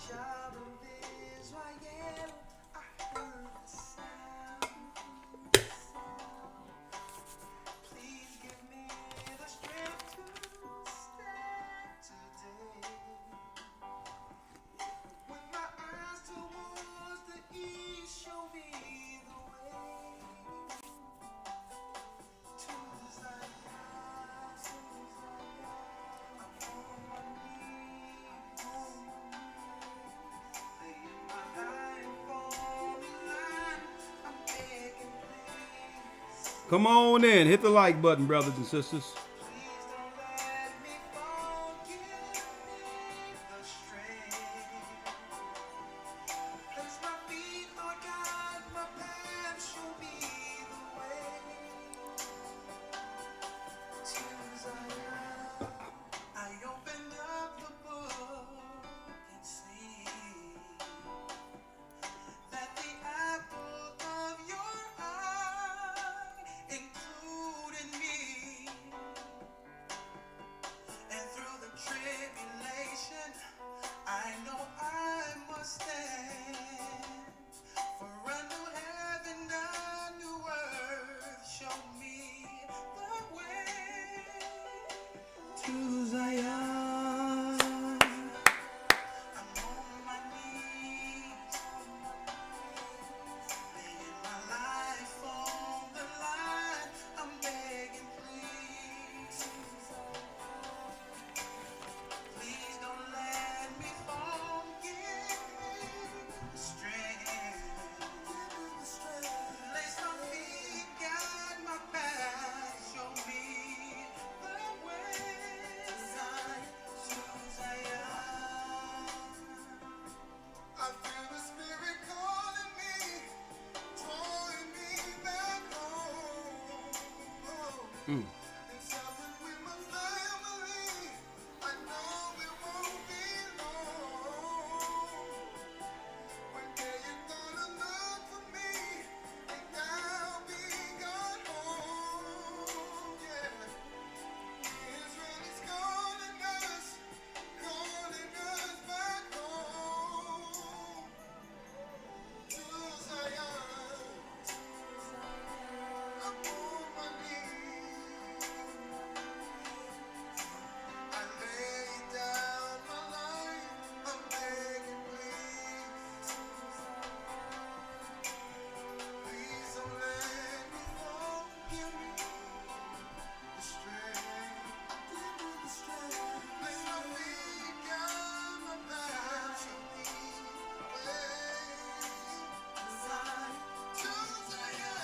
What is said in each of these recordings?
child of Israel, I heard the sound. Please give me the strength to stand today. With my eyes towards the east, show me the way to Zion. I'm on my knees, laying my life on the line. I'm begging, please. Come on in. Hit the like button, brothers and sisters. Please don't let me fall. Give me the strength. Place my feet, Lord God, my path. Show me the way to Zion. I opened up the book and see that the apple of your eye included me. And through the tribulation, I know I must stand. For a new heaven, a new earth, show me the way to Zion. I'm on my knees, laying my life on the line. I'm begging, please. Please don't let me fall. Give me the strength. Place my feet, guide my path. Show me the way to Zion. I feel the Spirit calling me, drawing me back home. And something with my family, I know it won't be long. One day you're gonna look for me, and I'll be gone home. Yeah, Israel is calling us back home to Zion. I'm on my knees. I lay down my life. I'm begging, please. Please don't let me fall. Give me the strength. Place my feet, guide my path. Show me the way to Zion.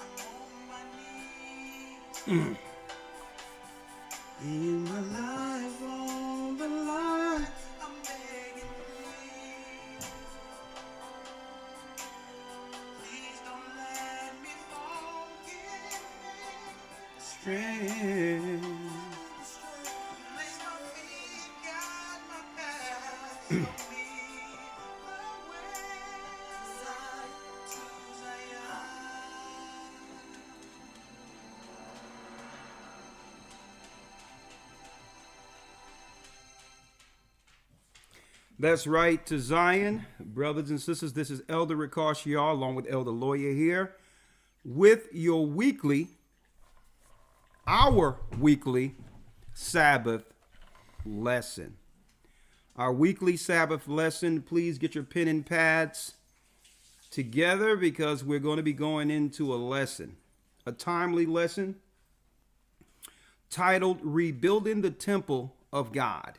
I'm on my knees. Laying my life on the line. I'm begging, please. Please don't let me fall. Give me the strength. Place my feet, guide my path. Show me the way to Zion. That's right, to Zion. Brothers and sisters, this is Elder Ricashia along with Elder Lawyer here with our weekly Sabbath lesson. Our weekly Sabbath lesson, please get your pen and pads together because we're going to be going into a lesson, a timely lesson titled Rebuilding the Temple of God.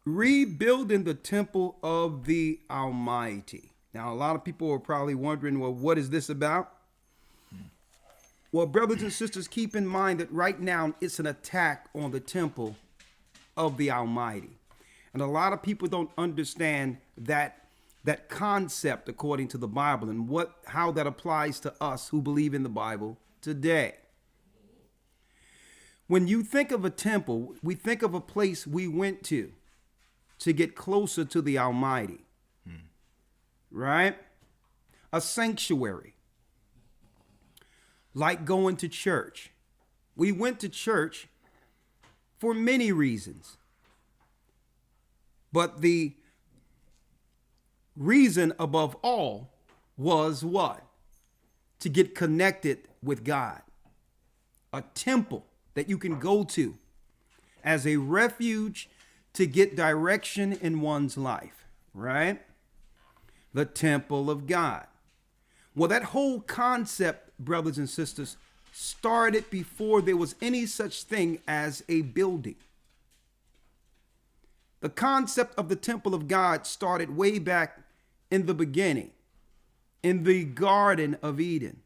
Rebuilding the temple of the Almighty. Now, a lot of people are probably wondering, well, what is this about? Well, brothers and sisters, keep in mind that right now it's an attack on the temple of the Almighty. And a lot of people don't understand that concept according to the Bible and how that applies to us who believe in the Bible today. When you think of a temple, we think of a place we went to get closer to the Almighty, right? A sanctuary, like going to church. We went to church for many reasons. But the reason above all was what? To get connected with God. A temple that you can go to as a refuge to get direction in one's life, right? The temple of God. Well, that whole concept, brothers and sisters, started before there was any such thing as a building. The concept of the temple of God started way back in the beginning, in the Garden of Eden,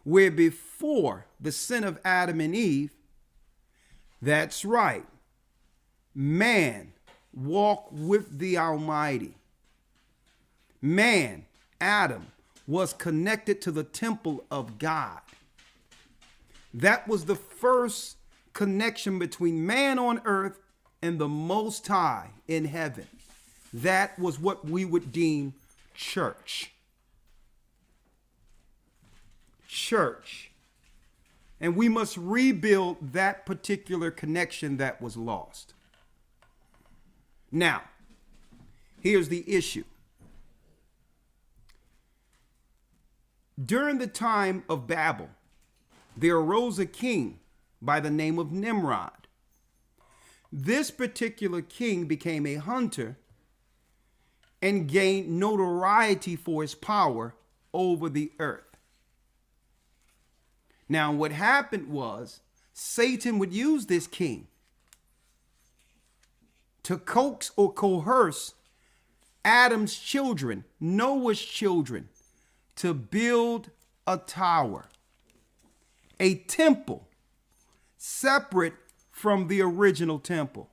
where before the sin of Adam and Eve, that's right, man walked with the Almighty. Man, Adam, was connected to the temple of God. That was the first connection between man on earth and the Most High in heaven. That was what we would deem church. Church. And we must rebuild that particular connection that was lost. Now, here's the issue. During the time of Babel, there arose a king by the name of Nimrod. This particular king became a hunter and gained notoriety for his power over the earth. Now, what happened was Satan would use this king to coax or coerce Adam's children, Noah's children, to build a tower, a temple separate from the original temple,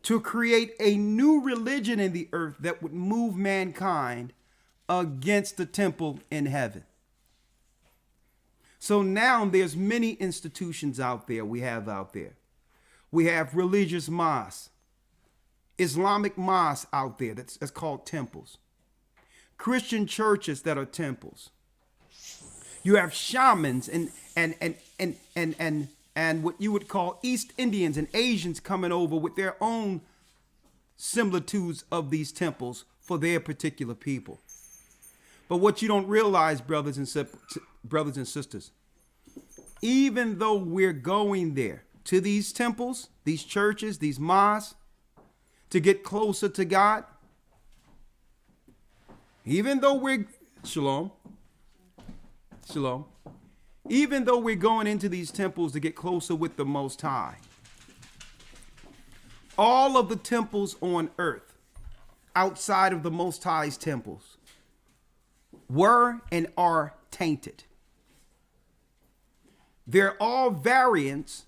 to create a new religion in the earth that would move mankind against the temple in heaven. So now there's many institutions out there we have out there. We have religious mosques, Islamic mosques out there that's called temples. Christian churches that are temples. You have shamans and what you would call East Indians and Asians coming over with their own similitudes of these temples for their particular people. But what you don't realize, brothers and sisters, even though we're going there to these temples, these churches, these mosques, to get closer to God, even though we're, shalom, even though we're going into these temples to get closer with the Most High, all of the temples on earth outside of the Most High's temples were and are tainted. They're all variants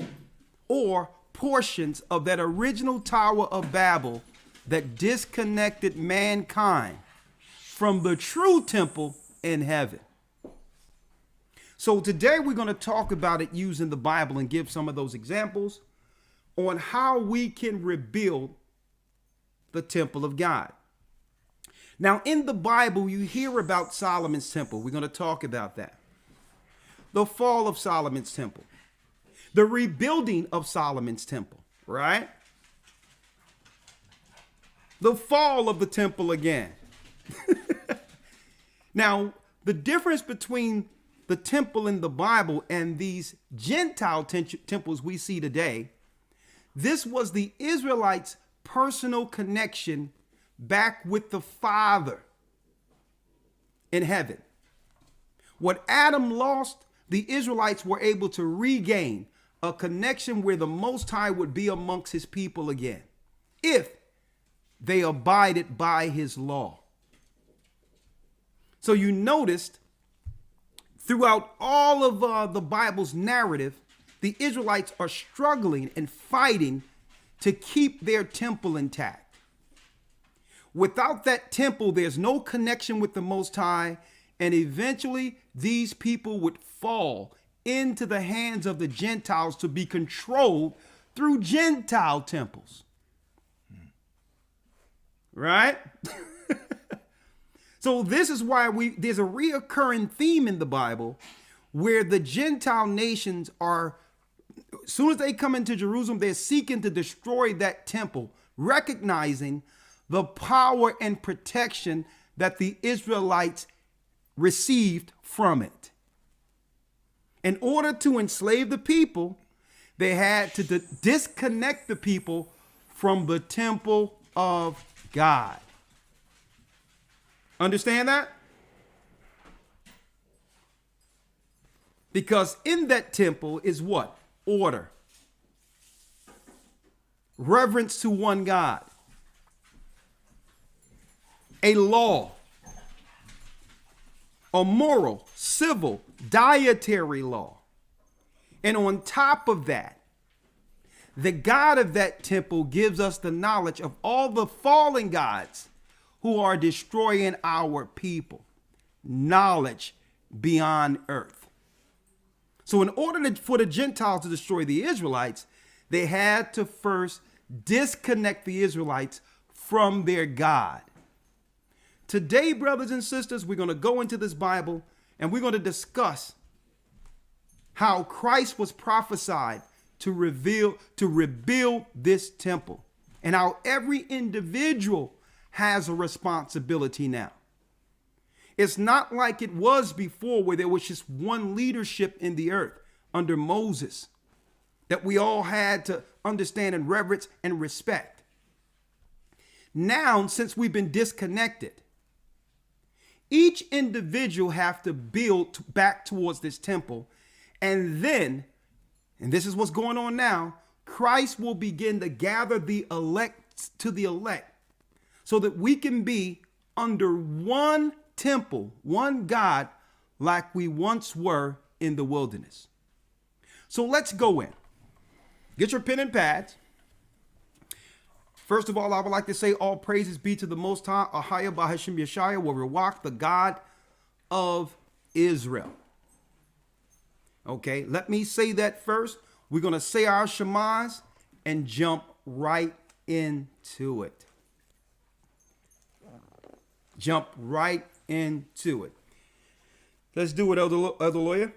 or portions of that original Tower of Babel that disconnected mankind from the true temple in heaven. So today we're going to talk about it using the Bible and give some of those examples on how we can rebuild the temple of God. Now, in the Bible, you hear about Solomon's temple. We're going to talk about that. The fall of Solomon's temple. The rebuilding of Solomon's temple, right? The fall of the temple again. Now, the difference between the temple in the Bible and these Gentile temples we see today, this was the Israelites' personal connection back with the Father in heaven. What Adam lost, the Israelites were able to regain a connection where the Most High would be amongst his people again, if they abided by his law. So you noticed throughout all of the Bible's narrative, the Israelites are struggling and fighting to keep their temple intact. Without that temple, there's no connection with the Most High, and eventually these people would fall into the hands of the Gentiles to be controlled through Gentile temples. Right? So this is why there's a reoccurring theme in the Bible where the Gentile nations are as soon as they come into Jerusalem, they're seeking to destroy that temple, recognizing the power and protection that the Israelites received from it. In order to enslave the people, they had to disconnect the people from the temple of God. Understand that? Because in that temple is what? Order. Reverence to one God. A law. A moral, civil, dietary law. And on top of that, the God of that temple gives us the knowledge of all the fallen gods who are destroying our people. Knowledge beyond earth. So in order for the Gentiles to destroy the Israelites, they had to first disconnect the Israelites from their God. Today, brothers and sisters, we're going to go into this Bible and we're going to discuss how Christ was prophesied to rebuild this temple, and how every individual has a responsibility now. It's not like it was before, where there was just one leadership in the earth under Moses that we all had to understand and reverence and respect. Now, since we've been disconnected, each individual have to build back towards this temple. And then, and this is what's going on now, Christ will begin to gather the elect to the elect so that we can be under one temple, one God, like we once were in the wilderness. So let's go in. Get your pen and pads. First of all, I would like to say all praises be to the Most High, Ahayah Yashaya, the God of Israel. Okay, let me say that first. We're going to say our Shemas and jump right into it. Jump right into it. Let's do it, Elder Lawyer.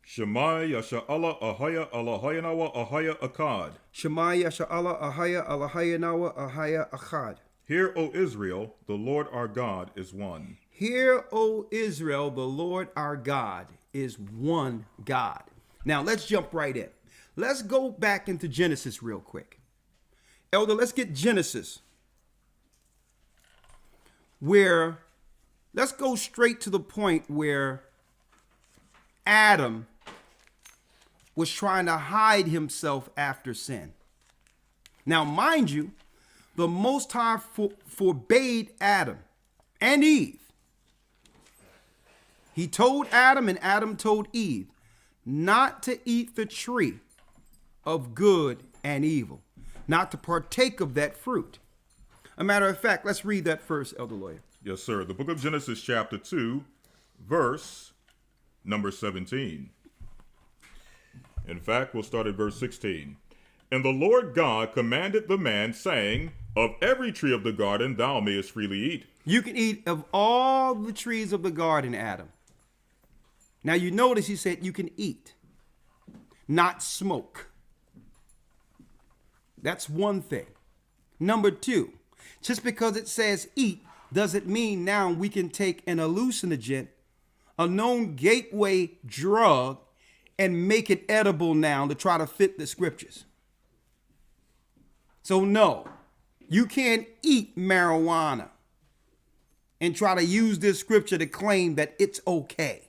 Shema Yasharahla, Ahayah, Allahayanawa, Ahayah Akkad. Shema Yasharahla, Ahayah, Allahayanawa, Ahayah Akkad. Hear, O Israel, the Lord our God is one. Hear, O Israel, the Lord our God is one God. Now let's jump right in. Let's go back into Genesis real quick. Elder, let's get Genesis. Let's go straight to the point where Adam was trying to hide himself after sin. Now, mind you, the Most High forbade Adam and Eve. He told Adam and Adam told Eve not to eat the tree of good and evil, not to partake of that fruit. A matter of fact, let's read that first, Elder Lawyer. Yes, sir. The book of Genesis, chapter 2, verse number 17. In fact, we'll start at verse 16. And the Lord God commanded the man, saying, of every tree of the garden thou mayest freely eat. You can eat of all the trees of the garden, Adam. Now you notice he said you can eat, not smoke. That's one thing. Number two, just because it says eat doesn't mean now we can take an hallucinogen, a known gateway drug, and make it edible now to try to fit the scriptures. So no, you can't eat marijuana and try to use this scripture to claim that it's okay.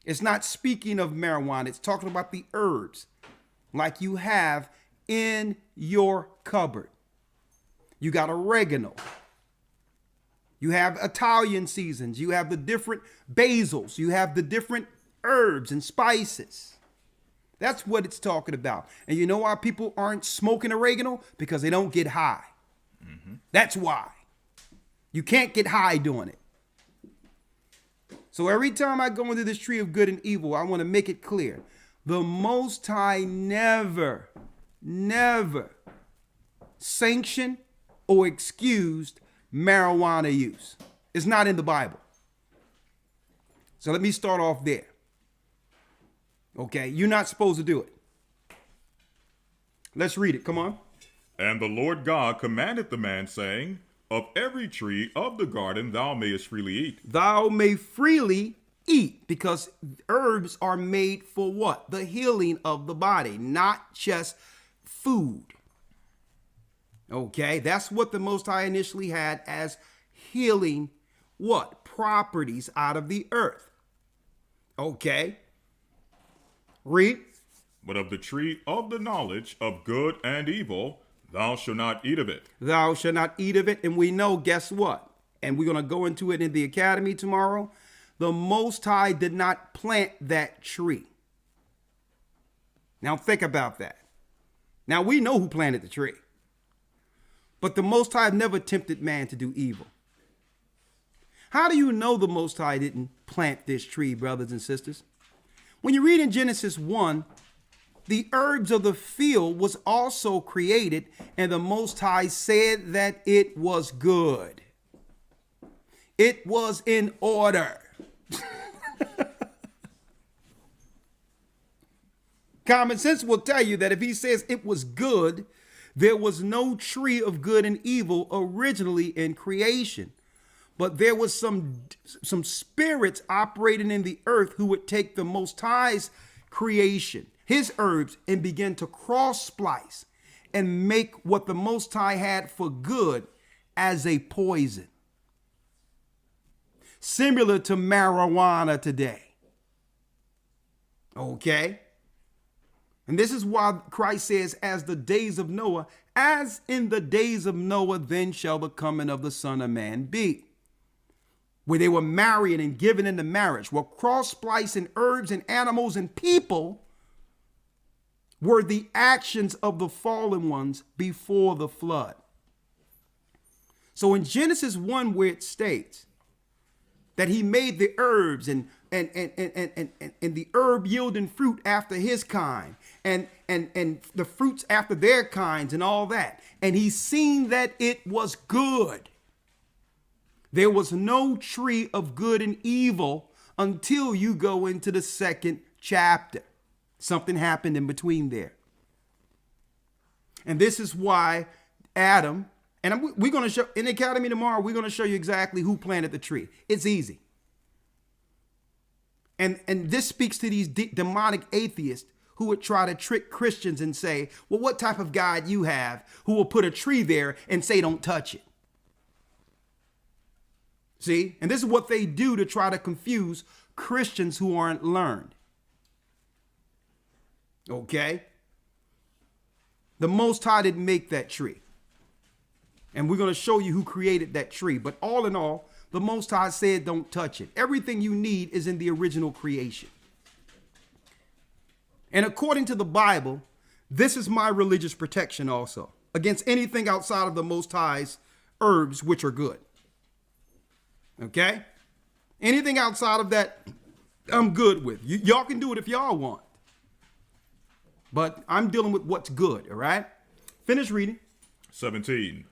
It's not speaking of marijuana. It's talking about the herbs like you have in your cupboard. You got oregano. You have Italian seasons. You have the different basils. You have the different herbs and spices. That's what it's talking about. And you know why people aren't smoking oregano? Because they don't get high. Mm-hmm. That's why. You can't get high doing it. So every time I go into this tree of good and evil, I want to make it clear. The Most High never sanctioned or excused marijuana use. It's not in the Bible. So let me start off there. Okay, you're not supposed to do it. Let's read it. Come on. And the Lord God commanded the man, saying, of every tree of the garden thou mayest freely eat. Thou may freely eat, because herbs are made for what? The healing of the body, not just food. Okay, that's what the Most High initially had as healing what? Properties out of the earth. Okay. Read. But of the tree of the knowledge of good and evil, thou shalt not eat of it. Thou shalt not eat of it. And we know, guess what? And we're going to go into it in the academy tomorrow. The Most High did not plant that tree. Now think about that. Now we know who planted the tree. But the Most High never tempted man to do evil. How do you know the Most High didn't plant this tree, brothers and sisters? When you read in Genesis 1, the herbs of the field was also created, and the Most High said that it was good. It was in order. Common sense will tell you that if he says it was good, there was no tree of good and evil originally in creation. But there was some spirits operating in the earth who would take the Most High's creation, his herbs, and begin to cross splice and make what the Most High had for good as a poison. Similar to marijuana today. Okay? And this is why Christ says, as the days of Noah, as in the days of Noah, then shall the coming of the Son of Man be. Where they were marrying and given into marriage, where cross-splicing herbs and animals and people were the actions of the fallen ones before the flood. So in Genesis 1, where it states that he made the herbs and the herb yielding fruit after his kind, and the fruits after their kinds, and all that, and he seen that it was good. There was no tree of good and evil until you go into the second chapter. Something happened in between there. And this is why Adam, and we're going to show in the academy tomorrow, we're going to show you exactly who planted the tree. It's easy. And this speaks to these demonic atheists who would try to trick Christians and say, well, what type of God you have who will put a tree there and say, don't touch it. See, and this is what they do to try to confuse Christians who aren't learned. Okay. The Most High didn't make that tree. And we're going to show you who created that tree. But all in all, the Most High said, don't touch it. Everything you need is in the original creation. And according to the Bible, this is my religious protection also against anything outside of the Most High's herbs, which are good. Okay? Anything outside of that, I'm good with. Y'all can do it if y'all want. But I'm dealing with what's good, all right? Finish reading. 17.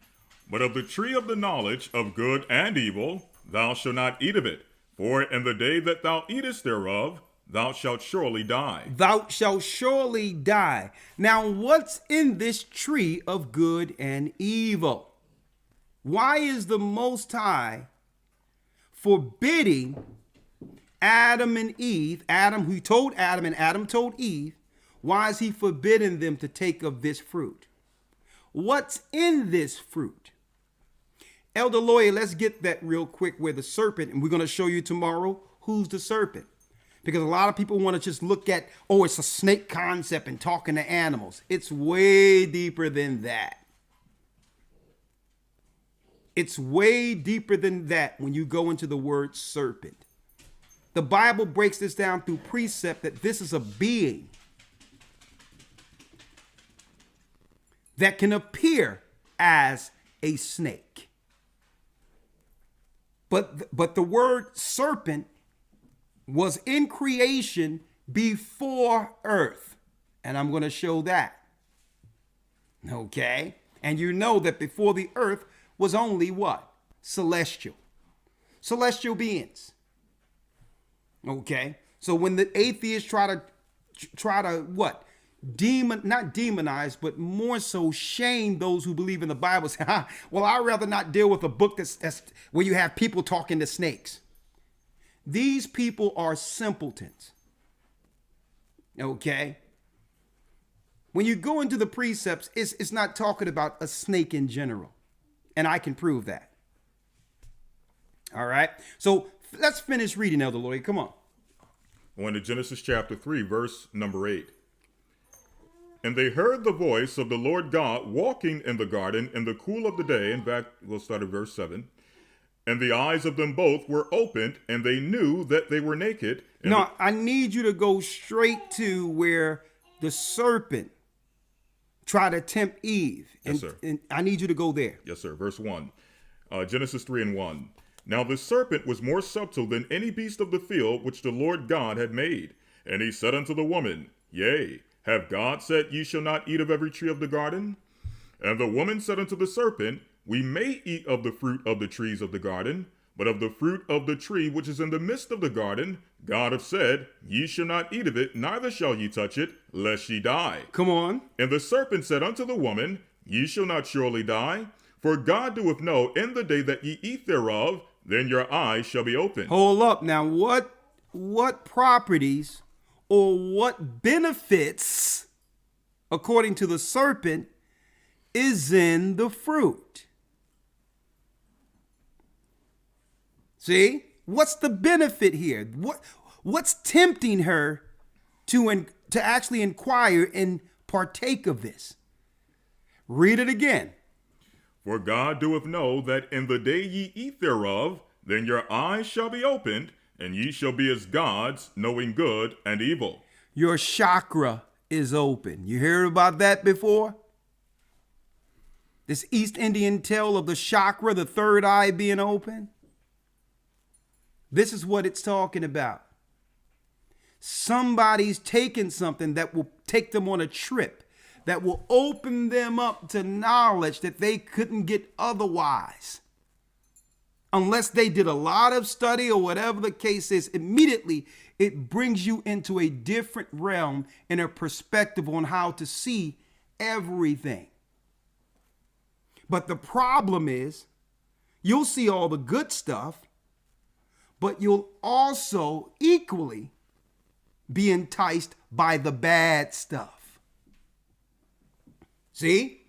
But of the tree of the knowledge of good and evil, thou shalt not eat of it. For in the day that thou eatest thereof, thou shalt surely die. Thou shalt surely die. Now, what's in this tree of good and evil? Why is the Most High forbidding Adam and Eve, Adam who told Adam and Adam told Eve, why is he forbidding them to take of this fruit? What's in this fruit? Elder Lawyer, let's get that real quick where the serpent, and we're going to show you tomorrow who's the serpent. Because a lot of people want to just look at, oh, it's a snake concept and talking to animals. It's way deeper than that. It's way deeper than that when you go into the word serpent. The Bible breaks this down through precept that this is a being that can appear as a snake. But the word serpent was in creation before earth. And I'm going to show that. Okay? And you know that before the earth was only what? Celestial. Celestial beings. Okay? So when the atheists try try to what? Not demonize, but more so shame those who believe in the Bible. Say, well, I'd rather not deal with a book that's where you have people talking to snakes. These people are simpletons. Okay? When you go into the precepts, it's not talking about a snake in general. And I can prove that. All right? So let's finish reading, Elder Lloyd. Come on. Going to Genesis chapter 3, verse number 8. And they heard the voice of the Lord God walking in the garden in the cool of the day. In fact, we'll start at verse 7. And the eyes of them both were opened, and they knew that they were naked. No, I need you to go straight to where the serpent tried to tempt Eve. Yes, sir. And I need you to go there. Yes, sir. Verse 1. Genesis 3 and 1. Now the serpent was more subtle than any beast of the field which the Lord God had made. And he said unto the woman, Yea, have God said, Ye shall not eat of every tree of the garden? And the woman said unto the serpent, We may eat of the fruit of the trees of the garden, but of the fruit of the tree which is in the midst of the garden, God hath said, Ye shall not eat of it, neither shall ye touch it, lest ye die. Come on. And the serpent said unto the woman, Ye shall not surely die, for God doeth know in the day that ye eat thereof, then your eyes shall be opened. Hold up. Now, what properties or what benefits, according to the serpent, is in the fruit? See? What's the benefit here? What's tempting her to actually inquire and partake of this? Read it again. For God doeth know that in the day ye eat thereof, then your eyes shall be opened, and ye shall be as gods, knowing good and evil. Your chakra is open. You heard about that before? This East Indian tale of the chakra, the third eye being open. This is what it's talking about. Somebody's taken something that will take them on a trip, that will open them up to knowledge that they couldn't get otherwise. Unless they did a lot of study or whatever the case is, immediately it brings you into a different realm and a perspective on how to see everything. But the problem is, you'll see all the good stuff, but you'll also equally be enticed by the bad stuff. See?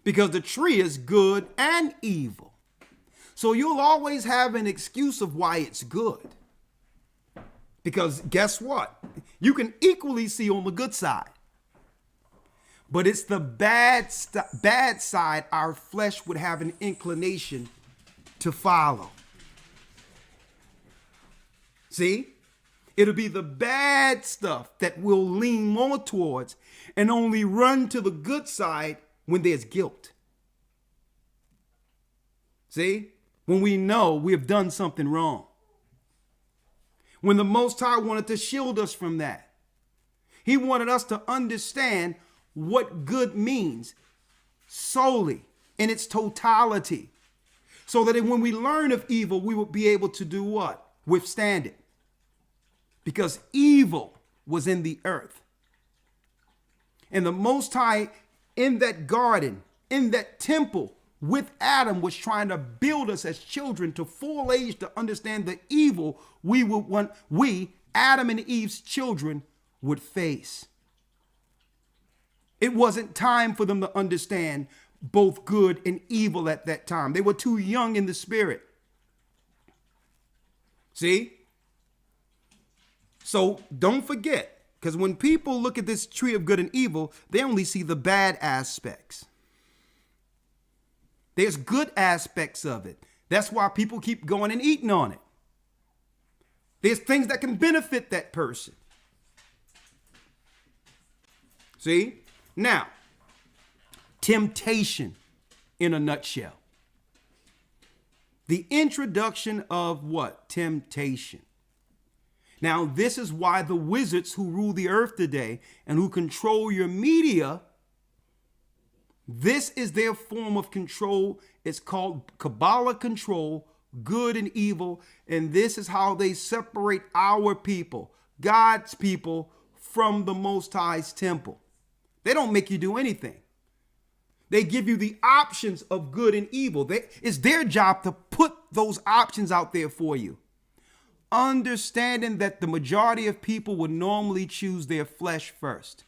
Because the tree is good and evil. So you'll always have an excuse of why it's good. Because guess what? You can equally see on the good side. But it's the bad side our flesh would have an inclination to follow. See? It'll be the bad stuff that we'll lean more towards and only run to the good side when there's guilt. See? When we know we have done something wrong. When the Most High wanted to shield us from that. He wanted us to understand what good means solely in its totality. So that when we learn of evil, we will be able to do what? Withstand it. Because evil was in the earth. And the Most High in that garden, in that temple with Adam, was trying to build us as children to full age to understand the evil we, Adam and Eve's children, would face. It wasn't time for them to understand both good and evil at that time. They were too young in the spirit. See? So don't forget, because when people look at this tree of good and evil, they only see the bad aspects. There's good aspects of it. That's why people keep going and eating on it. There's things that can benefit that person. See? Now, temptation in a nutshell. The introduction of what? Temptation. Now, this is why the wizards who rule the earth today and who control your media, this is their form of control. It's called Kabbalah control, good and evil. And this is how they separate our people, God's people, from the Most High's temple. They don't make you do anything. They give you the options of good and evil. It's their job to put those options out there for you. Understanding that the majority of people would normally choose their flesh first.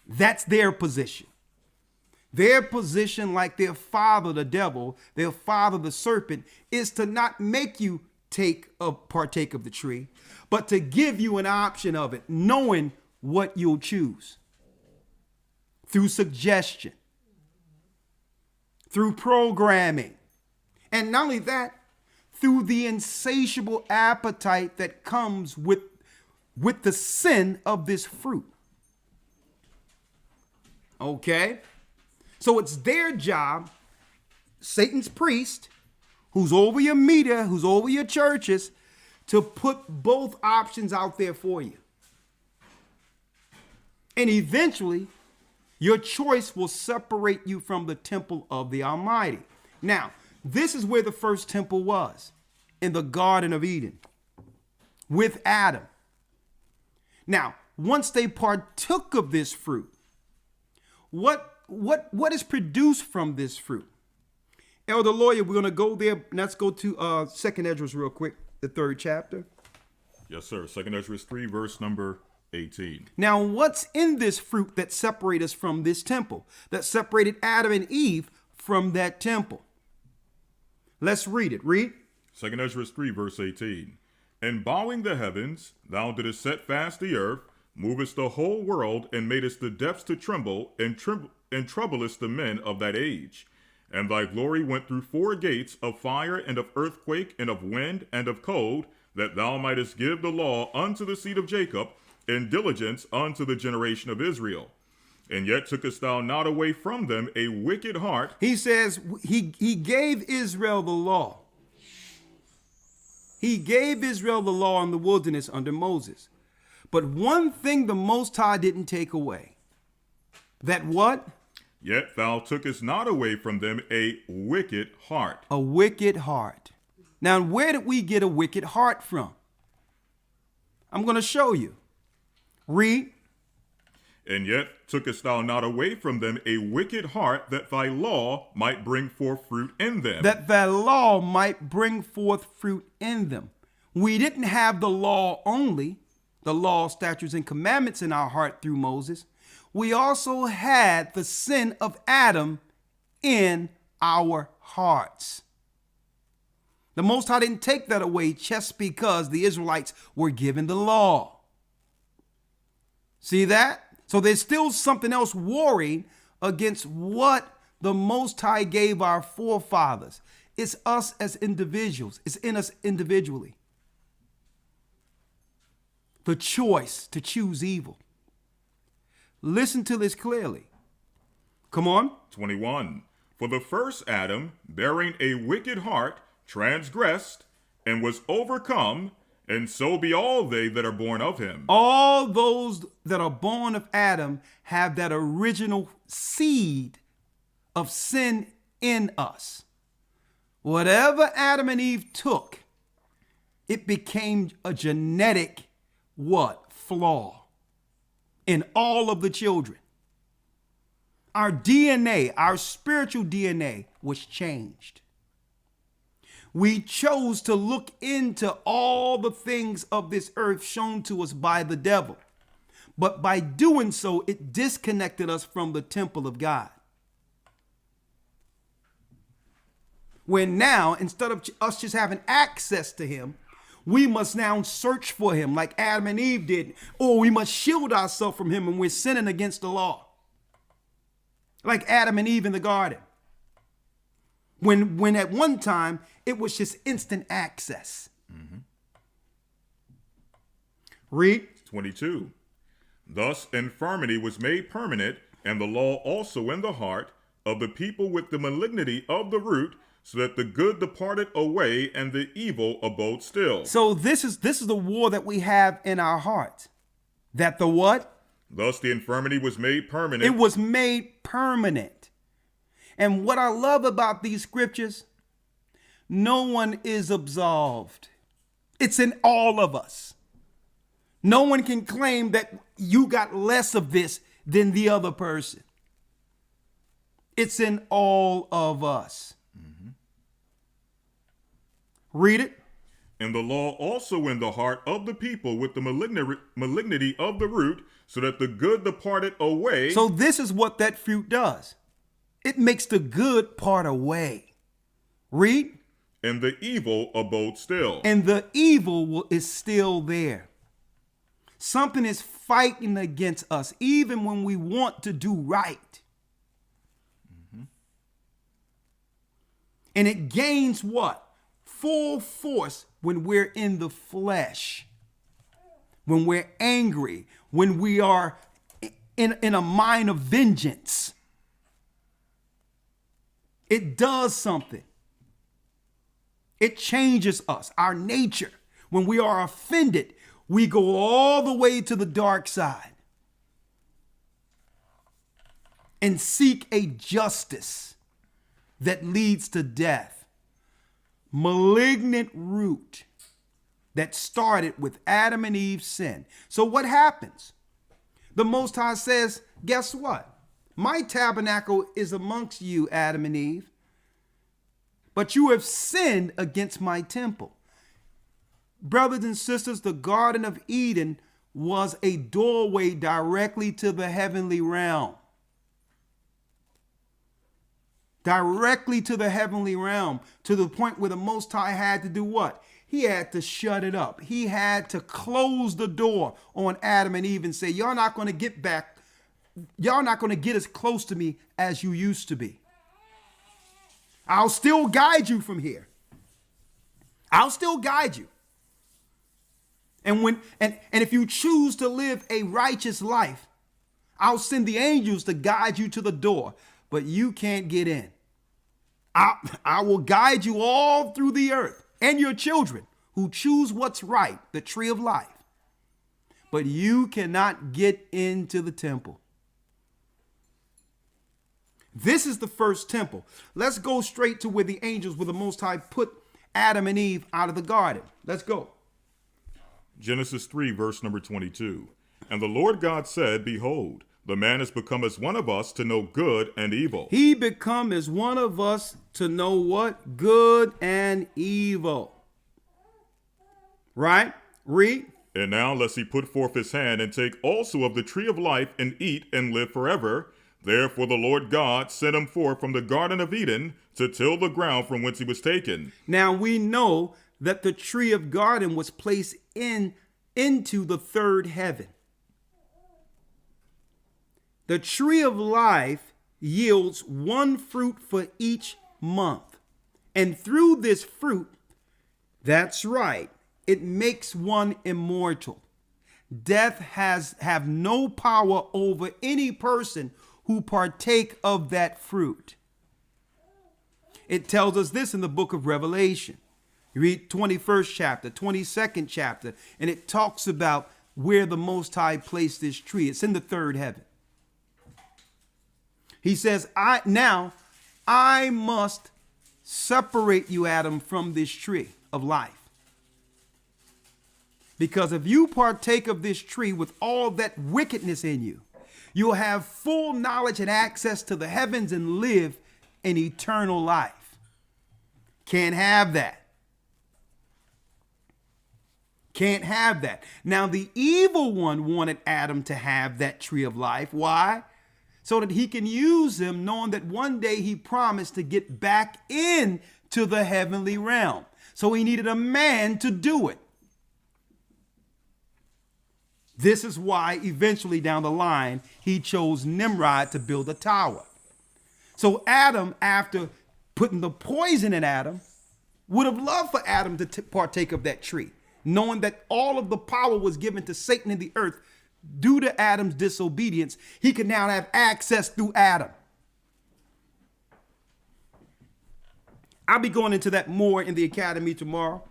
That's their position. Their position, like their father, the devil, their father, the serpent, is to not make you partake of the tree, but to give you an option of it, knowing what you'll choose. Through suggestion, through programming, and not only that, through the insatiable appetite that comes with the sin of this fruit. Okay? So it's their job, Satan's priest, who's over your media, who's over your churches, to put both options out there for you. And eventually, your choice will separate you from the temple of the Almighty. Now, this is where the first temple was, in the Garden of Eden, with Adam. Now, once they partook of this fruit, what is produced from this fruit? Elder Lawyer, we're going to go there. Let's go to 2nd Esdras real quick, the 3rd chapter. Yes, sir. 2nd Esdras 3, verse number 18. Now, what's in this fruit that separates us from this temple, that separated Adam and Eve from that temple? Let's read it. Read. 2nd Esdras 3, verse 18. And bowing the heavens, thou didst set fast the earth, movest the whole world, and madest the depths to tremble, and troublest the men of that age. And thy glory went through 4 gates of fire, and of earthquake, and of wind, and of cold, that thou mightest give the law unto the seed of Jacob, and diligence unto the generation of Israel. And yet tookest thou not away from them a wicked heart. He says he gave Israel the law. He gave Israel the law in the wilderness under Moses. But one thing the Most High didn't take away. That what? Yet thou tookest not away from them a wicked heart. A wicked heart. Now, where did we get a wicked heart from? I'm going to show you. Read. And yet tookest thou not away from them a wicked heart, that thy law might bring forth fruit in them. That thy law might bring forth fruit in them. We didn't have the law only, the law, statutes, and commandments in our heart through Moses. We also had the sin of Adam in our hearts. The Most High didn't take that away just because the Israelites were given the law. See that? So there's still something else warring against what the Most High gave our forefathers. It's us as individuals. It's in us individually. The choice to choose evil. Listen to this clearly. Come on. 21. For the first Adam, bearing a wicked heart, transgressed, and was overcome, and so be all they that are born of him. All those that are born of Adam have that original seed of sin in us. Whatever Adam and Eve took, it became a genetic what? Flaw in all of the children. Our DNA, our spiritual DNA was changed. We chose to look into all the things of this earth shown to us by the devil. But by doing so, it disconnected us from the temple of God. When now, instead of us just having access to him, we must now search for him like Adam and Eve did, or we must shield ourselves from him when we're sinning against the law. Like Adam and Eve in the garden. When at one time, it was just instant access. Mm-hmm. Read. 22. Thus infirmity was made permanent, and the law also in the heart of the people with the malignity of the root, so that the good departed away and the evil abode still. So this is the war that we have in our heart. That the what? Thus the infirmity was made permanent. It was made permanent. And what I love about these scriptures, no one is absolved. It's in all of us. No one can claim that you got less of this than the other person. It's in all of us. Read it. And the law also in the heart of the people with the malignity of the root, so that the good departed away. So this is what that fruit does. It makes the good part away. Read. And the evil abode still. And the evil is still there. Something is fighting against us, even when we want to do right. And it gains what? Full force when we're in the flesh, when we're angry, when we are in a mind of vengeance. It does something. It changes us, our nature. When we are offended, we go all the way to the dark side and seek a justice that leads to death. Malignant root that started with Adam and Eve's sin. So what happens? The Most High says, guess what? My tabernacle is amongst you, Adam and Eve, but you have sinned against my temple. Brothers and sisters, the Garden of Eden was a doorway directly to the heavenly realm. Directly to the heavenly realm, to the point where the Most High had to do what? He had to shut it up. He had to close the door on Adam and Eve and say, y'all not going to get back. Y'all not going to get as close to me as you used to be. I'll still guide you from here. I'll still guide you. And if you choose to live a righteous life, I'll send the angels to guide you to the door, but you can't get in. I will guide you all through the earth and your children who choose what's right, the tree of life. But you cannot get into the temple. This is the first temple. Let's go straight to where the angels, where the Most High put Adam and Eve out of the garden. Let's go. Genesis 3, verse number 22. And the Lord God said, behold, the man has become as one of us to know good and evil. He become as one of us to know what? Good and evil. Right? Read. And now lest he put forth his hand and take also of the tree of life and eat and live forever. Therefore the Lord God sent him forth from the Garden of Eden to till the ground from whence he was taken. Now we know that the tree of garden was placed into the third heaven. The tree of life yields one fruit for each month. And through this fruit, that's right, it makes one immortal. Death have no power over any person who partake of that fruit. It tells us this in the book of Revelation. You read 21st chapter, 22nd chapter, and it talks about where the Most High placed this tree. It's in the third heaven. He says, I must separate you, Adam, from this tree of life. Because if you partake of this tree with all that wickedness in you, you'll have full knowledge and access to the heavens and live an eternal life. Can't have that. Can't have that. Now, the evil one wanted Adam to have that tree of life. Why? So that he can use him, knowing that one day he promised to get back into the heavenly realm. So he needed a man to do it. This is why eventually down the line, he chose Nimrod to build a tower. So Adam, after putting the poison in Adam, would have loved for Adam to partake of that tree, knowing that all of the power was given to Satan in the earth. Due to Adam's disobedience, he could now have access through Adam. I'll be going into that more in the academy tomorrow,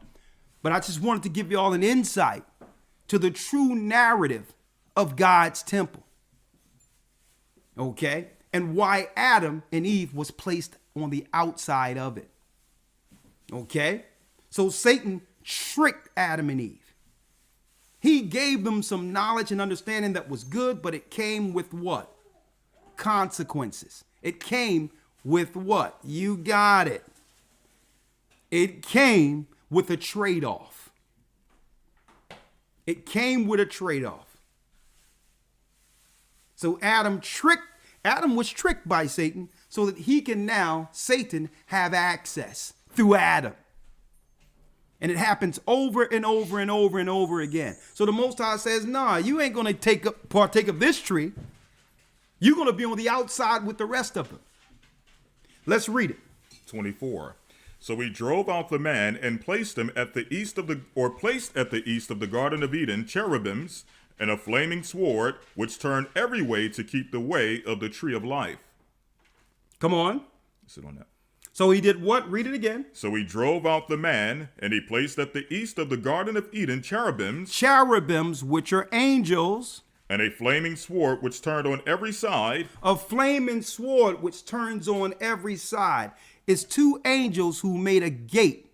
but I just wanted to give you all an insight to the true narrative of God's temple. Okay? And why Adam and Eve was placed on the outside of it. Okay? So Satan tricked Adam and Eve. He gave them some knowledge and understanding that was good, but it came with what? Consequences. It came with what? You got it. It came with a trade-off. It came with a trade-off. So Adam was tricked by Satan so that Satan have access through Adam. And it happens over and over and over and over again. So the Most High says, nah, you ain't going to partake of this tree. You're going to be on the outside with the rest of them. Let's read it. 24. So he drove out the man and placed him at the east of the Garden of Eden cherubims and a flaming sword, which turned every way to keep the way of the tree of life. Come on. Sit on that. So he did what? Read it again. So he drove out the man, and he placed at the east of the Garden of Eden cherubims. Cherubims, which are angels. And a flaming sword, which turned on every side. A flaming sword, which turns on every side. It's two angels who made a gate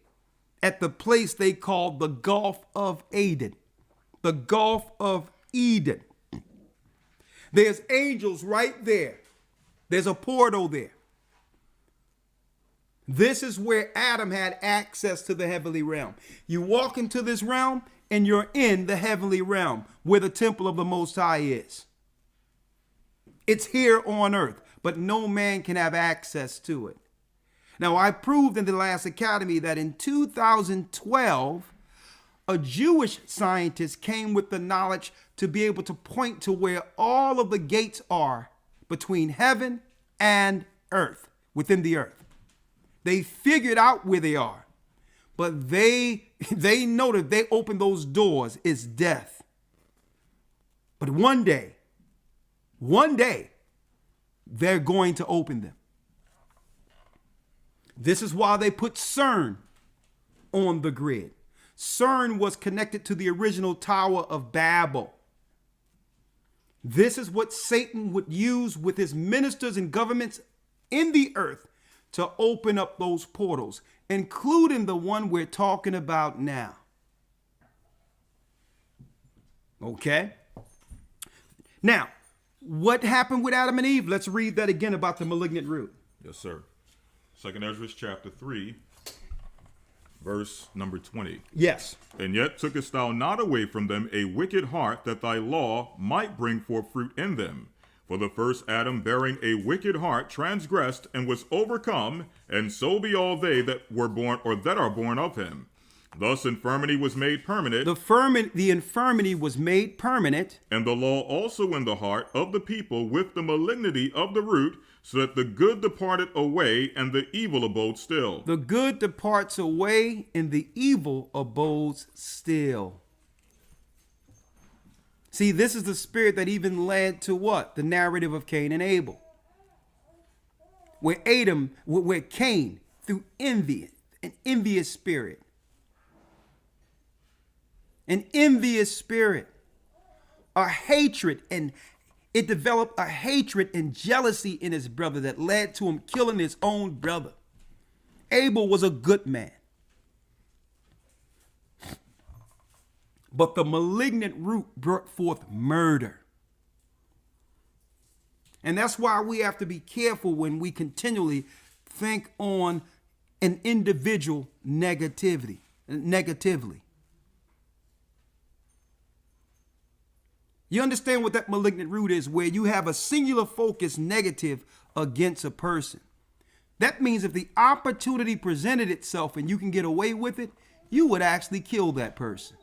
at the place they called the Gulf of Eden. The Gulf of Eden. There's angels right there. There's a portal there. This is where Adam had access to the heavenly realm. You walk into this realm and you're in the heavenly realm where the temple of the Most High is. It's here on earth, but no man can have access to it. Now, I proved in the last academy that in 2012, a Jewish scientist came with the knowledge to be able to point to where all of the gates are between heaven and earth, within the earth. They figured out where they are, but they know that they open those doors is death. But one day, they're going to open them. This is why they put CERN on the grid. CERN was connected to the original Tower of Babel. This is what Satan would use with his ministers and governments in the earth to open up those portals, including the one we're talking about now. Okay? Now, what happened with Adam and Eve? Let's read that again about the malignant root. Yes, sir. 2nd Ezra chapter 3, verse number 20. Yes. And yet tookest thou not away from them a wicked heart, that thy law might bring forth fruit in them. For the first Adam, bearing a wicked heart, transgressed and was overcome, and so be all they that were born or that are born of him. Thus infirmity was made permanent. The infirmity was made permanent. And the law also in the heart of the people with the malignity of the root, so that the good departed away and the evil abode still. The good departs away and the evil abodes still. See, this is the spirit that even led to what? The narrative of Cain and Abel. Where Cain, through envy, an envious spirit, a hatred, and it developed a hatred and jealousy in his brother that led to him killing his own brother. Abel was a good man. But the malignant root brought forth murder. And that's why we have to be careful when we continually think on an individual negatively. You understand what that malignant root is, where you have a singular focus negative against a person. That means if the opportunity presented itself and you can get away with it, you would actually kill that person.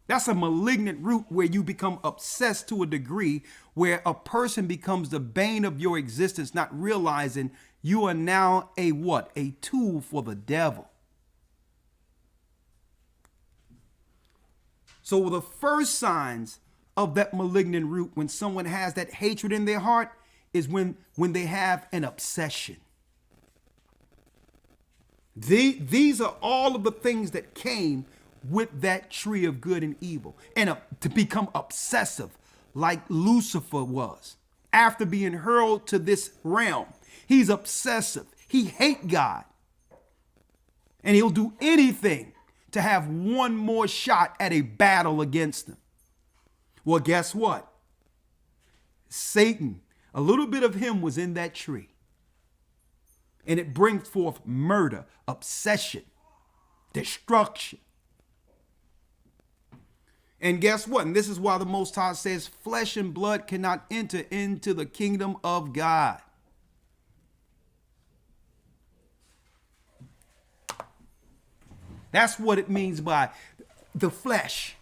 That's a malignant root where you become obsessed to a degree where a person becomes the bane of your existence, not realizing you are now a what? A tool for the devil. So the first signs of that malignant root when someone has that hatred in their heart is when they have an obsession. These are all of the things that came with that tree of good and evil, and to become obsessive like Lucifer was after being hurled to this realm. He's obsessive. He hates God, and he'll do anything to have one more shot at a battle against them. Well, guess what? Satan, a little bit of him was in that tree. And it brings forth murder, obsession, destruction. And guess what? And this is why the Most High says flesh and blood cannot enter into the kingdom of God. That's what it means by the flesh.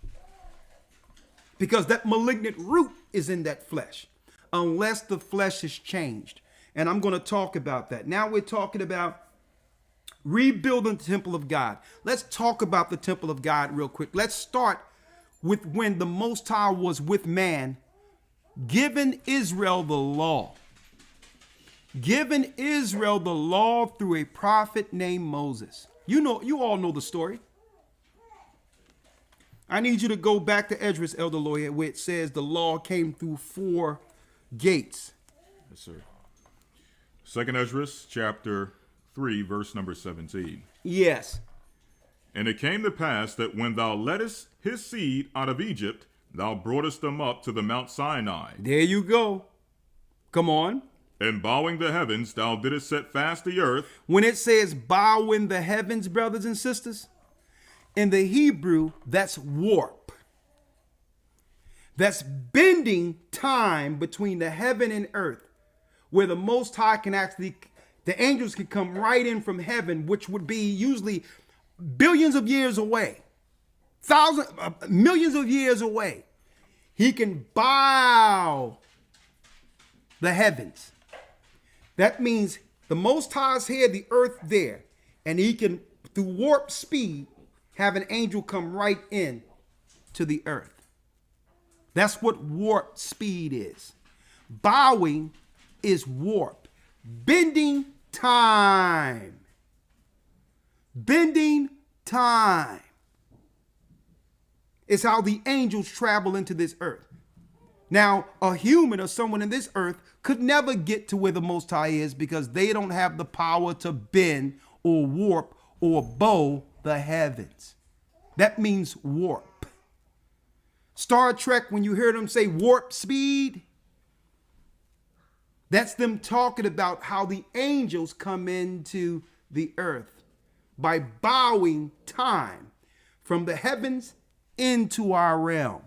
Because that malignant root is in that flesh. Unless the flesh is changed. And I'm going to talk about that. Now we're talking about rebuilding the temple of God. Let's talk about the temple of God real quick. Let's start with when the Most High was with man, giving Israel the law. Giving Israel the law through a prophet named Moses. You all know the story. I need you to go back to Esdras, Elder Lawyer, where it says the law came through 4 gates. Yes, sir. Second Esdras, chapter 3, verse number 17. Yes. And it came to pass that when thou leddest his seed out of Egypt, thou broughtest them up to the Mount Sinai. There you go. Come on. And bowing the heavens, thou didst set fast the earth. When it says bow in the heavens, brothers and sisters, in the Hebrew, that's warp. That's bending time between the heaven and earth, where the Most High can actually, the angels can come right in from heaven, which would be usually billions of years away, millions of years away. He can bow the heavens. That means the Most High's here, the earth there, and he can, through warp speed, have an angel come right in to the earth. That's what warp speed is. Bowing is warp. Bending time. Bending time is how the angels travel into this earth. Now, a human or someone in this earth could never get to where the Most High is because they don't have the power to bend or warp or bow the heavens. That means warp. Star Trek, when you hear them say warp speed, that's them talking about how the angels come into the earth by bowing time from the heavens into our realm.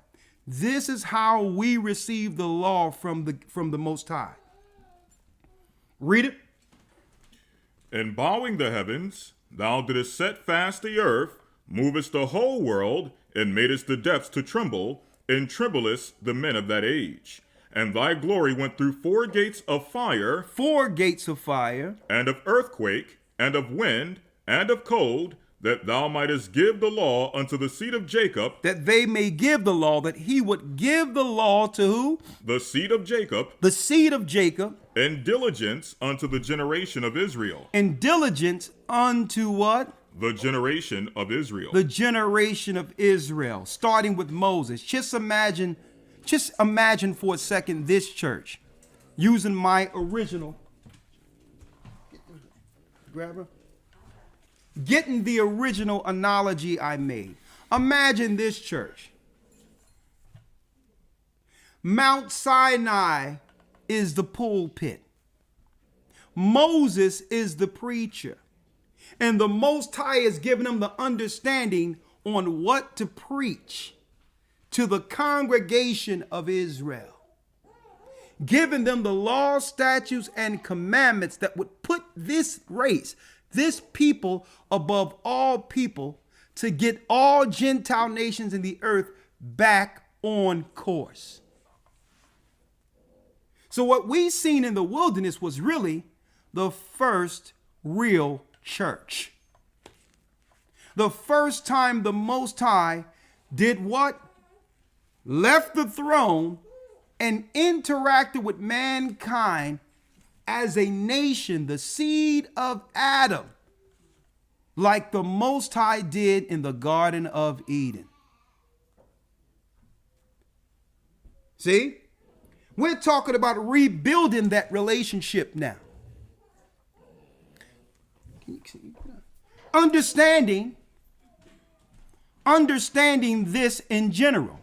This is how we receive the law from the Most High. Read it. And bowing the heavens, thou didst set fast the earth, movest the whole world, and madest the depths to tremble, and tremblest the men of that age. And thy glory went through 4 gates of fire, 4 gates of fire, and of earthquake, and of wind, and of cold, that thou mightest give the law unto the seed of Jacob. that they may give the law, that he would give the law to who? The seed of Jacob, The seed of Jacob, and diligence unto the generation of Israel. and diligence unto what? The generation of Israel. The generation of Israel, starting with Moses. Just imagine for a second this church using my original. Grabber. Getting the original analogy I made. Imagine this church. Mount Sinai is the pulpit. Moses is the preacher. And the Most High is giving them the understanding on what to preach to the congregation of Israel. Giving them the law, statutes, and commandments that would put this race, this people, above all people, to get all Gentile nations in the earth back on course. So what we seen in the wilderness was really the first real church. The first time the Most High did what? Left the throne and interacted with mankind as a nation, the seed of Adam, like the Most High did in the Garden of Eden. See? We're talking about rebuilding that relationship now. Understanding Understanding this in general.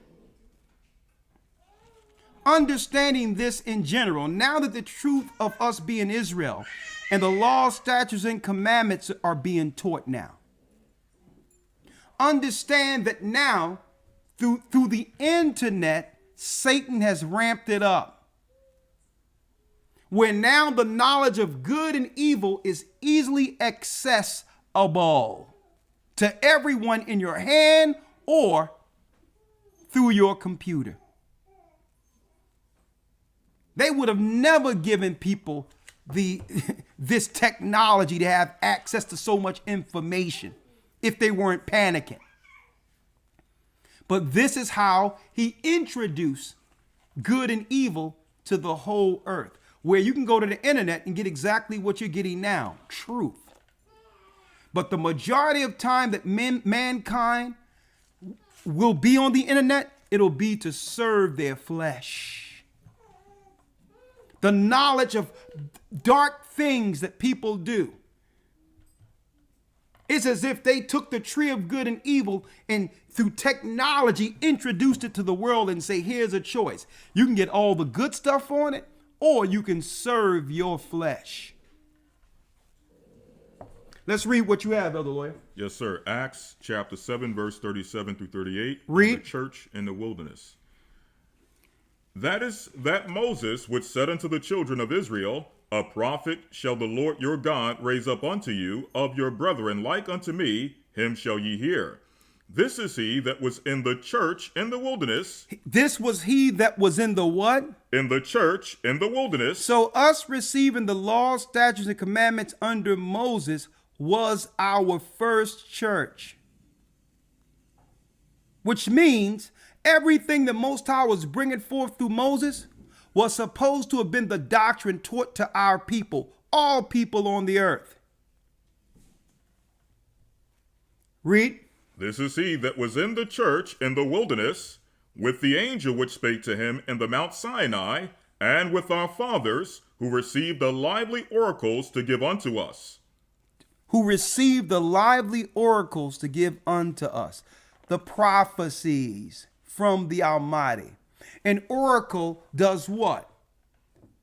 Understanding this in general, now that the truth of us being Israel and the law, statutes, and commandments are being taught now. Understand that now, through the internet, Satan has ramped it up. Where now the knowledge of good and evil is easily accessible to everyone in your hand or through your computer. They would have never given people this technology to have access to so much information if they weren't panicking. But this is how he introduced good and evil to the whole earth, where you can go to the internet and get exactly what you're getting now, truth. But the majority of time that mankind will be on the internet, it'll be to serve their flesh. The knowledge of dark things that people do. It's as if they took the tree of good and evil and through technology introduced it to the world and say, here's a choice. You can get all the good stuff on it, or you can serve your flesh. Let's read what you have, Elder Lawyer. Yes, sir. Acts chapter 7, verse 37 through 38. Read. The church in the wilderness. That is that Moses which said unto the children of Israel, a prophet shall the Lord your God raise up unto you of your brethren like unto me, him shall ye hear. This is he that was in the church in the wilderness. This was he that was in the what? In the church in the wilderness. So us receiving the law, statutes, and commandments under Moses was our first church. Which means everything the Most High was bringing forth through Moses was supposed to have been the doctrine taught to our people, all people on the earth. Read. This is he that was in the church in the wilderness, with the angel which spake to him in the Mount Sinai, and with our fathers, who received the lively oracles to give unto us. Who received the lively oracles to give unto us. The prophecies from the Almighty. An oracle does what?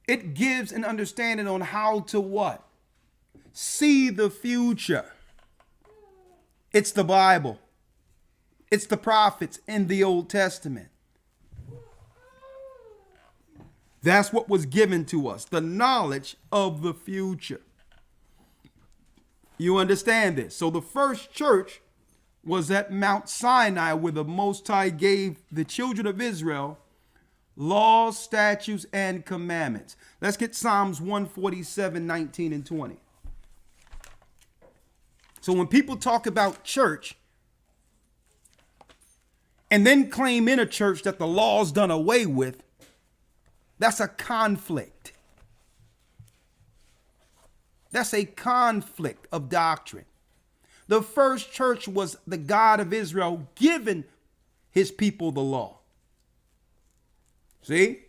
It gives an understanding on how to what? See the future. It's the Bible. It's the prophets in the Old Testament. That's what was given to us, the knowledge of the future. You understand this? So the first church was at Mount Sinai, where the Most High gave the children of Israel laws, statutes, and commandments. Let's get Psalms 147, 19 and 20. So when people talk about church and then claim in a church that the law's done away with, that's a conflict. That's a conflict of doctrine. The first church was the God of Israel giving his people the law. See?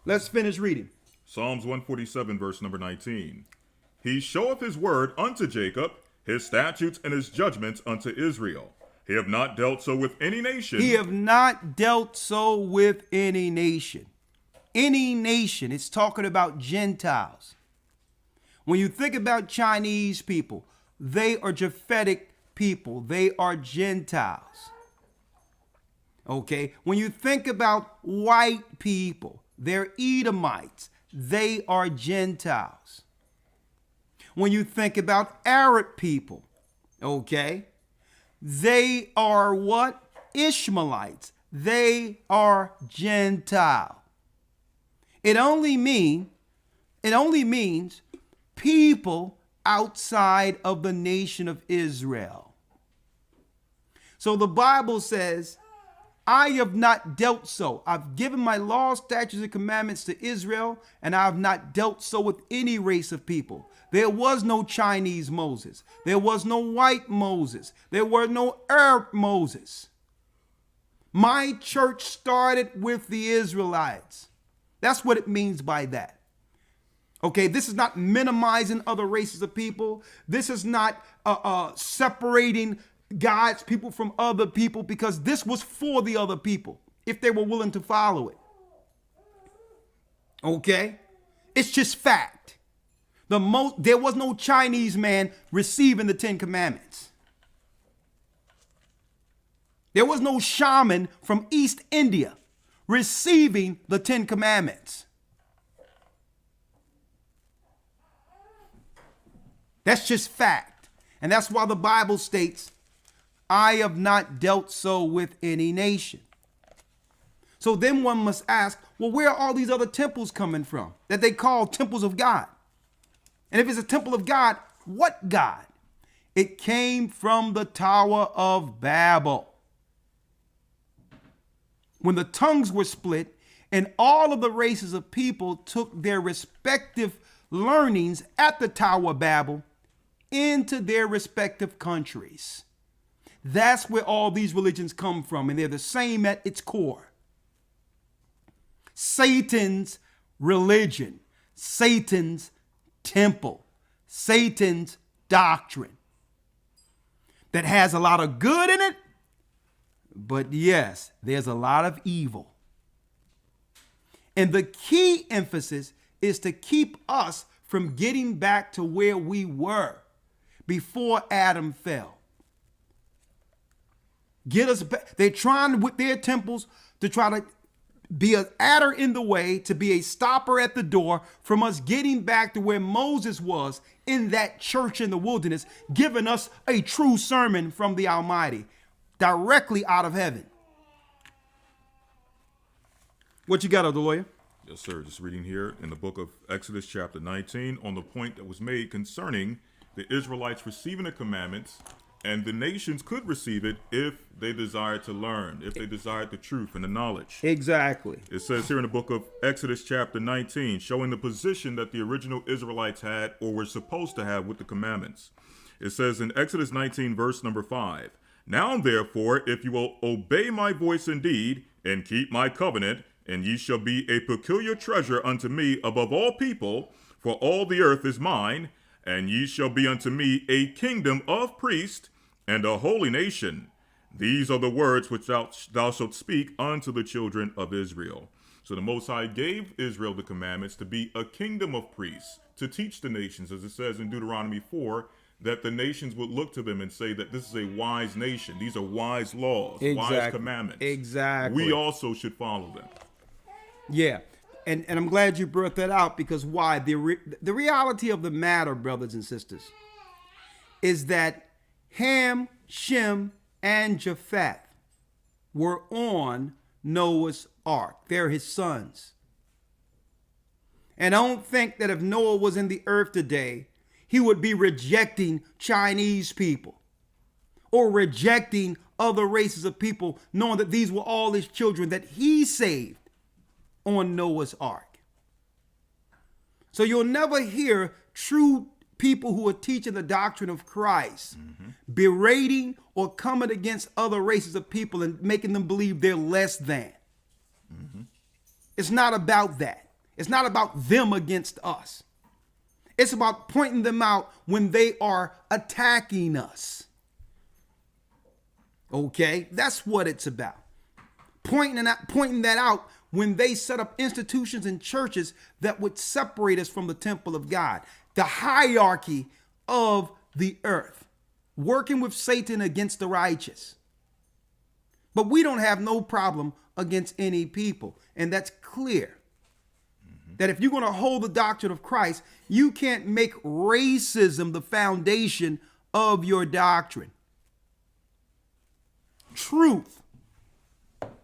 Let's finish reading. Psalms 147, verse number 19. He showeth his word unto Jacob, his statutes and his judgments unto Israel. He have not dealt so with any nation. He have not dealt so with any nation. Any nation. It's talking about Gentiles. When you think about Chinese people, they are Japhetic people. They are Gentiles. Okay? When you think about white people, they're Edomites. They are Gentiles. When you think about Arab people, okay? They are what? Ishmaelites. They are Gentile. It only means people outside of the nation of Israel. So the Bible says, I have not dealt so. I've given my laws, statutes, and commandments to Israel, and I have not dealt so with any race of people. There was no Chinese Moses. There was no white Moses. There were no Arab Moses. My church started with the Israelites. That's what it means by that. Okay, this is not minimizing other races of people. This is not separating God's people from other people, because this was for the other people if they were willing to follow it. Okay? It's just fact. There was no Chinese man receiving the 10 Commandments. There was no shaman from East India receiving the 10 Commandments. That's just fact. And that's why the Bible states, I have not dealt so with any nation. So then one must ask, well, where are all these other temples coming from that they call temples of God? And if it's a temple of God, what God? It came from the Tower of Babel. When the tongues were split and all of the races of people took their respective learnings at the Tower of Babel into their respective countries. That's where all these religions come from, and they're the same at its core. Satan's religion, Satan's temple, Satan's doctrine that has a lot of good in it, but yes, there's a lot of evil. And the key emphasis is to keep us from getting back to where we were before Adam fell. Get us back. They're trying with their temples to try to be an adder in the way, to be a stopper at the door from us getting back to where Moses was in that church in the wilderness, giving us a true sermon from the Almighty directly out of heaven. What you got, Elder Lawyer? Yes, sir. Just reading here in the book of Exodus chapter 19 on the point that was made concerning the Israelites receiving the commandments, and the nations could receive it if they desired to learn, if they desired the truth and the knowledge. Exactly. It says here in the book of Exodus chapter 19, showing the position that the original Israelites had or were supposed to have with the commandments. It says in Exodus 19, verse number 5, Now therefore, if you will obey my voice indeed, and keep my covenant, and ye shall be a peculiar treasure unto me above all people, for all the earth is mine, and ye shall be unto me a kingdom of priests and a holy nation. These are the words which thou shalt speak unto the children of Israel. So the Most High gave Israel the commandments to be a kingdom of priests, to teach the nations, as it says in Deuteronomy 4, that the nations would look to them and say that this is a wise nation. These are wise laws, wise commandments. Exactly. We also should follow them. Yeah. And I'm glad you brought that out, because why? The reality of the matter, brothers and sisters, is that Ham, Shem, and Japheth were on Noah's ark. They're his sons. And I don't think that if Noah was in the earth today, he would be rejecting Chinese people or rejecting other races of people, knowing that these were all his children that he saved on Noah's ark. So you'll never hear true people who are teaching the doctrine of Christ berating or coming against other races of people and making them believe they're less than. It's not about that. It's not about them against us. It's about pointing them out when they are attacking us. Okay? That's what it's about. Pointing that out when they set up institutions and churches that would separate us from the temple of God, the hierarchy of the earth, working with Satan against the righteous. But we don't have no problem against any people, and that's clear. That if you're going to hold the doctrine of Christ, you can't make racism the foundation of your doctrine. Truth. That's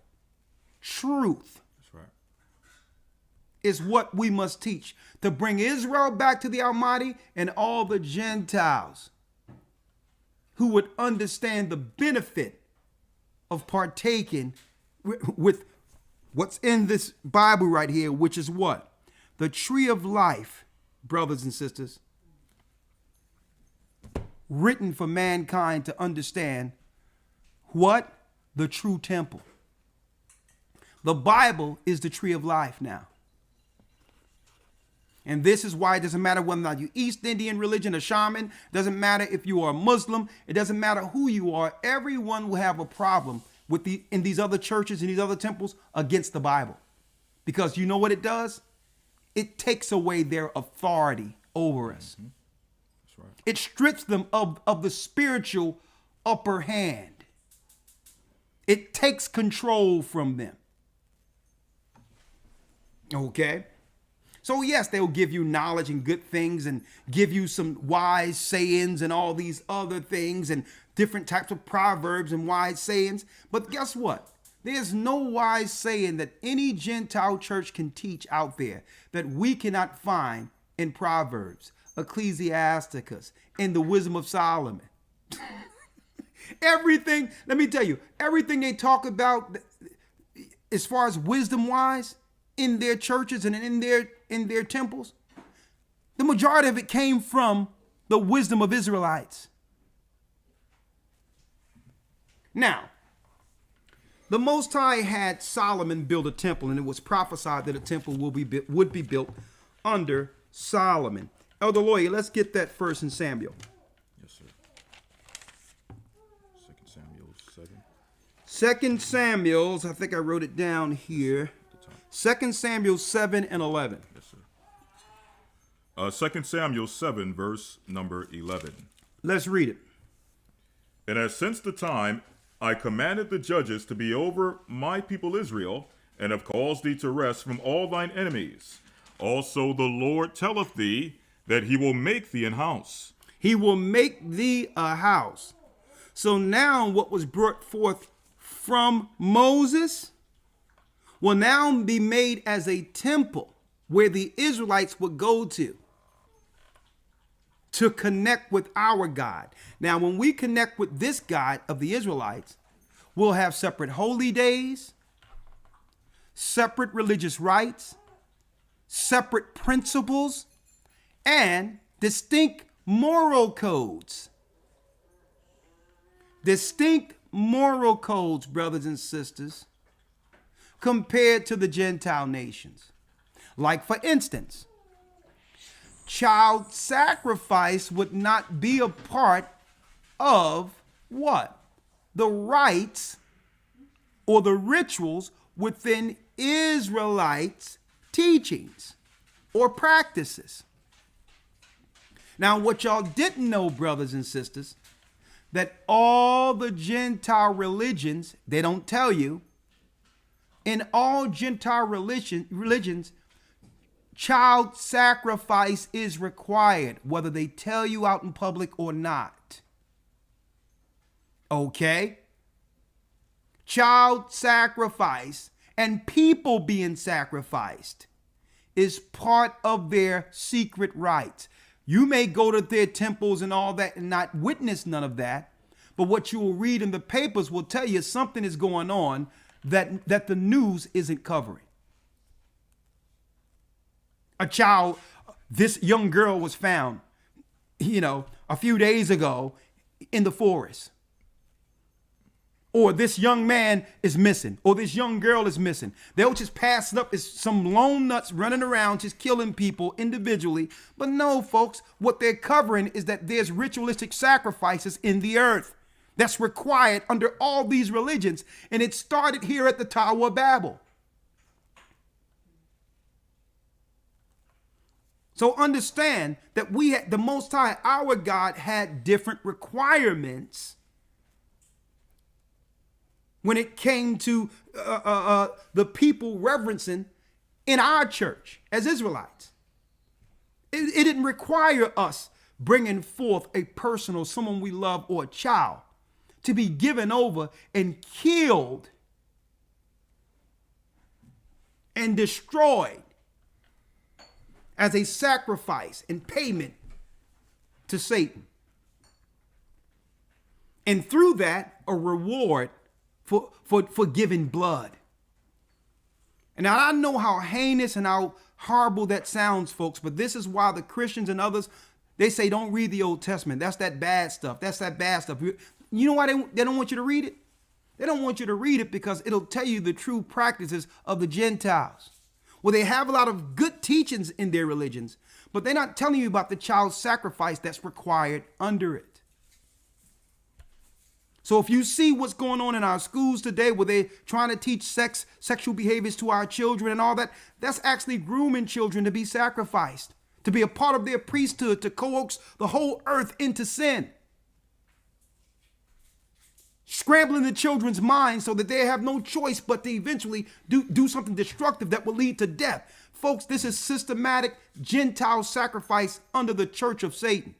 right. Is what we must teach to bring Israel back to the Almighty and all the Gentiles who would understand the benefit of partaking with what's in this Bible right here, which is what? The tree of life, brothers and sisters, written for mankind to understand what? The true temple. The Bible is the tree of life now. And this is why it doesn't matter whether or not you East Indian religion or shaman, doesn't matter if you are a Muslim, it doesn't matter who you are, everyone will have a problem with in these other churches and these other temples against the Bible. Because you know what it does? It takes away their authority over us. Mm-hmm. That's right. It strips them of the spiritual upper hand. It takes control from them. Okay? So yes, they'll give you knowledge and good things and give you some wise sayings and all these other things and different types of proverbs and wise sayings. But guess what? There's no wise saying that any Gentile church can teach out there that we cannot find in Proverbs, Ecclesiasticus, in the Wisdom of Solomon. Everything, let me tell you, everything they talk about as far as wisdom wise in their churches and in their temples, the majority of it came from the wisdom of Israelites. Now, the Most High had Solomon build a temple, and it was prophesied that a temple would be built under Solomon. Elder Lawyer, let's get that first in Samuel. Yes, sir. 2 Samuel 7. 2 Samuel's, I think I wrote it down here. 2 Samuel 7 and 11. Yes, sir. 2 Samuel 7, verse number 11. Let's read it. And as since the time I commanded the judges to be over my people Israel, and have caused thee to rest from all thine enemies, also the Lord telleth thee that he will make thee an house. He will make thee a house. So now what was brought forth from Moses will now be made as a temple where the Israelites would go to connect with our God. Now, when we connect with this God of the Israelites, we'll have separate holy days, separate religious rites, separate principles, and distinct moral codes. Distinct moral codes, brothers and sisters, compared to the Gentile nations. Like, for instance, child sacrifice would not be a part of what? The rites or the rituals within Israelites' teachings or practices. Now, what y'all didn't know, brothers and sisters, that all the Gentile religions, they don't tell you, in all Gentile religions, child sacrifice is required, whether they tell you out in public or not. Okay? Child sacrifice and people being sacrificed is part of their secret rites. You may go to their temples and all that and not witness none of that, but what you will read in the papers will tell you something is going on that the news isn't covering. A child, this young girl was found, a few days ago in the forest. Or this young man is missing, or this young girl is missing. They'll just pass it up as some lone nuts running around just killing people individually. But no, folks, what they're covering is that there's ritualistic sacrifices in the earth that's required under all these religions. And it started here at the Tower of Babel. So understand that the Most High, our God, had different requirements when it came to the people reverencing in our church as Israelites. It didn't require us bringing forth a person or someone we love or a child to be given over and killed and destroyed as a sacrifice and payment to Satan. And through that, a reward for giving blood. And now I know how heinous and how horrible that sounds, folks, but this is why the Christians and others, they say don't read the Old Testament. That's that bad stuff. That's that bad stuff. You know why they don't want you to read it? They don't want you to read it because it'll tell you the true practices of the Gentiles. Well, they have a lot of good teachings in their religions, but they're not telling you about the child sacrifice that's required under it. So if you see what's going on in our schools today, where they're trying to teach sexual behaviors to our children and all that, that's actually grooming children to be sacrificed, to be a part of their priesthood, to coax the whole earth into sin. Scrambling the children's minds so that they have no choice but to eventually do something destructive that will lead to death. Folks, this is systematic Gentile sacrifice under the church of Satan.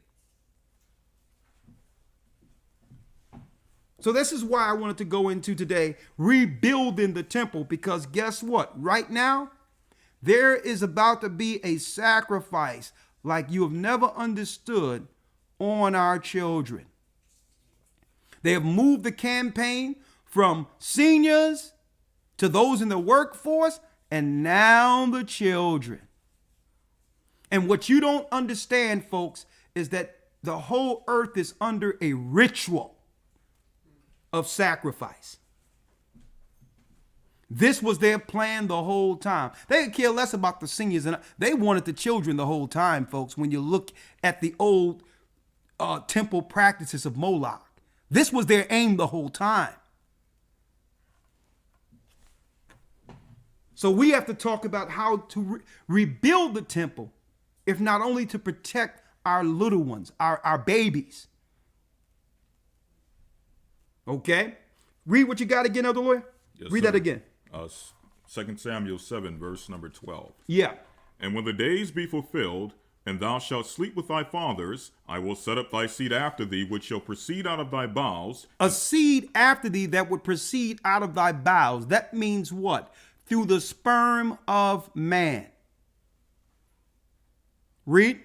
So this is why I wanted to go into today rebuilding the temple, because guess what? Right now, there is about to be a sacrifice like you have never understood on our children. They have moved the campaign from seniors to those in the workforce, and now the children. And what you don't understand, folks, is that the whole earth is under a ritual of sacrifice. This was their plan the whole time. They could care less about the seniors, and they wanted the children the whole time, folks. When you look at the old temple practices of Moloch, this was their aim the whole time. So we have to talk about how to rebuild the temple, if not only to protect our little ones, our babies. Okay? Read what you got again, Elder Lawyer. Yes, Read sir. that again. 2 Samuel 7, verse number 12. Yeah. And when the days be fulfilled, and thou shalt sleep with thy fathers, I will set up thy seed after thee, which shall proceed out of thy bowels. A seed after thee that would proceed out of thy bowels. That means what? Through the sperm of man. Read.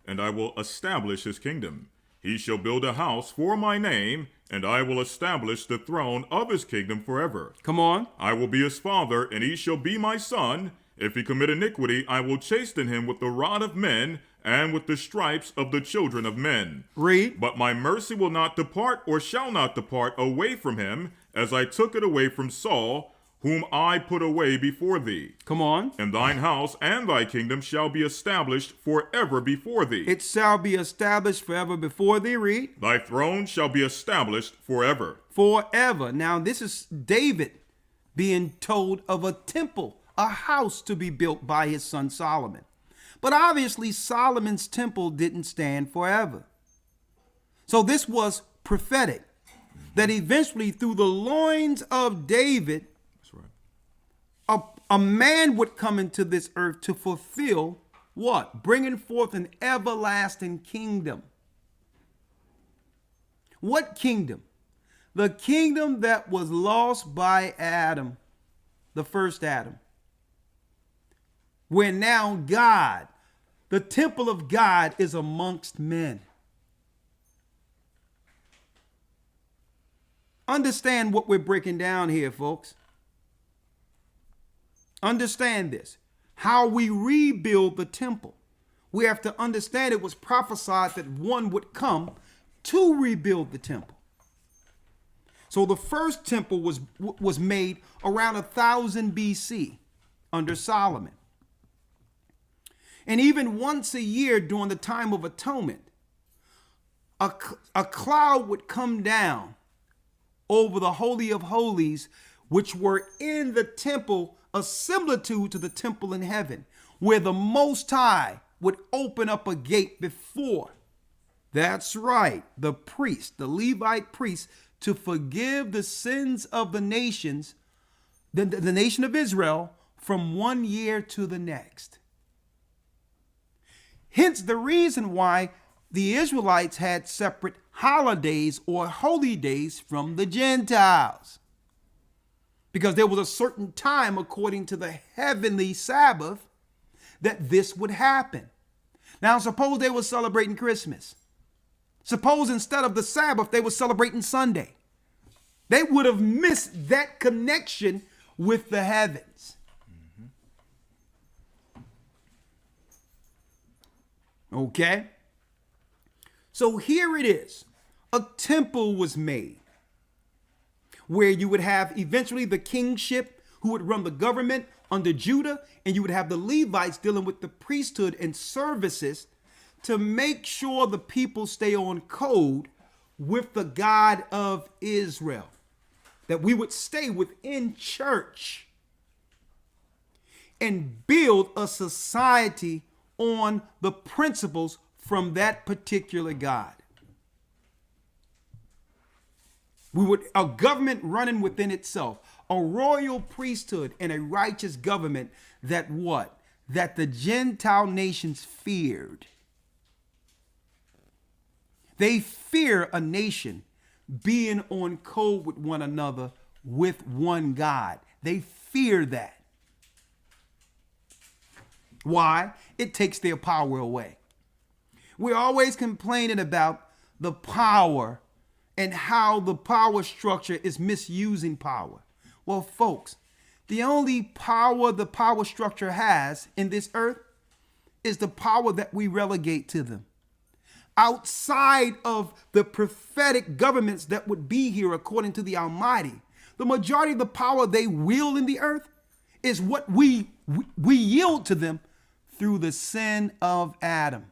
And I will establish his kingdom. He shall build a house for my name, and I will establish the throne of his kingdom forever. Come on. I will be his father, and he shall be my son. If he commit iniquity, I will chasten him with the rod of men, and with the stripes of the children of men. Read. But my mercy will not depart, or shall not depart away from him, as I took it away from Saul, whom I put away before thee. Come on. And thine house and thy kingdom shall be established forever before thee. It shall be established forever before thee. Read. Thy throne shall be established forever. Forever. Now this is David being told of a temple, a house to be built by his son Solomon. But obviously Solomon's temple didn't stand forever. So this was prophetic, that eventually through the loins of David, That's right. a man would come into this earth to fulfill what? Bringing forth an everlasting kingdom. What kingdom? The kingdom that was lost by Adam, the first Adam. Where now God, the temple of God, is amongst men. Understand what we're breaking down here, folks. Understand this. How we rebuild the temple. We have to understand it was prophesied that one would come to rebuild the temple. So the first temple was made around 1000 BC under Solomon. And even once a year during the time of atonement, a cloud would come down over the Holy of Holies, which were in the temple, a similitude to the temple in heaven, where the Most High would open up a gate before. That's right, the priest, the Levite priest, to forgive the sins of the nations, the nation of Israel, from one year to the next. Hence the reason why the Israelites had separate holidays or holy days from the Gentiles. Because there was a certain time, according to the heavenly Sabbath, that this would happen. Now, suppose they were celebrating Christmas. Suppose instead of the Sabbath, they were celebrating Sunday. They would have missed that connection with the heavens. Okay? So here it is. A temple was made where you would have eventually the kingship who would run the government under Judah, and you would have the Levites dealing with the priesthood and services to make sure the people stay on code with the God of Israel, that we would stay within church and build a society on the principles from that particular God. We would a government running within itself, a royal priesthood and a righteous government that what? That the Gentile nations feared. They fear a nation being on code with one another with one God. They fear that. Why? It takes their power away. We're always complaining about the power and how the power structure is misusing power. Well, folks, the only power the power structure has in this earth is the power that we relegate to them. Outside of the prophetic governments that would be here according to the Almighty, the majority of the power they wield in the earth is what we yield to them through the sin of Adam.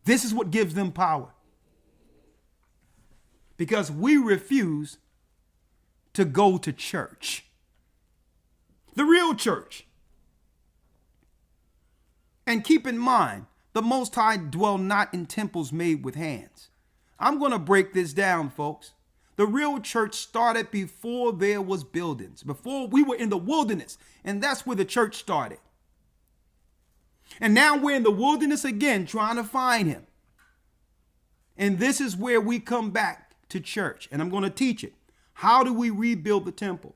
This is what gives them power. Because we refuse to go to church. The real church. And keep in mind, the Most High dwell not in temples made with hands. I'm going to break this down, folks. The real church started before there was buildings, before we were in the wilderness. And that's where the church started. And now we're in the wilderness again trying to find him. And this is where we come back to church. And I'm going to teach it. How do we rebuild the temple?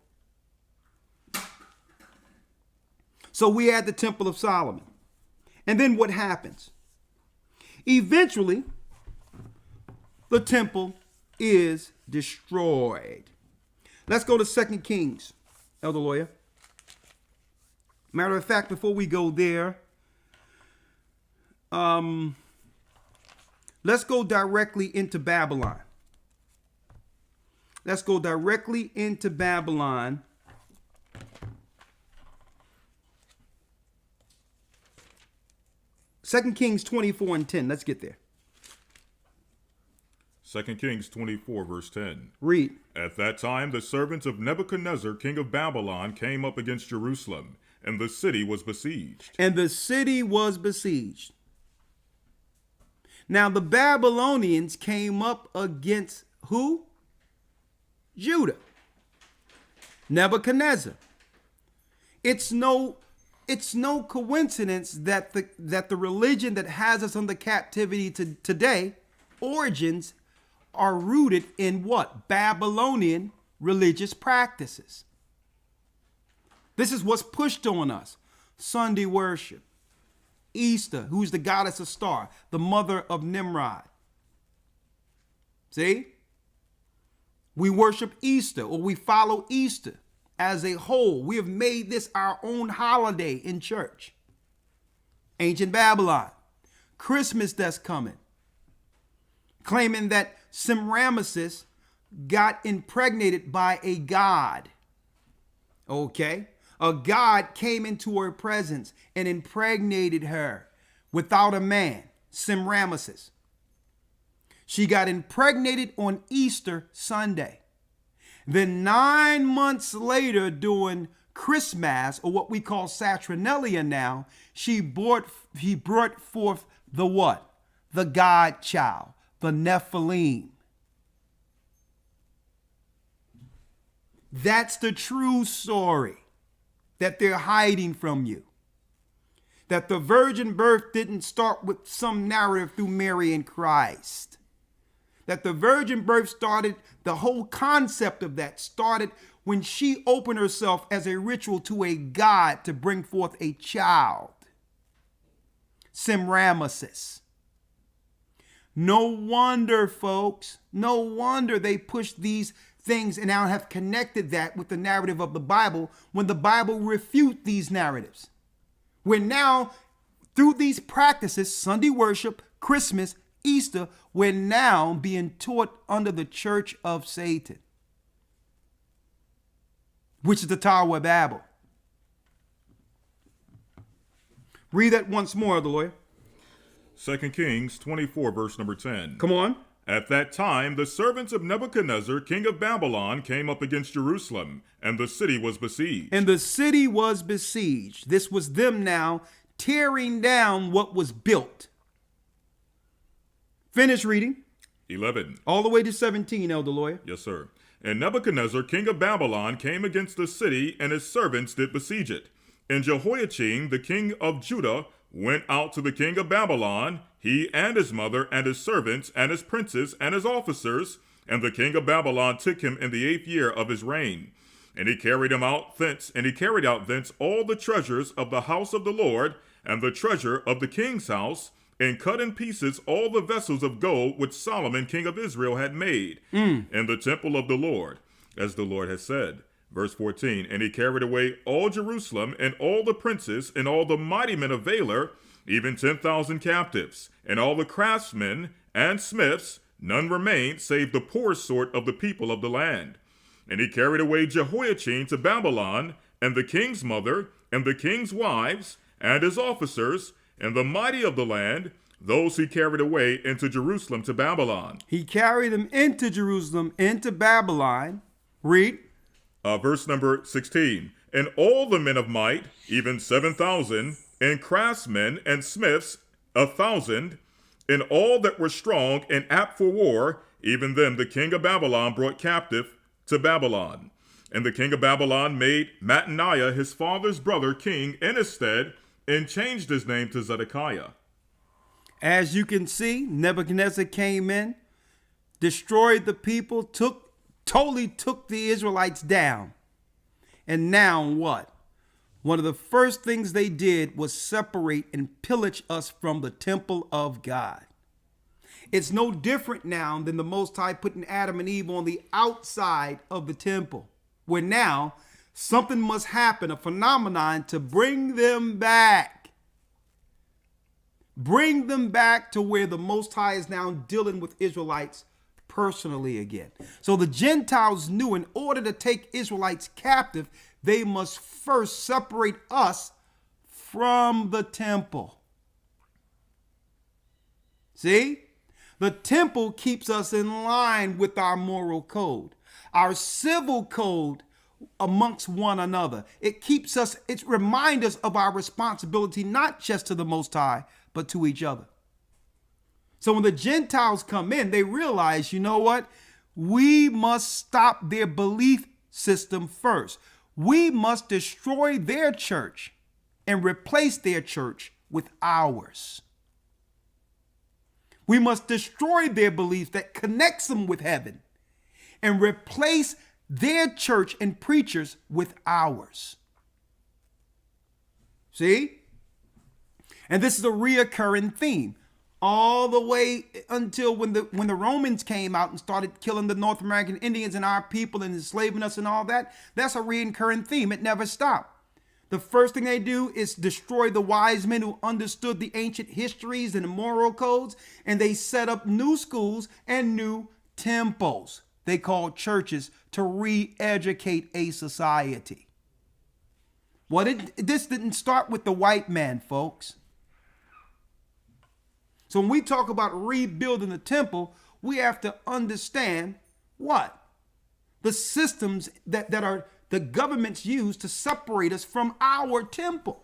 So we had the Temple of Solomon. And then what happens? Eventually, the temple is destroyed. Let's go to 2 Kings, Elder Lawyer. Matter of fact, before we go there, let's go directly into Babylon. Let's go directly into Babylon. Second Kings 24:10. Let's get there. 2 Kings 24, verse 10. Read. At that time, the servants of Nebuchadnezzar, king of Babylon, came up against Jerusalem, and the city was besieged. And the city was besieged. Now the Babylonians came up against who? Judah. Nebuchadnezzar. It's no coincidence that the religion that has us under captivity today, origins are rooted in what? Babylonian religious practices. This is what's pushed on us. Sunday worship. Easter, who's the goddess of Star, the mother of Nimrod. See? We worship Easter, or we follow Easter as a whole. We have made this our own holiday in church. Ancient Babylon. Christmas that's coming. Claiming that Semiramis got impregnated by a god. Okay? A god came into her presence and impregnated her without a man, Semiramis. She got impregnated on Easter Sunday. Then 9 months later, during Christmas, or what we call Saturnalia now, he brought forth the what? The God child, the Nephilim. That's the true story that they're hiding from you. That the virgin birth didn't start with some narrative through Mary and Christ. That the virgin birth started, the whole concept of that started when she opened herself as a ritual to a god to bring forth a child. Semiramis. No wonder, folks, no wonder they pushed these things and now have connected that with the narrative of the Bible when the Bible refutes these narratives. We're now, through these practices, Sunday worship, Christmas, Easter, we're now being taught under the church of Satan. which is the Tower of Babel. Read that once more, the lawyer. 2 Kings 24, verse number 10. Come on. At that time, the servants of Nebuchadnezzar, king of Babylon, came up against Jerusalem, and the city was besieged. And the city was besieged. This was them now tearing down what was built. Finish reading. 11. All the way to 17, elder lawyer. Yes, sir. And Nebuchadnezzar, king of Babylon, came against the city, and his servants did besiege it. And Jehoiachin, the king of Judah, went out to the king of Babylon, he and his mother and his servants and his princes and his officers. And the king of Babylon took him in the 8th year of his reign. And he carried out thence all the treasures of the house of the Lord, and the treasure of the king's house, and cut in pieces all the vessels of gold which Solomon king of Israel had made, in the temple of the Lord, as the Lord has said. Verse 14, and he carried away all Jerusalem, and all the princes, and all the mighty men of Valor, even 10,000 captives, and all the craftsmen and smiths, none remained, save the poorest sort of the people of the land. And he carried away Jehoiachin to Babylon, and the king's mother, and the king's wives, and his officers, and the mighty of the land, those he carried away into Jerusalem to Babylon. He carried them into Jerusalem, into Babylon. Read. Verse number 16. And all the men of might, even 7,000, and craftsmen and smiths 1,000, and all that were strong and apt for war, even them the king of Babylon brought captive to Babylon. And the king of Babylon made Mattaniah his father's brother king in his stead, and changed his name to Zedekiah. As you can see, Nebuchadnezzar came in, destroyed the people, totally took the Israelites down. And now what? One of the first things they did was separate and pillage us from the temple of God. It's no different now than the Most High putting Adam and Eve on the outside of the temple, where now something must happen, a phenomenon to bring them back. Bring them back to where the Most High is now dealing with Israelites personally again. So the Gentiles knew in order to take Israelites captive, they must first separate us from the temple. See? The temple keeps us in line with our moral code, our civil code amongst one another. It reminds us of our responsibility, not just to the Most High, but to each other. So when the Gentiles come in, they realize, you know what? We must stop their belief system first. We must destroy their church and replace their church with ours. We must destroy their belief that connects them with heaven and replace their church and preachers with ours. See? And this is a reoccurring theme all the way until when the Romans came out and started killing the North American Indians and our people and enslaving us and all that. That's a reoccurring theme. It never stopped. The first thing they do is destroy the wise men who understood the ancient histories and the moral codes, and they set up new schools and new temples they call churches to re-educate a society. Well, this didn't start with the white man, folks. So when we talk about rebuilding the temple, we have to understand what? The systems that are the governments use to separate us from our temple.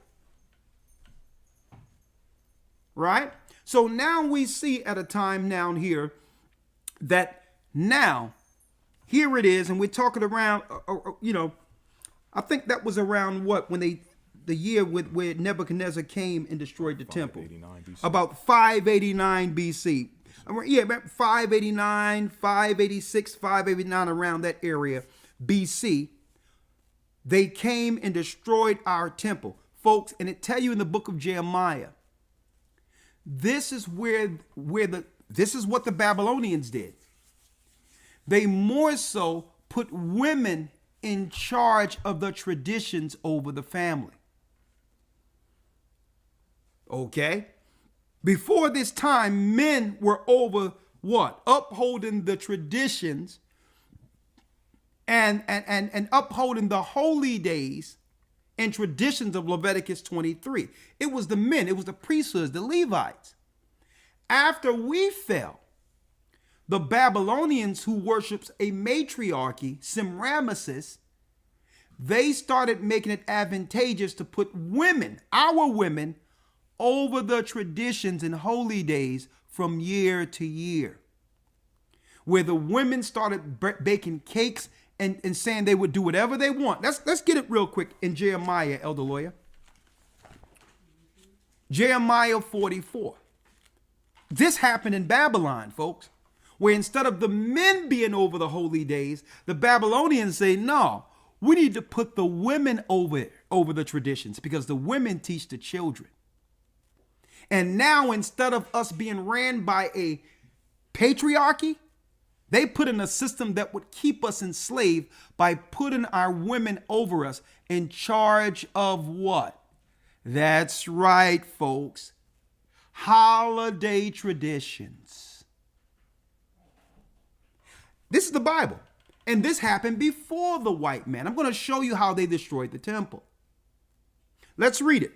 Right? So now we see at a time down here that now, here it is, and we're talking around, I think that was around what? When the year where Nebuchadnezzar came and destroyed the temple. About 589 BC. Yeah, about 589, 586, 589, around that area BC. They came and destroyed our temple. Folks, and it tell you in the book of Jeremiah, this is this is what the Babylonians did. They more so put women in charge of the traditions over the family. Okay? Before this time, men were over what? Upholding the traditions and upholding the holy days and traditions of Leviticus 23. It was the men, it was the priesthoods, the Levites. After we fell, the Babylonians, who worships a matriarchy, Semiramis, they started making it advantageous to put women, our women, over the traditions and holy days from year to year, where the women started baking cakes and saying they would do whatever they want. Let's get it real quick in Jeremiah, Elder Lawyer. Jeremiah 44. This happened in Babylon, folks, where instead of the men being over the holy days, the Babylonians say, no, we need to put the women over the traditions because the women teach the children. And now, instead of us being ran by a patriarchy, they put in a system that would keep us enslaved by putting our women over us in charge of what? That's right, folks. Holiday traditions. This is the Bible. And this happened before the white man. I'm going to show you how they destroyed the temple. Let's read it.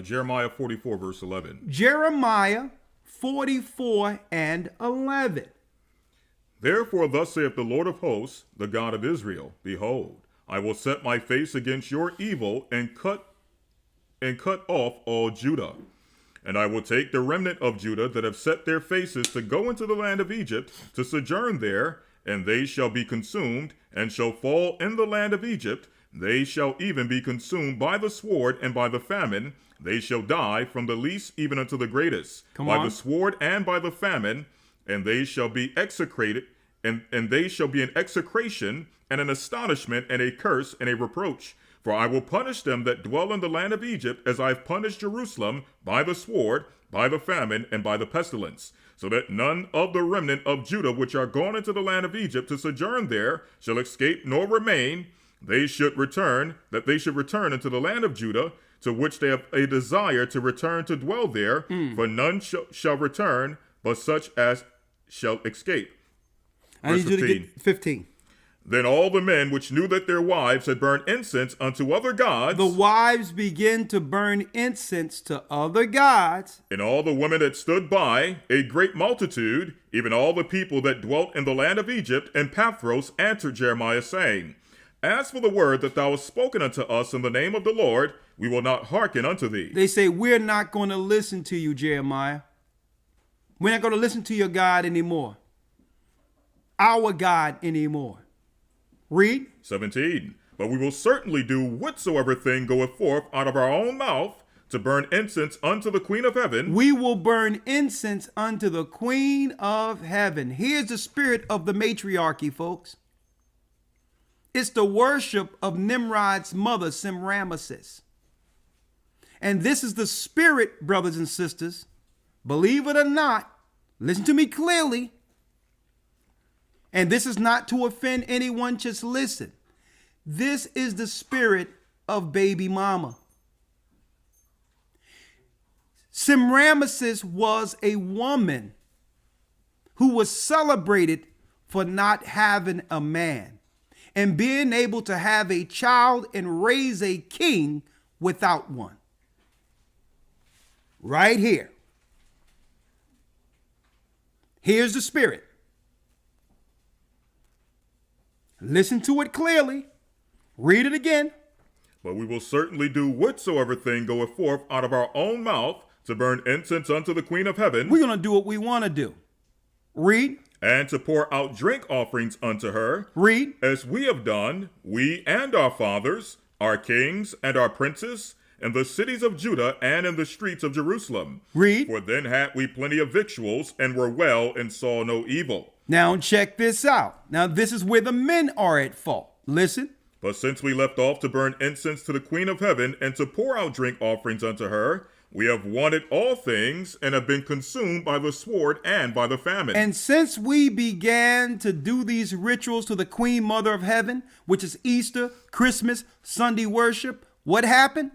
Jeremiah 44, verse 11. Jeremiah 44 and 11. Therefore, thus saith the Lord of hosts, the God of Israel, behold, I will set my face against your evil and cut off all Judah. And I will take the remnant of Judah that have set their faces to go into the land of Egypt to sojourn there, and they shall be consumed, and shall fall in the land of Egypt. They shall even be consumed by the sword and by the famine. They shall die from the least even unto the greatest, by the sword and by the famine, and they shall be execrated, and they shall be an execration and an astonishment and a curse and a reproach. For I will punish them that dwell in the land of Egypt, as I have punished Jerusalem, by the sword, by the famine, and by the pestilence, so that none of the remnant of Judah which are gone into the land of Egypt to sojourn there shall escape nor remain. They should return into the land of Judah, to which they have a desire to return to dwell there, for none shall return, but such as shall escape. I need you to get 15. Then all the men which knew that their wives had burned incense unto other gods. The wives begin to burn incense to other gods. And all the women that stood by, a great multitude, even all the people that dwelt in the land of Egypt and Pathros, answered Jeremiah, saying, As for the word that thou hast spoken unto us in the name of the Lord, we will not hearken unto thee. They say, we're not going to listen to you, Jeremiah. We're not going to listen to your God anymore. Our God anymore. Read. 17. But we will certainly do whatsoever thing goeth forth out of our own mouth, to burn incense unto the Queen of Heaven. We will burn incense unto the Queen of Heaven. Here's the spirit of the matriarchy, folks. It's the worship of Nimrod's mother, Semiramis. And this is the spirit, brothers and sisters. Believe it or not, listen to me clearly. And this is not to offend anyone, just listen. This is the spirit of baby mama. Semiramis was a woman who was celebrated for not having a man and being able to have a child and raise a king without one. Right here. Here's the spirit. Listen to it clearly. Read it again. But we will certainly do whatsoever thing goeth forth out of our own mouth, to burn incense unto the Queen of Heaven. We're going to do what we want to do. Read. And to pour out drink offerings unto her. Read. As we have done, we and our fathers, our kings and our princes, in the cities of Judah and in the streets of Jerusalem. Read. For then had we plenty of victuals, and were well, and saw no evil. Now check this out. Now this is where the men are at fault. Listen. But since we left off to burn incense to the Queen of Heaven, and to pour out drink offerings unto her, we have wanted all things, and have been consumed by the sword and by the famine. And since we began to do these rituals to the Queen Mother of Heaven, which is Easter, Christmas, Sunday worship, what happened?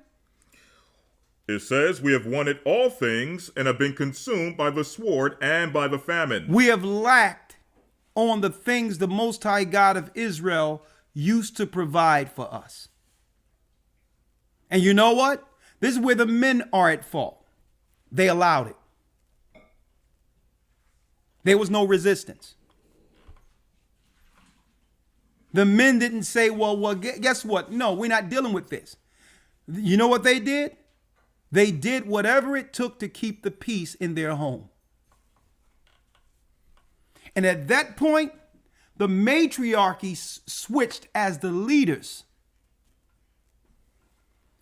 It says, we have wanted all things, and have been consumed by the sword and by the famine. We have lacked on the things the Most High God of Israel used to provide for us. And you know what? This is where the men are at fault. They allowed it. There was no resistance. The men didn't say, well, guess what? No, we're not dealing with this. You know what they did? They did whatever it took to keep the peace in their home. And at that point, the matriarchy switched as the leaders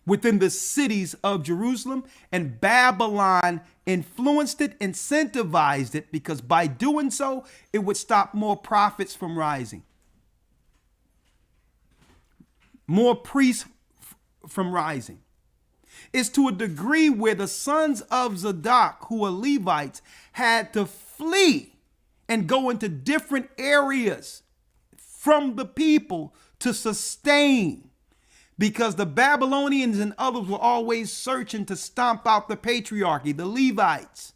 within the cities of Jerusalem, and Babylon influenced it, incentivized it, because by doing so, it would stop more prophets from rising, more priests from rising. It's to a degree where the sons of Zadok, who are Levites, had to flee and go into different areas from the people to sustain, because the Babylonians and others were always searching to stomp out the patriarchy, the Levites,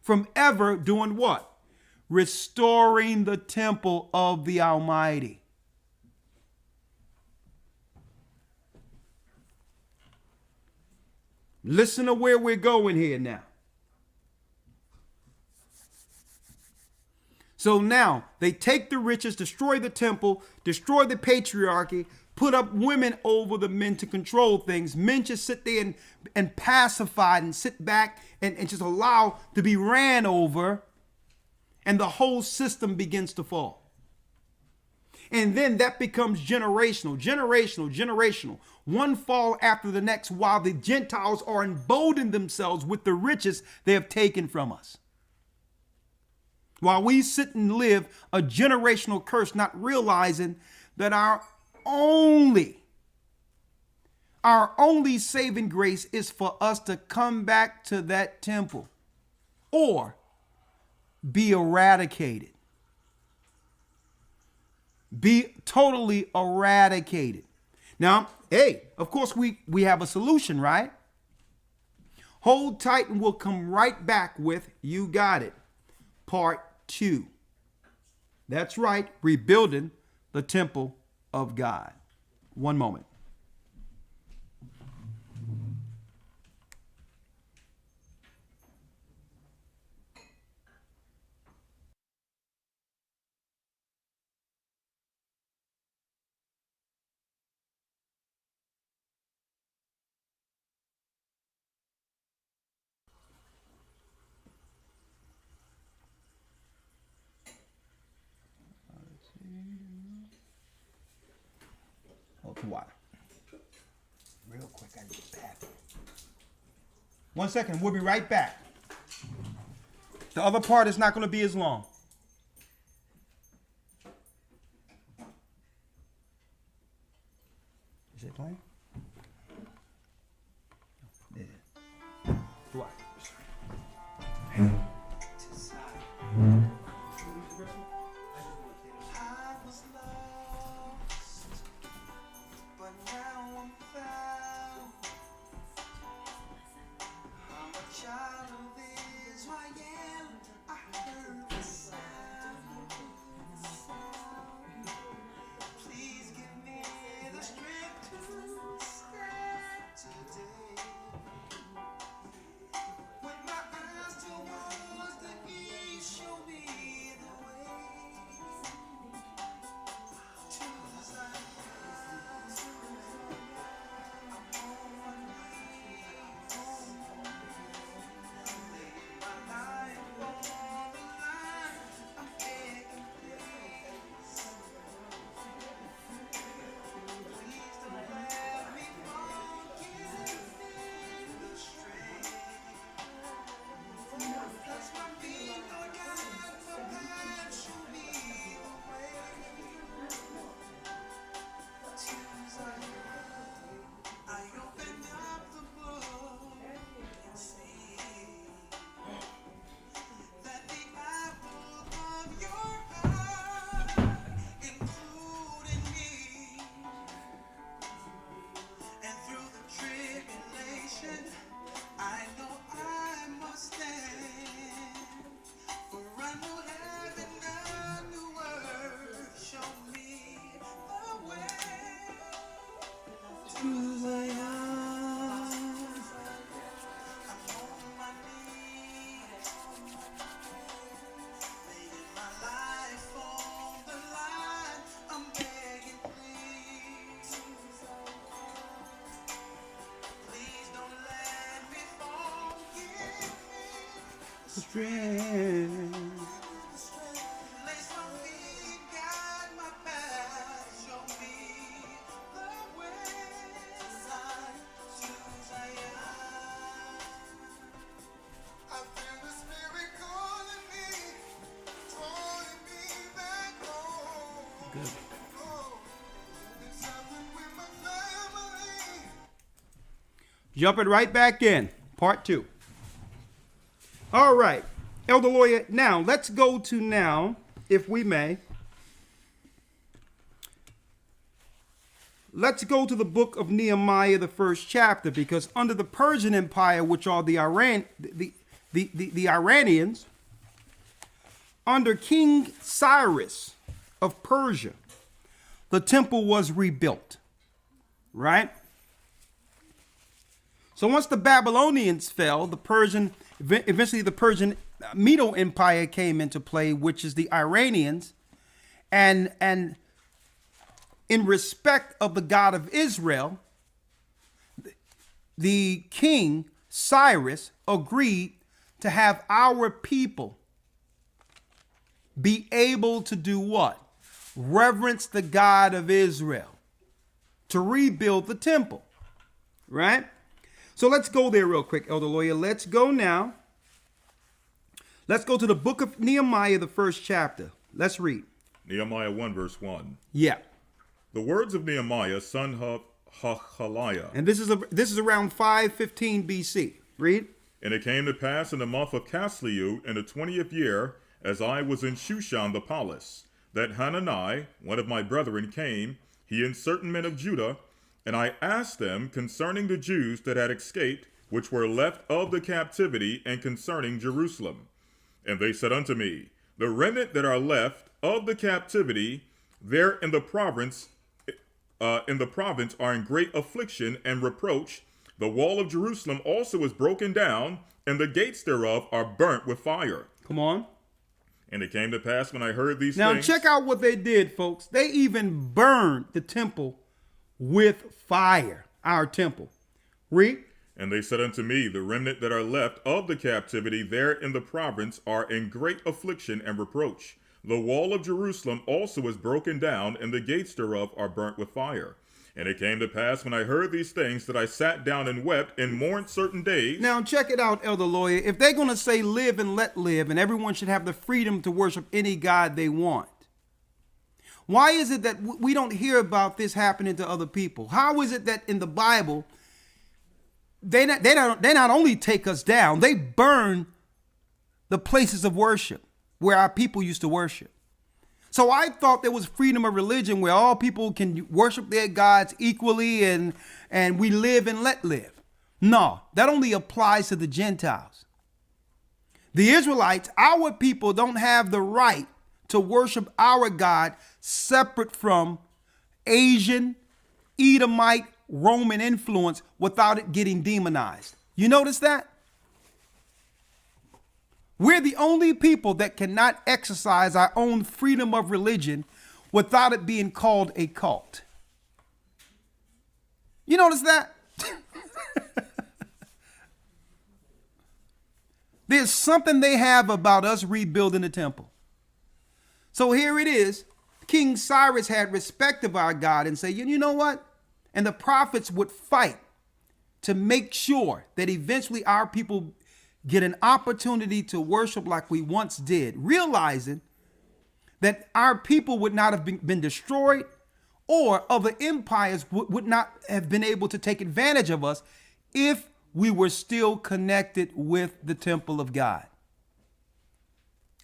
from ever doing what? Restoring the temple of the Almighty. Listen to where we're going here now. So now they take the riches, destroy the temple, destroy the patriarchy, put up women over the men to control things. Men just sit there and pacified and sit back and just allow to be ran over. And the whole system begins to fall. And then that becomes generational. One fall after the next, while the Gentiles are emboldened themselves with the riches they have taken from us. While we sit and live a generational curse, not realizing that our only saving grace is for us to come back to that temple or be eradicated. Be totally eradicated. Now, hey, of course we have a solution, right? Hold tight and we'll come right back with You Got It, Part 2. That's right, rebuilding the temple of God. One moment. Water. Real quick, I get back. 1 second, we'll be right back. The other part is not going to be as long. Is it playing? Yeah. What? Child of Israel, I heard the strength. Place my feet, guide my path, show me the way. Zion to Zion. I feel the Spirit calling me, drawing me back home. Good. And traveling with my family. Jumping right back in, part 2. All right, Elder Lawyer, now let's go to now, if we may. Let's go to the book of Nehemiah, the 1st chapter, because under the Persian Empire, which are the Iranians, under King Cyrus of Persia, the temple was rebuilt, right? So once the Babylonians fell, eventually the Persian Medo Empire came into play, which is the Iranians, and in respect of the God of Israel, the king Cyrus agreed to have our people be able to do what? Reverence the God of Israel, to rebuild the temple, right? So let's go there real quick, Elder Lawyer. Let's go now. Let's go to the book of Nehemiah, the 1st chapter. Let's read. Nehemiah 1, verse 1. Yeah. The words of Nehemiah, son of Ahayah. And this is around 515 BC. Read. And it came to pass in the month of Casliu, in the 20th year, as I was in Shushan the palace, that Hanani, one of my brethren, came, he and certain men of Judah, and I asked them concerning the Jews that had escaped, which were left of the captivity, and concerning Jerusalem. And they said unto me, the remnant that are left of the captivity there in the province are in great affliction and reproach. The wall of Jerusalem also is broken down, and the gates thereof are burnt with fire. Come on. And it came to pass when I heard these Now things. check out what they did, folks. They even burned the temple with fire, our temple. Read. And they said unto me, the remnant that are left of the captivity there in the province are in great affliction and reproach. The wall of Jerusalem also is broken down, and the gates thereof are burnt with fire. And it came to pass when I heard these things that I sat down and wept and mourned certain days. Now check it out, Elder Lawyer. If they're going to say live and let live, and everyone should have the freedom to worship any God they want, why is it that we don't hear about this happening to other people? How is it that in the Bible, they not only take us down, they burn the places of worship where our people used to worship? So I thought there was freedom of religion where all people can worship their gods equally and we live and let live. No, that only applies to the Gentiles. The Israelites, our people, don't have the right to worship our God separate from Asian, Edomite, Roman influence without it getting demonized. You notice that? We're the only people that cannot exercise our own freedom of religion without it being called a cult. You notice that? There's something they have about us rebuilding the temple. So here it is. King Cyrus had respect of our God and say, you know what? And the prophets would fight to make sure that eventually our people get an opportunity to worship like we once did, realizing that our people would not have been destroyed, or other empires would not have been able to take advantage of us if we were still connected with the temple of God.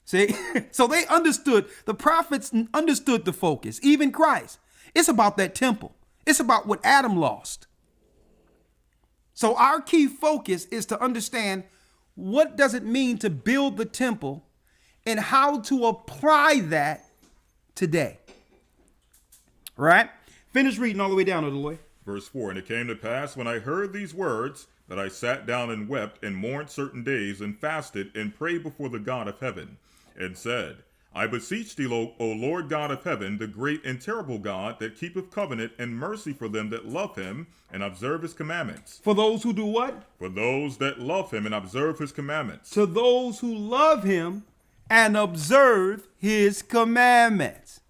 See, so they understood, the prophets understood the focus, even Christ. It's about that temple. It's about what Adam lost. So our key focus is to understand what does it mean to build the temple and how to apply that today. Right? Finish reading all the way down, Elder Lloyd. Verse 4, and it came to pass when I heard these words that I sat down and wept and mourned certain days and fasted and prayed before the God of heaven and said, I beseech thee, O Lord God of heaven, the great and terrible God, that keepeth covenant and mercy for them that love him and observe his commandments. For those who do what? For those that love him and observe his commandments. To those who love him and observe his commandments.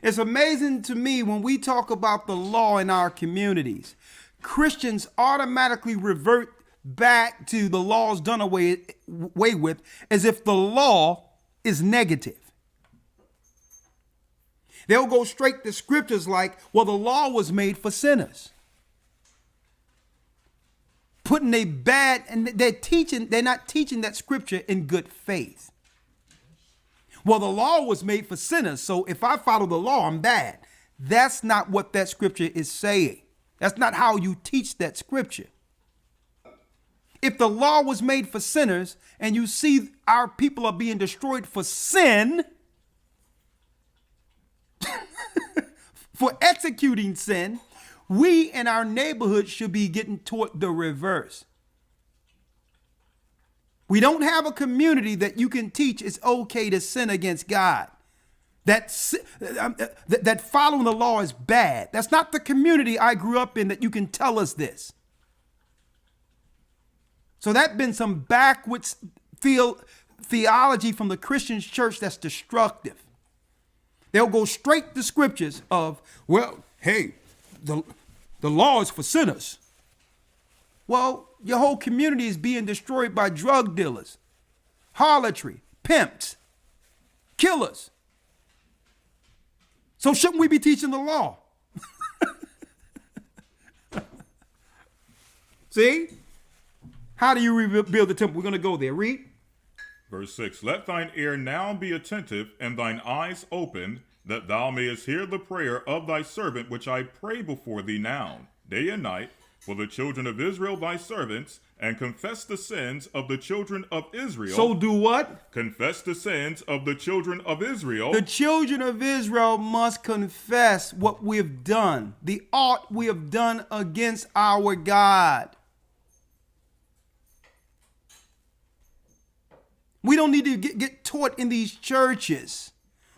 It's amazing to me when we talk about the law in our communities, Christians automatically revert back to the laws done away with as if the law is negative. They'll go straight to scriptures like, well, the law was made for sinners. Putting a bad, and they're not teaching that scripture in good faith. Well, the law was made for sinners, so if I follow the law, I'm bad. That's not what that scripture is saying. That's not how you teach that scripture. If the law was made for sinners and you see our people are being destroyed for sin, for executing sin, we in our neighborhood should be getting taught the reverse. We don't have a community that you can teach it's okay to sin against God. That following the law is bad. That's not the community I grew up in that you can tell us this. So that's been some backwards theology from the Christian church that's destructive. They'll go straight to scriptures of, well, hey, the law is for sinners. Well, your whole community is being destroyed by drug dealers, harlotry, pimps, killers. So shouldn't we be teaching the law? See? How do you rebuild the temple? We're going to go there. Read. Verse 6, let thine ear now be attentive and thine eyes open, that thou mayest hear the prayer of thy servant, which I pray before thee now, day and night, for the children of Israel thy servants, and confess the sins of the children of Israel. So do what? Confess the sins of the children of Israel. The children of Israel must confess what we have done, the ought we have done against our God. We don't need to get taught in these churches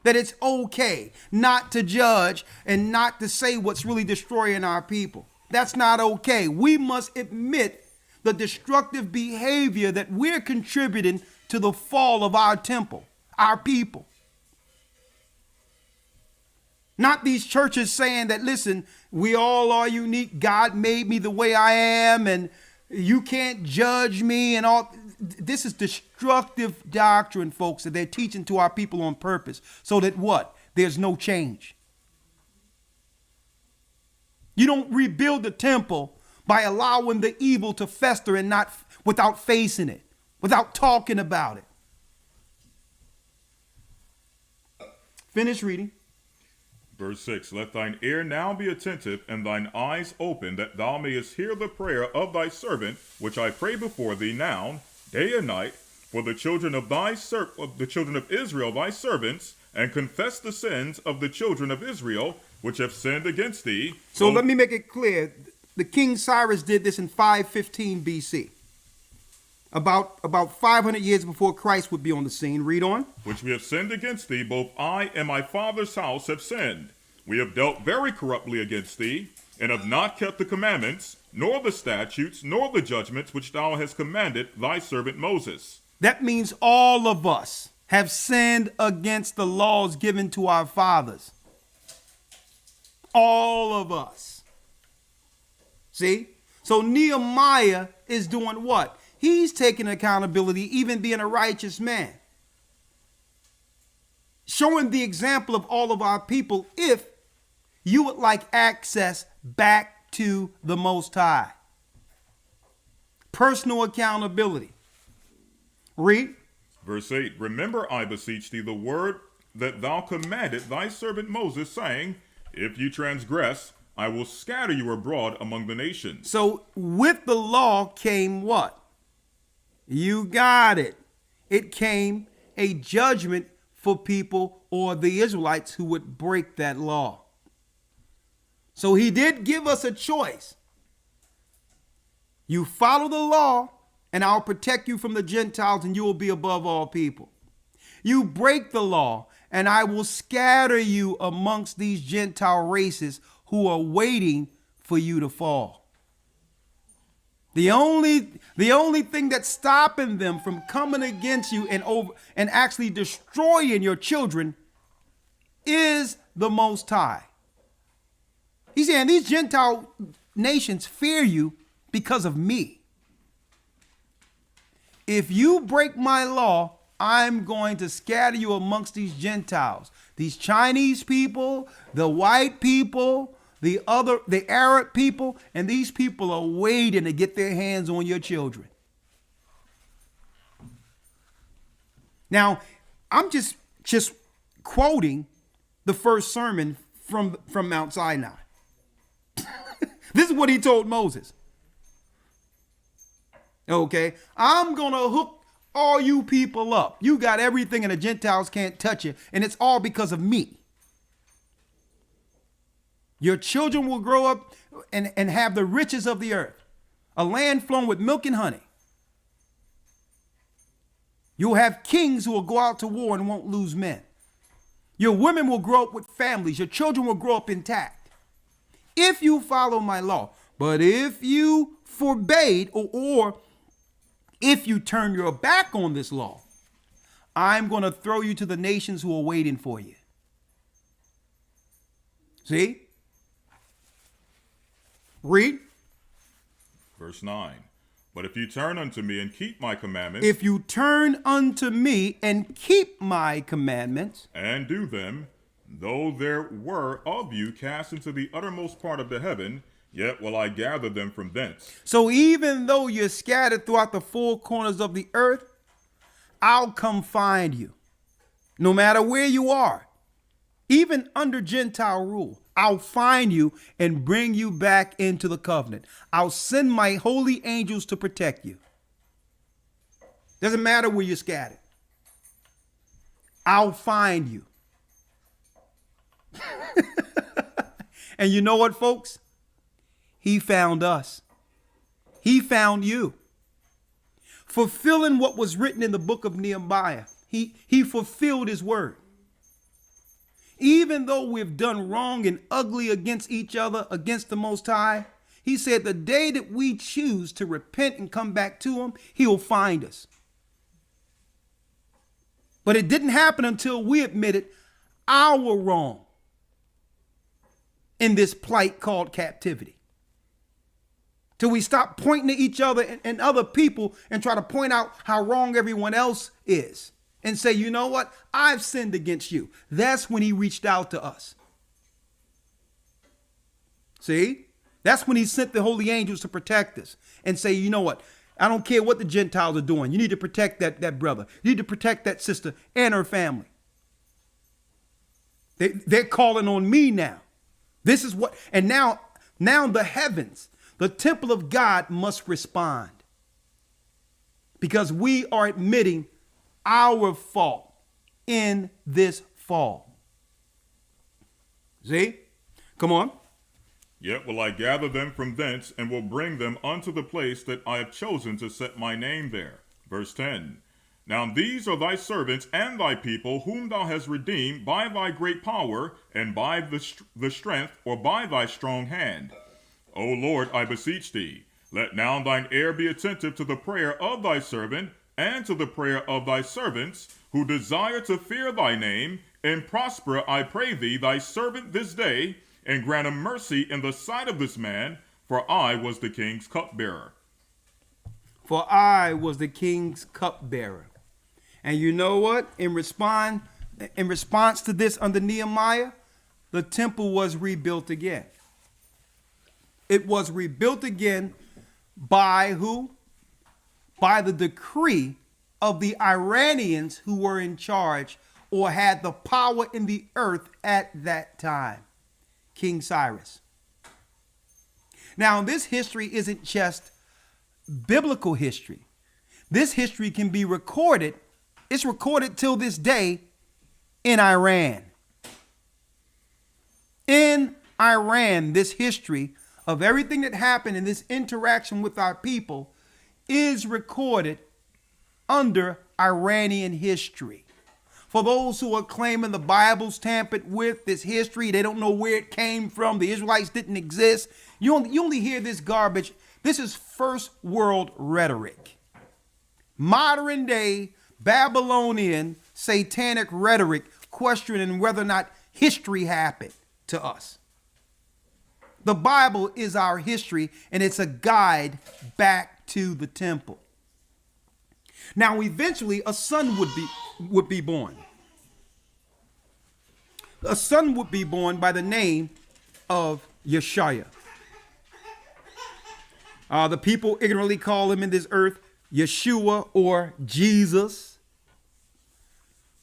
that it's okay not to judge and not to say what's really destroying our people. That's not okay. We must admit the destructive behavior that we're contributing to the fall of our temple, our people. Not these churches saying that, listen, we all are unique. God made me the way I am and you can't judge me and all. This is destructive doctrine, folks, that they're teaching to our people on purpose. So that what? There's no change. You don't rebuild the temple by allowing the evil to fester and not without facing it, without talking about it. Finish reading. Verse 6, let thine ear now be attentive and thine eyes open, that thou mayest hear the prayer of thy servant, which I pray before thee now, day and night, for the children of the children of Israel thy servants, and confess the sins of the children of Israel, which have sinned against thee. So let me make it clear. The King Cyrus did this in 515 BC. About 500 years before Christ would be on the scene. Read on. Which we have sinned against thee, both I and my father's house have sinned. We have dealt very corruptly against thee, and have not kept the commandments, nor the statutes, nor the judgments which thou hast commanded thy servant Moses. That means all of us have sinned against the laws given to our fathers. All of us. See? So Nehemiah is doing what? He's taking accountability, even being a righteous man. Showing the example of all of our people if you would like access back to the Most High. Personal accountability. Read. Verse 8, remember, I beseech thee, the word that thou commanded thy servant Moses, saying, if you transgress, I will scatter you abroad among the nations. So with the law came what? You got it. It came a judgment for people or the Israelites who would break that law. So he did give us a choice. You follow the law and I'll protect you from the Gentiles and you will be above all people. You break the law, and I will scatter you amongst these Gentile races who are waiting for you to fall. The only thing that's stopping them from coming against you and actually destroying your children is the Most High. He's saying these Gentile nations fear you because of me. If you break my law, I'm going to scatter you amongst these Gentiles, these Chinese people, the white people, the Arab people, and these people are waiting to get their hands on your children. Now, I'm just quoting the first sermon from Mount Sinai. This is what he told Moses. Okay, I'm going to hook all you people up. You got everything and the Gentiles can't touch you. And it's all because of me. Your children will grow up and have the riches of the earth, a land flowing with milk and honey. You'll have kings who will go out to war and won't lose men. Your women will grow up with families. Your children will grow up intact. If you follow my law. But if you forbade or if you turn your back on this law, I'm going to throw you to the nations who are waiting for you. See? Read. Verse 9. But if you turn unto me and keep my commandments. If you turn unto me and keep my commandments. And do them, though there were of you cast into the uttermost part of the heaven, yet will I gather them from thence. So even though you're scattered throughout the four corners of the earth, I'll come find you. No matter where you are, even under Gentile rule, I'll find you and bring you back into the covenant. I'll send my holy angels to protect you. Doesn't matter where you're scattered. I'll find you. And you know what, folks? He found us. He found you. Fulfilling what was written in the book of Nehemiah. He fulfilled his word. Even though we've done wrong and ugly against each other, against the Most High, he said the day that we choose to repent and come back to him, he'll find us. But it didn't happen until we admitted our wrong in this plight called captivity. Till we stop pointing to each other and other people and try to point out how wrong everyone else is. And say, you know what? I've sinned against you. That's when he reached out to us. See? That's when he sent the holy angels to protect us and say, you know what? I don't care what the Gentiles are doing. You need to protect that brother. You need to protect that sister and her family. They're calling on me now. This is what, and now the heavens, the temple of God must respond. Because we are admitting our fault in this fall. See? Come on. Yet will I gather them from thence, and will bring them unto the place that I have chosen to set my name there. Verse 10. Now these are thy servants and thy people, whom thou hast redeemed by thy great power, and by the strength, or by thy strong hand. O Lord, I beseech thee, let now thine ear be attentive to the prayer of thy servant, and to the prayer of thy servants, who desire to fear thy name, and prosper, I pray thee, thy servant this day, and grant him mercy in the sight of this man, for I was the king's cupbearer. For I was the king's cupbearer. And you know what? In response to this under Nehemiah, the temple was rebuilt again. It was rebuilt again by who? By the decree of the Iranians who were in charge or had the power in the earth at that time. King Cyrus. Now, this history isn't just biblical history. This history can be recorded. It's recorded till this day in Iran. In Iran, this history of everything that happened in this interaction with our people is recorded under Iranian history. For those who are claiming the Bible's tampered with, this history, they don't know where it came from. The Israelites didn't exist. You only hear this garbage. This is first world rhetoric. Modern day Babylonian satanic rhetoric questioning whether or not history happened to us. The Bible is our history, and it's a guide back to the temple. Now, eventually, a son would be born. A son would be born by the name of Yashaya. The people ignorantly call him in this earth Yeshua or Jesus.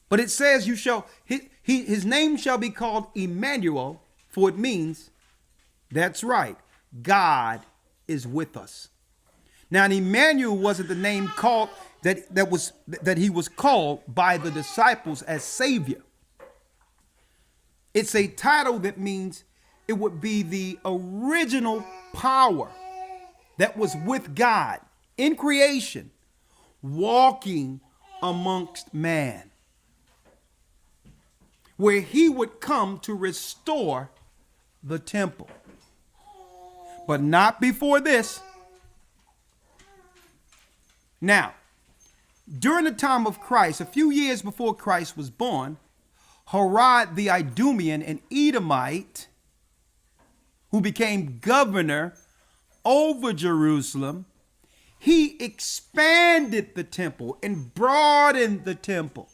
But it says his name shall be called Emmanuel, for it means, that's right, God is with us. Now, Emmanuel wasn't the name called that he was called by the disciples as Savior. It's a title that means it would be the original power that was with God in creation, walking amongst man, where he would come to restore the temple. But not before this. Now, during the time of Christ, a few years before Christ was born, Herod the Idumean, an Edomite, who became governor over Jerusalem, he expanded the temple and broadened the temple.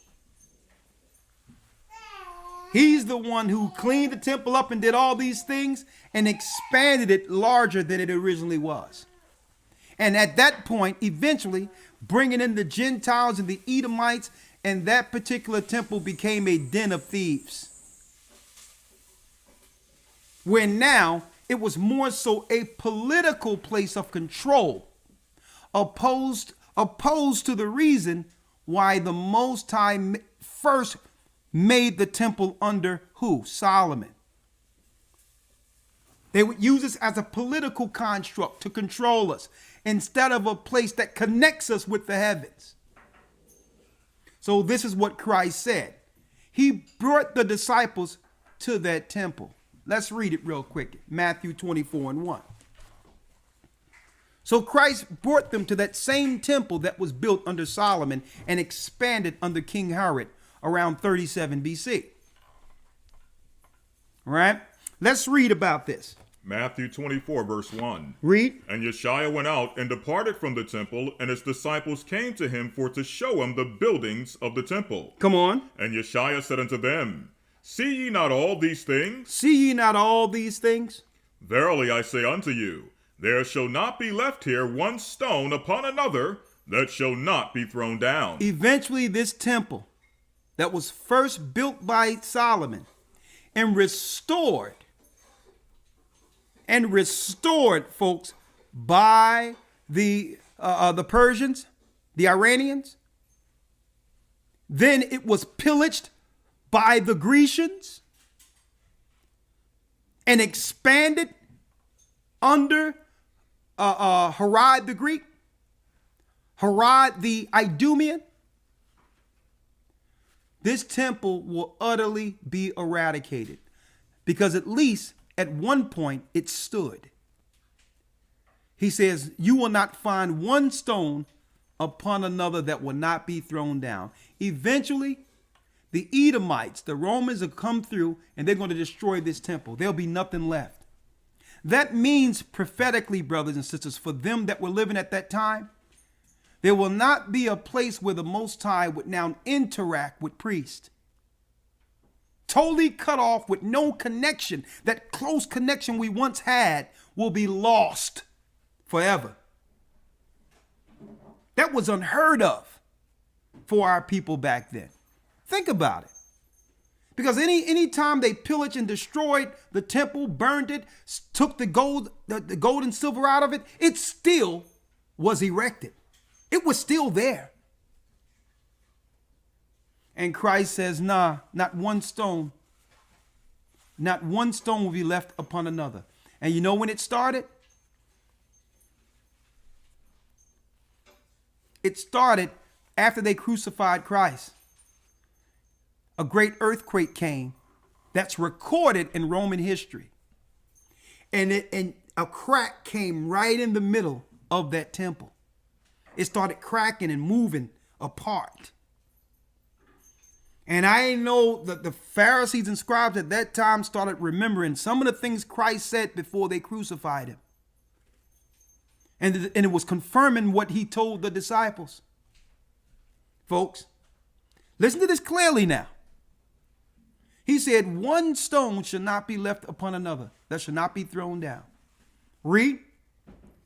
He's the one who cleaned the temple up and did all these things and expanded it larger than it originally was. And at that point, eventually, bringing in the Gentiles and the Edomites, and that particular temple became a den of thieves. Where now it was more so a political place of control, opposed to the reason why the Most High first made the temple under who? Solomon. They would use this as a political construct to control us instead of a place that connects us with the heavens. So this is what Christ said. He brought the disciples to that temple. Let's read it real quick. Matthew 24:1. So Christ brought them to that same temple that was built under Solomon and expanded under King Herod around 37 BC. All right? Let's read about this. Matthew 24, verse 1. Read. And Yashaya went out and departed from the temple, and his disciples came to him for to show him the buildings of the temple. Come on. And Yashaya said unto them, See ye not all these things? See ye not all these things? Verily I say unto you, there shall not be left here one stone upon another that shall not be thrown down. Eventually, this temple that was first built by Solomon and restored, folks, by the Persians, the Iranians. Then it was pillaged by the Grecians and expanded under Herod the Greek, Herod the Idumean. This temple will utterly be eradicated because at least at one point it stood. He says, you will not find one stone upon another that will not be thrown down. Eventually, the Edomites, the Romans, will come through and they're going to destroy this temple. There'll be nothing left. That means prophetically, brothers and sisters, for them that were living at that time, there will not be a place where the Most High would now interact with priests. Totally cut off with no connection. That close connection we once had will be lost forever. That was unheard of for our people back then. Think about it. Because any time they pillaged and destroyed the temple, burned it, took the gold and silver out of it, it still was erected. It was still there. And Christ says, nah, not one stone will be left upon another. And you know when it started? It started after they crucified Christ. a great earthquake came that's recorded in Roman history. And a crack came right in the middle of that temple. It started cracking and moving apart. And I know that the Pharisees and scribes at that time started remembering some of the things Christ said before they crucified him. And it was confirming what he told the disciples. Folks, listen to this clearly now. He said, one stone shall not be left upon another, that shall not be thrown down. Read.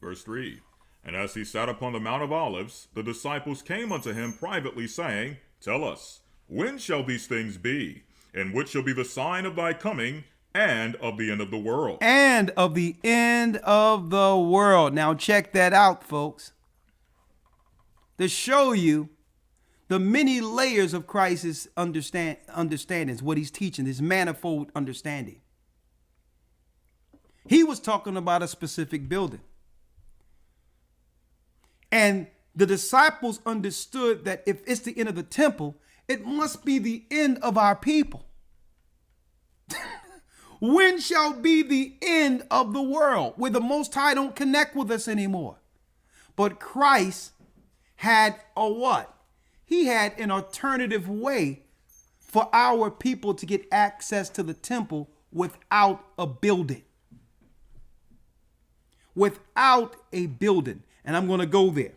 Verse 3. And as he sat upon the Mount of Olives, the disciples came unto him privately, saying, Tell us, when shall these things be? And what shall be the sign of thy coming and of the end of the world? And of the end of the world. Now check that out, folks. To show you the many layers of Christ's understandings, what he's teaching, his manifold understanding. He was talking about a specific building. And the disciples understood that if it's the end of the temple, it must be the end of our people. When shall be the end of the world, where the Most High don't connect with us anymore? But Christ had a what? He had an alternative way for our people to get access to the temple without a building. Without a building. And I'm going to go there.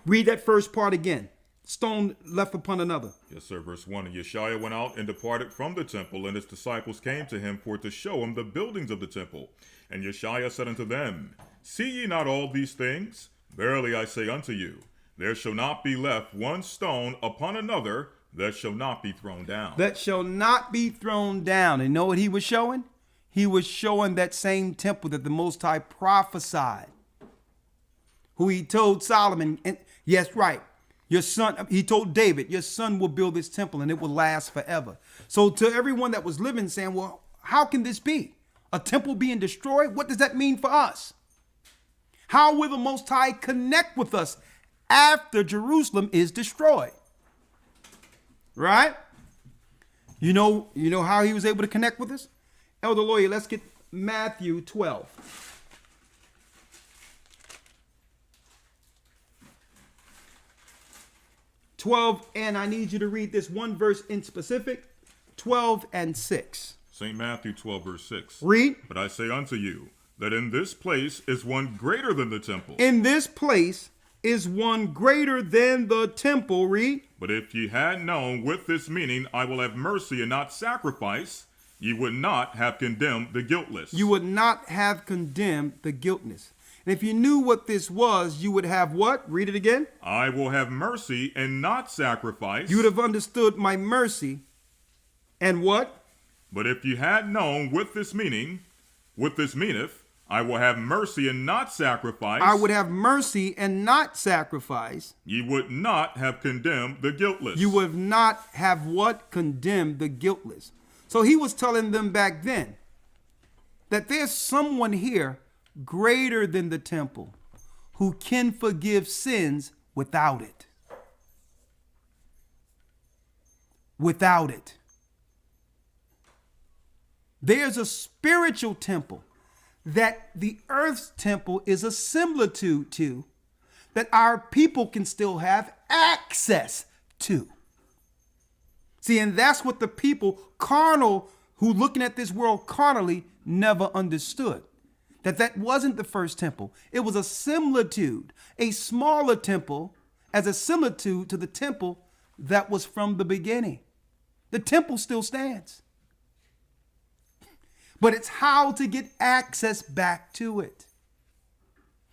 Read that first part again. Stone left upon another. Yes, sir. Verse 1. And Yashaya went out and departed from the temple, and his disciples came to him for to show him the buildings of the temple. And Yashaya said unto them, See ye not all these things? Verily I say unto you, there shall not be left one stone upon another that shall not be thrown down. That shall not be thrown down. And know what he was showing? He was showing that same temple that the Most High prophesied. Who he told Solomon, and yes, right. Your son, he told David, your son will build this temple and it will last forever. So to everyone that was living saying, well, how can this be? A temple being destroyed? What does that mean for us? How will the Most High connect with us after Jerusalem is destroyed? Right? You know how he was able to connect with us? Elder Lawyer, let's get Matthew 12. 12, and I need you to read this one verse in specific, 12 and 6. St. Matthew 12, verse 6. Read. But I say unto you, that in this place is one greater than the temple. In this place is one greater than the temple. Read. But if ye had known with this meaning, I will have mercy and not sacrifice, ye would not have condemned the guiltless. You would not have condemned the guiltless. And if you knew what this was, you would have what? Read it again. I will have mercy and not sacrifice. You would have understood my mercy and what? But if you had known with this meaning, what this meaneth, I will have mercy and not sacrifice. I would have mercy and not sacrifice. Ye would not have condemned the guiltless. You would not have what? Condemned the guiltless. So he was telling them back then that there's someone here greater than the temple who can forgive sins without it. Without it. There's a spiritual temple that the earth's temple is a similitude to, that our people can still have access to. See, and that's what the people carnal who looking at this world carnally never understood. That wasn't the first temple. It was a similitude, a smaller temple as a similitude to the temple that was from the beginning. The temple still stands. But it's how to get access back to it.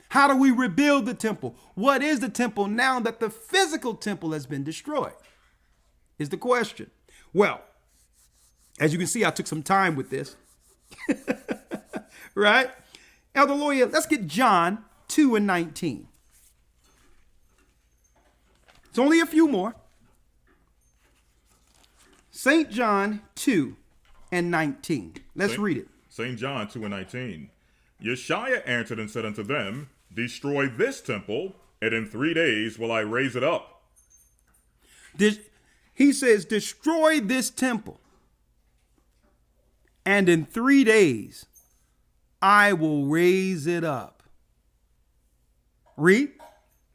How do we rebuild the temple? What is the temple now that the physical temple has been destroyed? Is the question. Well, as you can see, I took some time with this. Right? Elder Lawyer, let's get John 2 and 19. It's only a few more. St. John 2 and 19. Let's read it. St. John 2 and 19. Yashaya answered and said unto them, Destroy this temple, and in 3 days will I raise it up. He says, destroy this temple, and in 3 days I will raise it up. Read.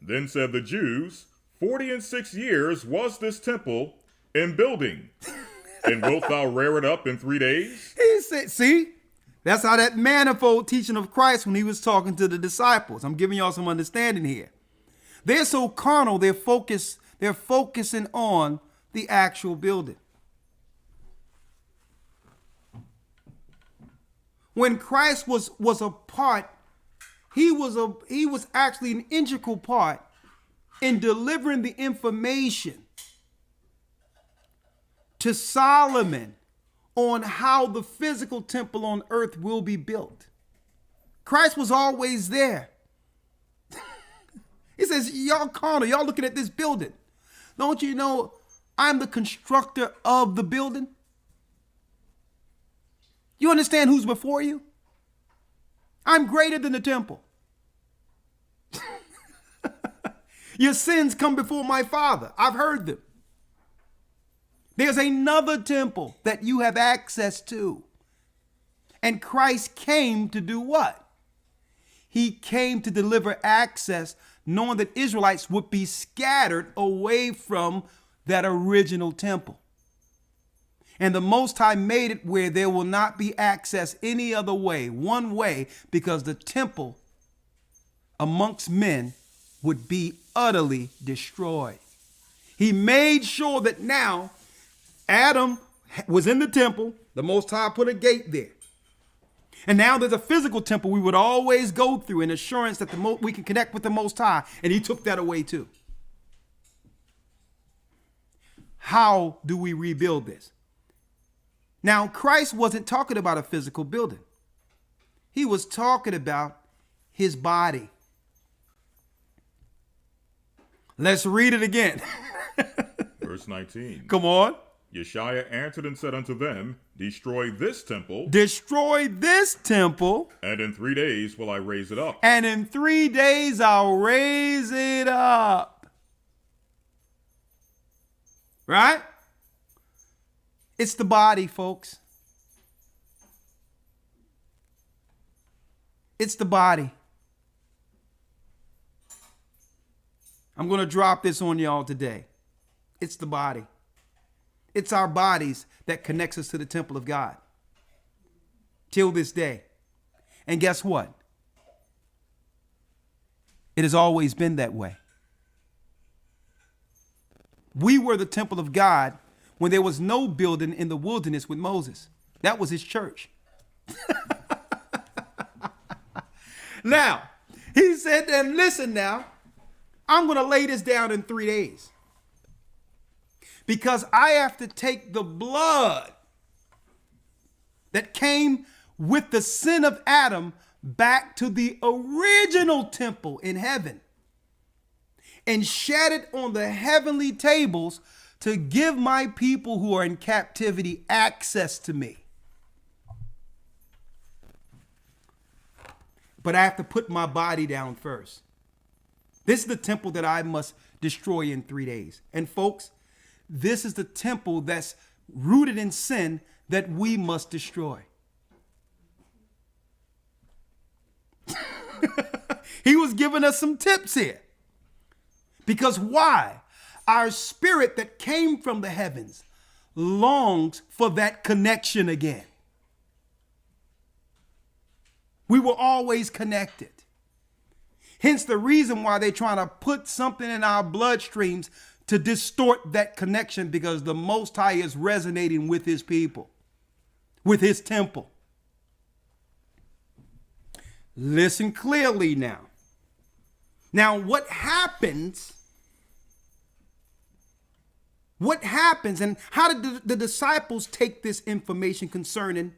Then said the Jews, 46 years was this temple in building, and wilt thou rear it up in 3 days? He said, see, that's how that manifold teaching of Christ when he was talking to the disciples. I'm giving y'all some understanding here. They're so carnal, they're focusing on the actual building. When Christ was a part, he was actually an integral part in delivering the information to Solomon on how the physical temple on earth will be built. Christ was always there. He says, y'all carnal, y'all looking at this building. Don't you know I'm the constructor of the building? You understand who's before you? I'm greater than the temple. Your sins come before my Father. I've heard them. There's another temple that you have access to. And Christ came to do what? He came to deliver access, knowing that Israelites would be scattered away from that original temple. And the Most High made it where there will not be access any other way, one way, because the temple amongst men would be utterly destroyed. He made sure that now Adam was in the temple. The Most High put a gate there. And now there's a physical temple we would always go through in assurance that we can connect with the Most High. And he took that away too. How do we rebuild this? Now, Christ wasn't talking about a physical building. He was talking about his body. Let's read it again. Verse 19. Come on. Yashaya answered and said unto them, destroy this temple. Destroy this temple. And in 3 days will I raise it up. And in 3 days I'll raise it up. Right? It's the body, folks. It's the body. I'm going to drop this on y'all today. It's the body. It's our bodies that connects us to the temple of God. Till this day. And guess what? It has always been that way. We were the temple of God when there was no building in the wilderness with Moses. That was his church. Now, he said, then listen now, I'm going to lay this down in 3 days. Because I have to take the blood that came with the sin of Adam back to the original temple in heaven and shed it on the heavenly tables to give my people who are in captivity access to me. But I have to put my body down first. This is the temple that I must destroy in 3 days. And folks, this is the temple that's rooted in sin that we must destroy. He was giving us some tips here. Because why? Our spirit that came from the heavens longs for that connection again. We were always connected. Hence the reason why they're trying to put something in our bloodstreams to distort that connection, because the Most High is resonating with his people, with his temple. Listen clearly now. Now, what happens and how did the disciples take this information concerning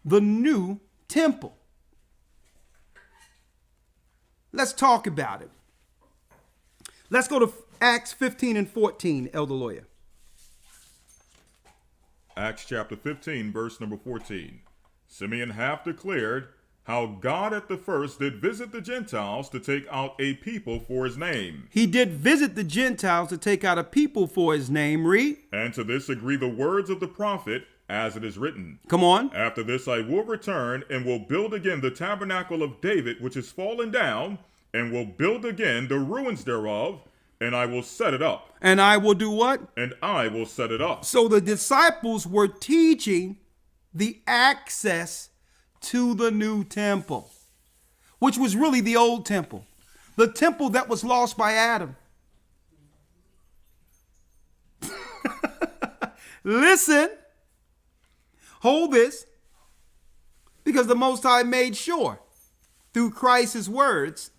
the new temple? Let's talk about it. Let's go to Acts 15 and 14, Elder Lawyer. Acts chapter 15, verse number 14. Simeon half declared how God at the first did visit the Gentiles to take out a people for his name. He did visit the Gentiles to take out a people for his name. Read. And to this agree the words of the prophet, as it is written. Come on. After this I will return and will build again the tabernacle of David, which is fallen down, and will build again the ruins thereof, and I will set it up. And I will do what? And I will set it up. So the disciples were teaching the access to the new temple, which was really the old temple, the temple that was lost by Adam. Listen, hold this, because the Most High made sure through Christ's words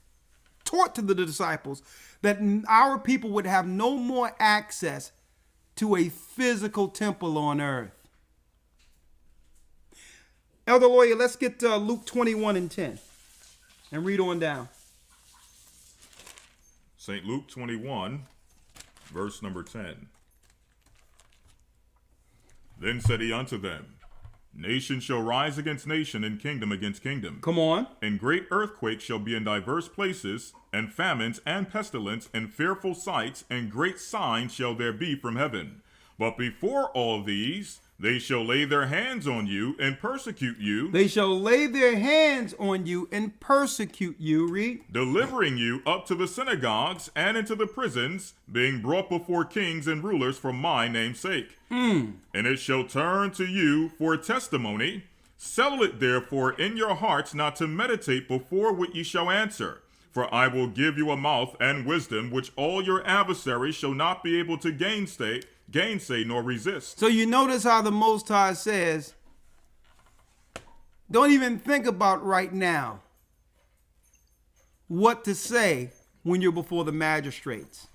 taught to the disciples that our people would have no more access to a physical temple on earth. Elder Lawyer, let's get Luke 21 and 10 and read on down. St. Luke 21, verse number 10. Then said he unto them, Nation shall rise against nation, and kingdom against kingdom. Come on. And great earthquakes shall be in diverse places, and famines, and pestilence, and fearful sights, and great signs shall there be from heaven. But before all these, they shall lay their hands on you and persecute you. They shall lay their hands on you and persecute you. Read. Delivering you up to the synagogues and into the prisons, being brought before kings and rulers for my name's sake. And it shall turn to you for a testimony. Settle it therefore in your hearts not to meditate before what ye shall answer. For I will give you a mouth and wisdom, which all your adversaries shall not be able to gainsay nor resist. So you notice how the Most High says, don't even think about right now what to say when you're before the magistrates.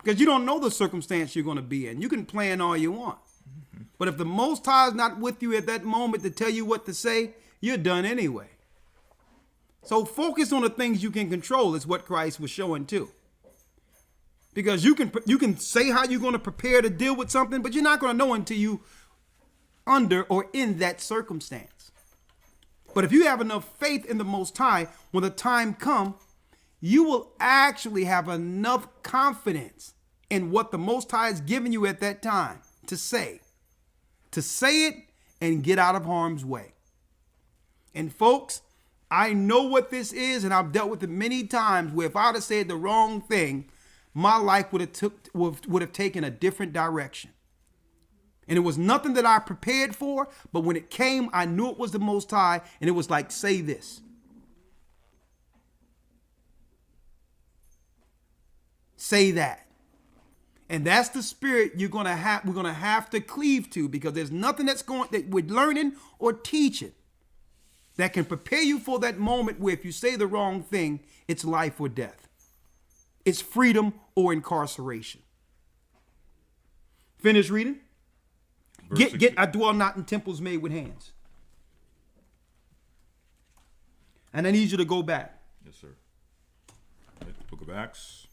Because you don't know the circumstance you're going to be in. You can plan all you want. But if the Most High is not with you at that moment to tell you what to say, you're done anyway. So focus on the things you can control is what Christ was showing too. Because you can say how you're going to prepare to deal with something, but you're not going to know until you under or in that circumstance. But if you have enough faith in the Most High, when the time comes, you will actually have enough confidence in what the Most High has given you at that time to say it and get out of harm's way. And folks, I know what this is, and I've dealt with it many times where if I'd have said the wrong thing, my life would have taken a different direction. And it was nothing that I prepared for, but when it came, I knew it was the Most High, and it was like, say this. Say that. And that's the spirit we're gonna have to cleave to, because there's nothing that we're learning or teaching that can prepare you for that moment where if you say the wrong thing, it's life or death. It's freedom or incarceration. Finish reading. I dwell not in temples made with hands. And I need you to go back. Yes, sir. Book of Acts.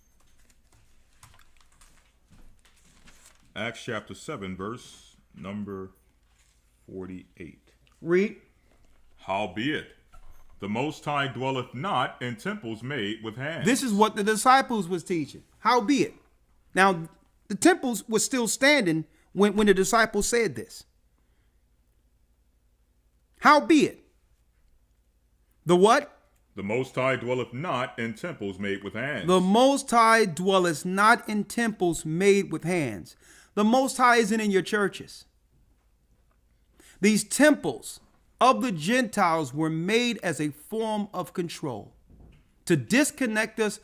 Acts chapter 7, verse number 48. Read. Howbeit, the Most High dwelleth not in temples made with hands. This is what the disciples was teaching. Howbeit. Now, the temples were still standing when the disciples said this. Howbeit. The what? The Most High dwelleth not in temples made with hands. The Most High dwelleth not in temples made with hands. The Most High isn't in your churches. These temples of the Gentiles were made as a form of control to disconnect us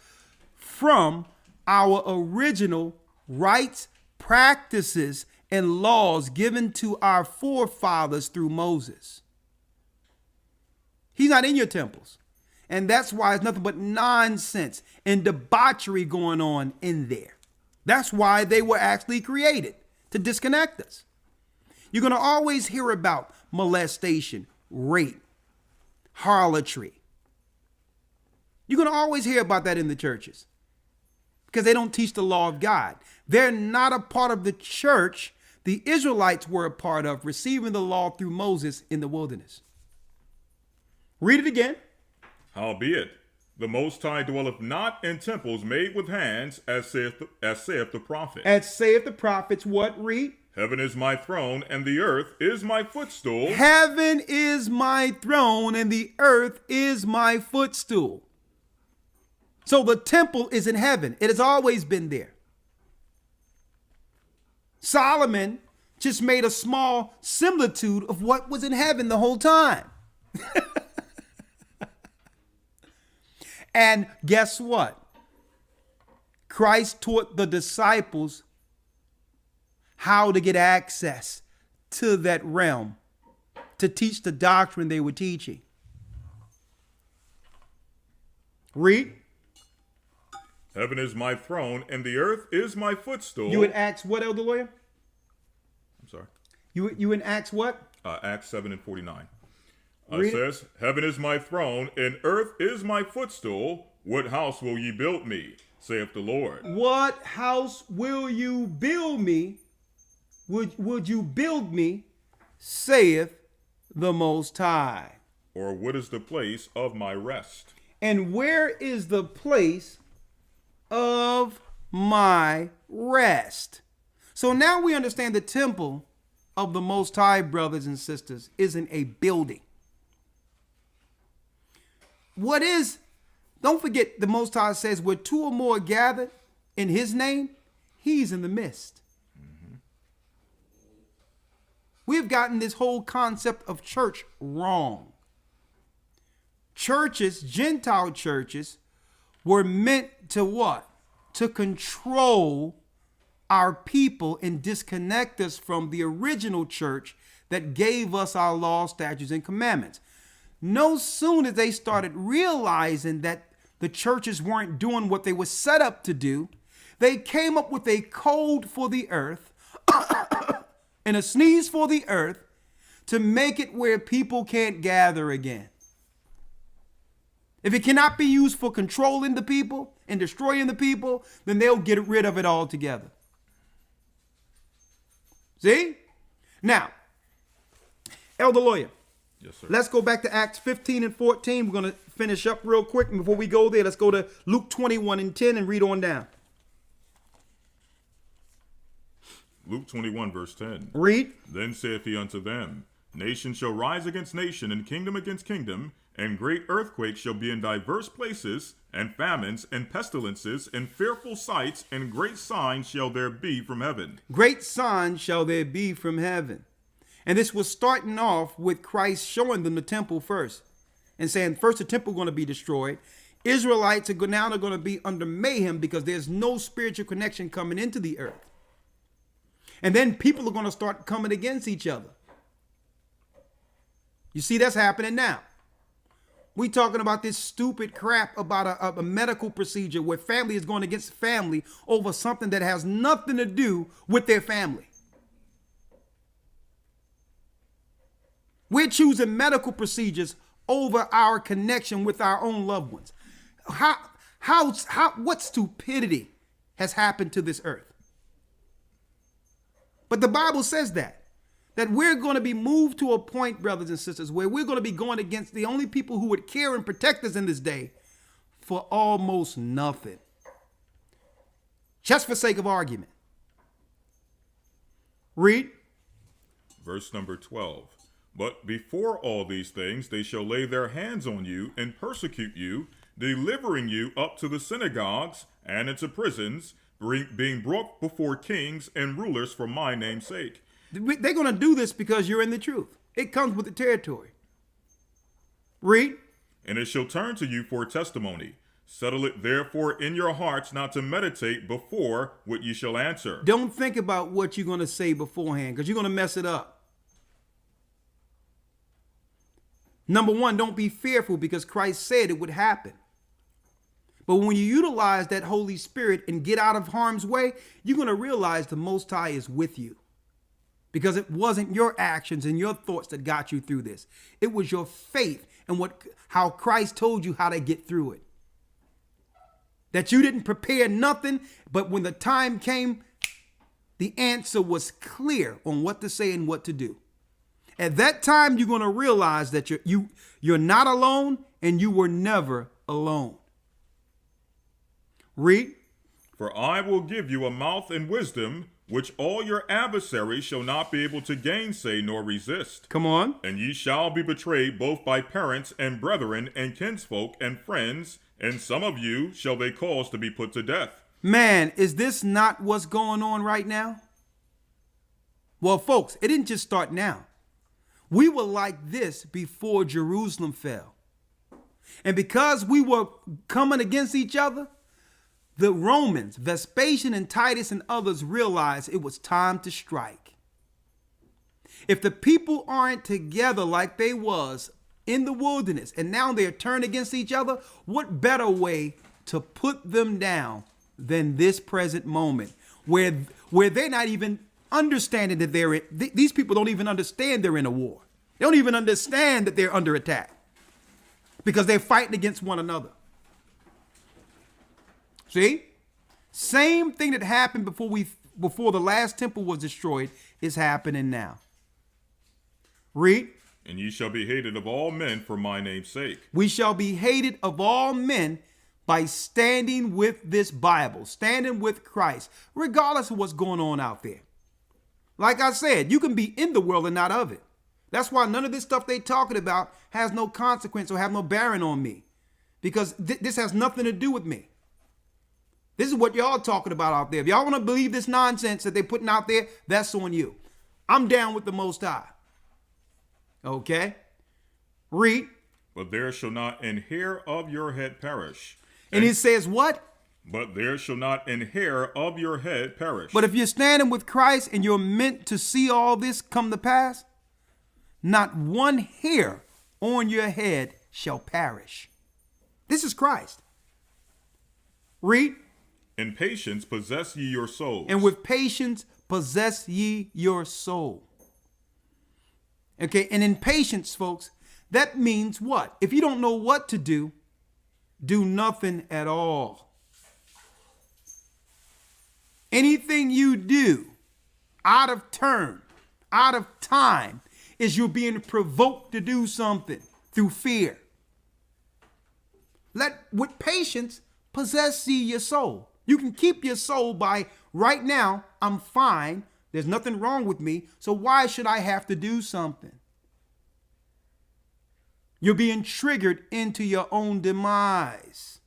from our original rights, practices, and laws given to our forefathers through Moses. He's not in your temples. And that's why it's nothing but nonsense and debauchery going on in there. That's why they were actually created, to disconnect us. You're going to always hear about molestation, rape, harlotry. You're going to always hear about that in the churches because they don't teach the law of God. They're not a part of the church the Israelites were a part of, receiving the law through Moses in the wilderness. Read it again. Howbeit, the Most High dwelleth not in temples made with hands, as saith the prophet. As saith the prophets, what? Read. Heaven is my throne, and the earth is my footstool. Heaven is my throne, and the earth is my footstool. So the temple is in heaven. It has always been there. Solomon just made a small similitude of what was in heaven the whole time. And guess what? Christ taught the disciples how to get access to that realm, to teach the doctrine they were teaching. Read. Heaven is my throne, and the earth is my footstool. You in Acts what, Elder Lawyer? I'm sorry. You in Acts what? Acts 7 and 49. Read It says, Heaven is my throne, and earth is my footstool. What house will ye build me, saith the Lord? What house will you build me? Would you build me, saith the Most High? Or what is the place of my rest? And where is the place of my rest? So now we understand the temple of the Most High, brothers and sisters, isn't a building. What is, don't forget, the Most High says, where two or more are gathered in his name, he's in the midst. Mm-hmm. We've gotten this whole concept of church wrong. Churches, Gentile churches, were meant to what? To control our people and disconnect us from the original church that gave us our laws, statutes, and commandments. No sooner as they started realizing that the churches weren't doing what they were set up to do, they came up with a code for the earth and a sneeze for the earth to make it where people can't gather again. If it cannot be used for controlling the people and destroying the people, then they'll get rid of it altogether. See? Now, Elder Lawyer. Yes, sir. Let's go back to Acts 15 and 14. We're going to finish up real quick. And before we go there, let's go to Luke 21 and 10 and read on down. Luke 21, verse 10. Read. Then saith he unto them, Nation shall rise against nation, and kingdom against kingdom, and great earthquakes shall be in diverse places, and famines, and pestilences, and fearful sights, and great signs shall there be from heaven. Great signs shall there be from heaven. And this was starting off with Christ showing them the temple first and saying, first, the temple going to be destroyed. Israelites are now going to be under mayhem because there's no spiritual connection coming into the earth. And then people are going to start coming against each other. You see, that's happening now. We talking about this stupid crap about a medical procedure where family is going against family over something that has nothing to do with their family. We're choosing medical procedures over our connection with our own loved ones. What stupidity has happened to this earth? But the Bible says that we're going to be moved to a point, brothers and sisters, where we're going to be going against the only people who would care and protect us in this day for almost nothing. Just for sake of argument. Read. Verse number 12. But before all these things, they shall lay their hands on you and persecute you, delivering you up to the synagogues and into prisons, being brought before kings and rulers for my name's sake. They're going to do this because you're in the truth. It comes with the territory. Read. And it shall turn to you for a testimony. Settle it therefore in your hearts not to meditate before what ye shall answer. Don't think about what you're going to say beforehand because you're going to mess it up. Number one, don't be fearful because Christ said it would happen. But when you utilize that Holy Spirit and get out of harm's way, you're going to realize the Most High is with you. Because it wasn't your actions and your thoughts that got you through this. It was your faith and how Christ told you how to get through it. That you didn't prepare nothing, but when the time came, the answer was clear on what to say and what to do. At that time, you're going to realize that you're not alone and you were never alone. Read. For I will give you a mouth and wisdom, which all your adversaries shall not be able to gainsay nor resist. Come on. And ye shall be betrayed both by parents and brethren and kinsfolk and friends, and some of you shall they cause to be put to death. Man, is this not what's going on right now? Well, folks, it didn't just start now. We were like this before Jerusalem fell. And because we were coming against each other, the Romans, Vespasian and Titus and others realized it was time to strike. If the people aren't together like they was in the wilderness and now they're turned against each other, what better way to put them down than this present moment where they're not even understanding that these people don't even understand they're in a war. They don't even understand that they're under attack because they're fighting against one another. See? Same thing that happened before the last temple was destroyed is happening now. Read. And ye shall be hated of all men for my name's sake. We shall be hated of all men by standing with this Bible, standing with Christ, regardless of what's going on out there. Like I said, you can be in the world and not of it. That's why none of this stuff they talking about has no consequence or have no bearing on me, because this has nothing to do with me. This is what y'all talking about out there. If y'all want to believe this nonsense that they're putting out there, that's on you. I'm down with the Most High. Okay? Read. But there shall not an hair of your head perish. And it says what? But there shall not an hair of your head perish. But if you're standing with Christ and you're meant to see all this come to pass, not one hair on your head shall perish. This is Christ. Read. In patience possess ye your souls. And with patience possess ye your soul. Okay, and in patience, folks, that means what? If you don't know what to do nothing at all. Anything you do out of turn, out of time, is you're being provoked to do something through fear. Let with patience possess ye your soul. You can keep your soul by right now, I'm fine. There's nothing wrong with me. So why should I have to do something? You're being triggered into your own demise.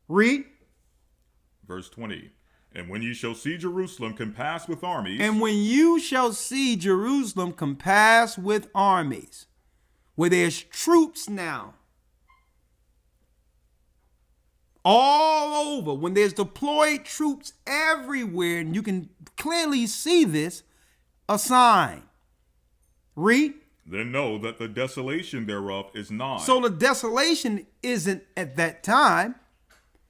Read. Verse 20. And when ye shall see Jerusalem compassed with armies. And when you shall see Jerusalem compassed with armies, where there's troops now, all over, when there's deployed troops everywhere, and you can clearly see this, a sign. Read. Then know that the desolation thereof is nigh. So the desolation isn't at that time.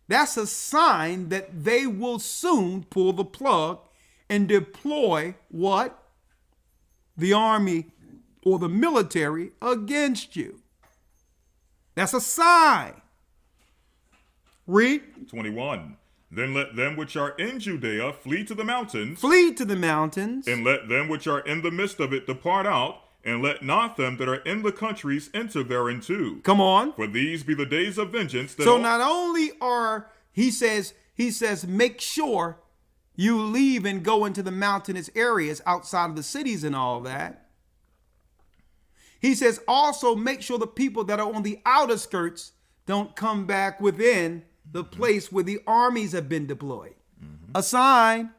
That's a sign that they will soon pull the plug and deploy what? The army or the military against you. That's a sign. Read. 21. Then let them which are in Judea flee to the mountains. Flee to the mountains. And let them which are in the midst of it depart out. And let not them that are in the countries enter thereinto. Come on. For these be the days of vengeance. So not only are, he says, make sure you leave and go into the mountainous areas outside of the cities and all that. He says also make sure the people that are on the outer skirts don't come back within the place where the armies have been deployed. A sign.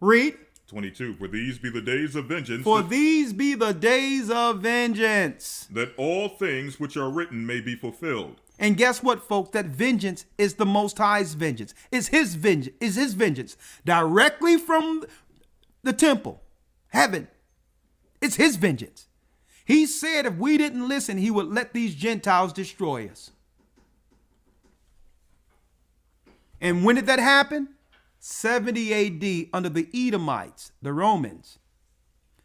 Read. 22. For these be the days of vengeance. For these be the days of vengeance. That all things which are written may be fulfilled. And guess what, folks? That vengeance is the Most High's vengeance. It's his vengeance. Is his vengeance directly from the temple, heaven. It's his vengeance. He said if we didn't listen, he would let these Gentiles destroy us. And when did that happen? 70 AD under the Edomites, the Romans.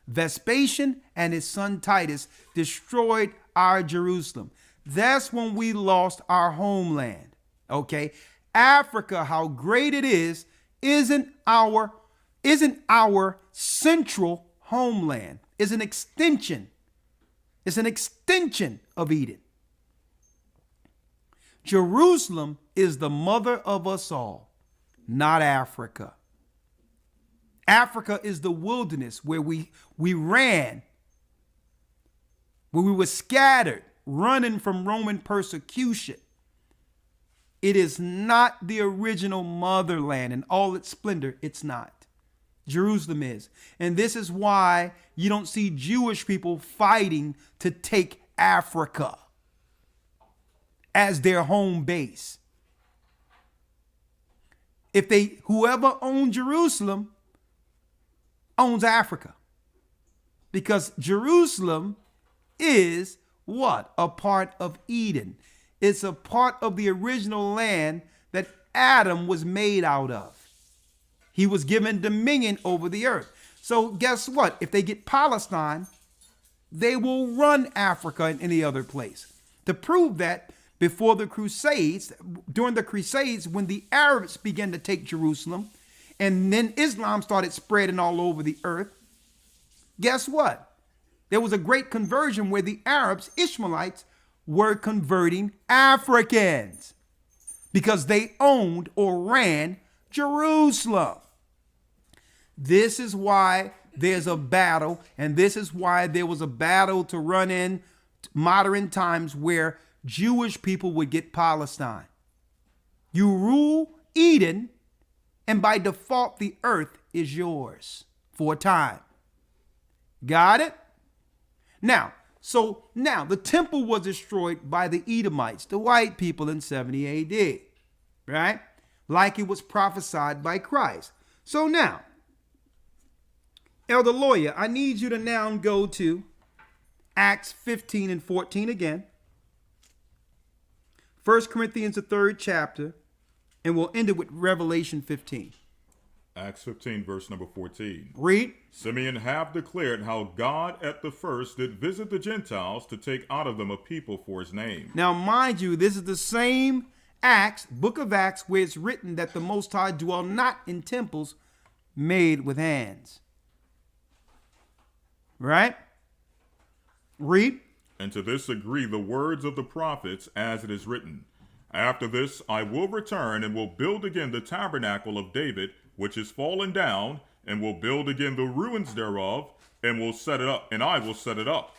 Vespasian and his son Titus destroyed our Jerusalem. That's when we lost our homeland. Okay. Africa, how great it is isn't our central homeland. It's an extension. It's an extension of Eden. Jerusalem is the mother of us all, not Africa. Africa is the wilderness where we ran, where we were scattered, running from Roman persecution. It is not the original motherland in all its splendor. It's not. Jerusalem is. And this is why you don't see Jewish people fighting to take Africa as their home base. Whoever owns Jerusalem owns Africa, because Jerusalem is what? A part of Eden. It's a part of the original land that Adam was made out of. He was given dominion over the earth. So guess what? If they get Palestine, they will run Africa and any other place. To prove that, before the Crusades, during the Crusades, when the Arabs began to take Jerusalem, and then Islam started spreading all over the earth, guess what? There was a great conversion where the Arabs, Ishmaelites, were converting Africans because they owned or ran Jerusalem. This is why there's a battle, and this is why there was a battle to run in modern times where Jewish people would get Palestine. You rule Eden, and by default, the earth is yours for a time. Got it? Now the temple was destroyed by the Edomites, the white people, in 70 AD, right? Like it was prophesied by Christ. So now, Elder Lawyer, I need you to now go to Acts 15 and 14 again. 1 Corinthians, the 3rd chapter, and we'll end it with Revelation 15. Acts 15, verse number 14. Read. Simeon have declared how God at the first did visit the Gentiles to take out of them a people for his name. Now, mind you, this is the same Acts, book of Acts, where it's written that the Most High dwell not in temples made with hands. Right? Read. And to this agree the words of the prophets, as it is written. After this I will return and will build again the tabernacle of David, which is fallen down, and will build again the ruins thereof, and will set it up, and I will set it up,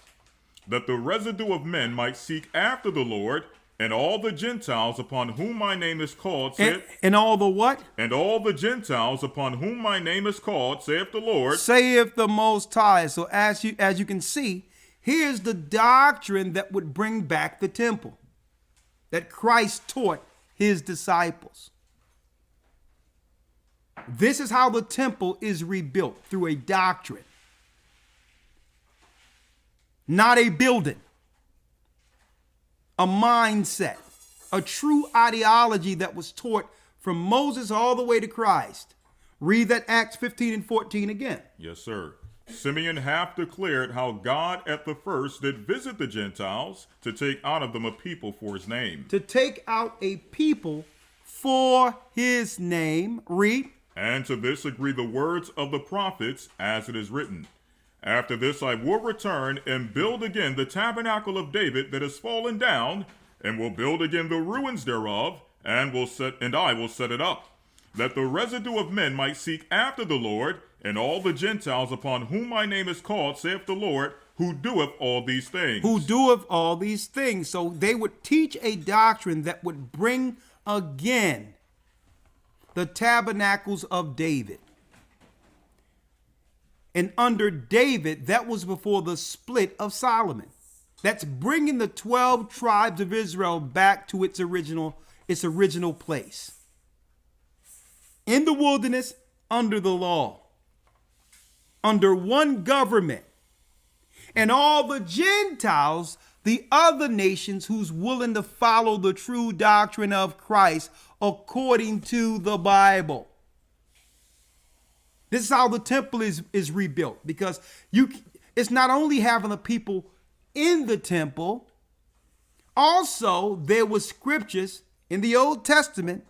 that the residue of men might seek after the Lord, and all the Gentiles upon whom my name is called, and all the what? And all the Gentiles upon whom my name is called, saith the Lord, saith the Most High. So as you can see, here's the doctrine that would bring back the temple, that Christ taught his disciples. This is how the temple is rebuilt, through a doctrine, not a building, a mindset, a true ideology that was taught from Moses all the way to Christ. Read that Acts 15 and 14 again. Yes, sir. Simeon hath declared how God at the first did visit the Gentiles to take out of them a people for his name. To take out a people for his name. Read. And to this agree the words of the prophets, as it is written. After this I will return and build again the tabernacle of David that is fallen down, and will build again the ruins thereof, and I will set it up, that the residue of men might seek after the Lord, and all the Gentiles upon whom my name is called, saith the Lord, who doeth all these things. Who doeth all these things. So they would teach a doctrine that would bring again the tabernacles of David. And under David, that was before the split of Solomon. That's bringing the 12 tribes of Israel back to its original place. In the wilderness, under the law, under one government, and all the Gentiles, the other nations who's willing to follow the true doctrine of Christ according to the Bible. This is how the temple is rebuilt, because it's not only having the people in the temple, also there were scriptures in the Old Testament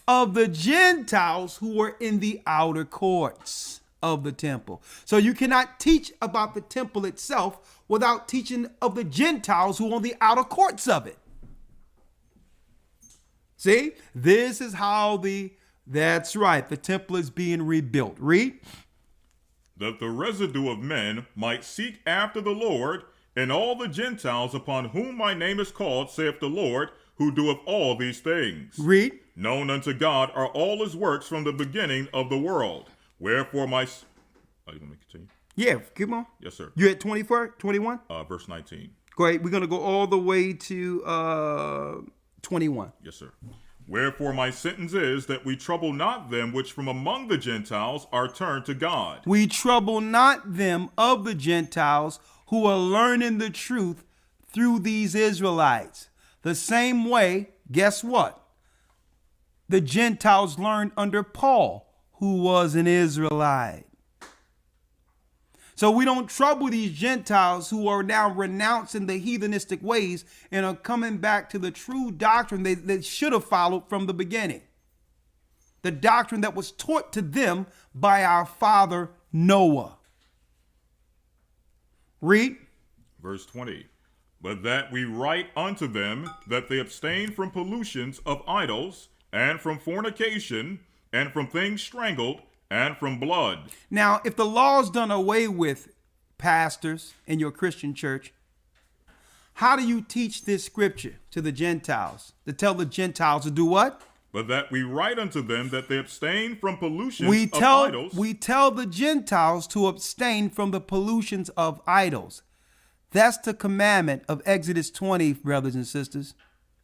of the Gentiles who were in the outer courts of the temple. So you cannot teach about the temple itself without teaching of the Gentiles who are on the outer courts of it. See, this is how that's right, the temple is being rebuilt. Read. That the residue of men might seek after the Lord, and all the Gentiles upon whom my name is called, saith the Lord, who doeth all these things. Read. Known unto God are all his works from the beginning of the world. Wherefore my... Oh, you want me to continue? Yeah, come on. Yes, sir. You at 24, 21? Verse 19. Go ahead. We're going to go all the way to 21. Yes, sir. Wherefore my sentence is that we trouble not them which from among the Gentiles are turned to God. We trouble not them of the Gentiles who are learning the truth through these Israelites. The same way, guess what? The Gentiles learned under Paul, who was an Israelite. So we don't trouble these Gentiles who are now renouncing the heathenistic ways and are coming back to the true doctrine they should have followed from the beginning. The doctrine that was taught to them by our father Noah. Read. Verse 20. But that we write unto them that they abstain from pollutions of idols, and from fornication, and from things strangled, and from blood. Now, if the law is done away with, pastors in your Christian church, how do you teach this scripture to the Gentiles? To tell the Gentiles to do what? But that we write unto them that they abstain from pollutions We of idols. We tell the Gentiles to abstain from the pollutions of idols. That's the commandment of Exodus 20, brothers and sisters.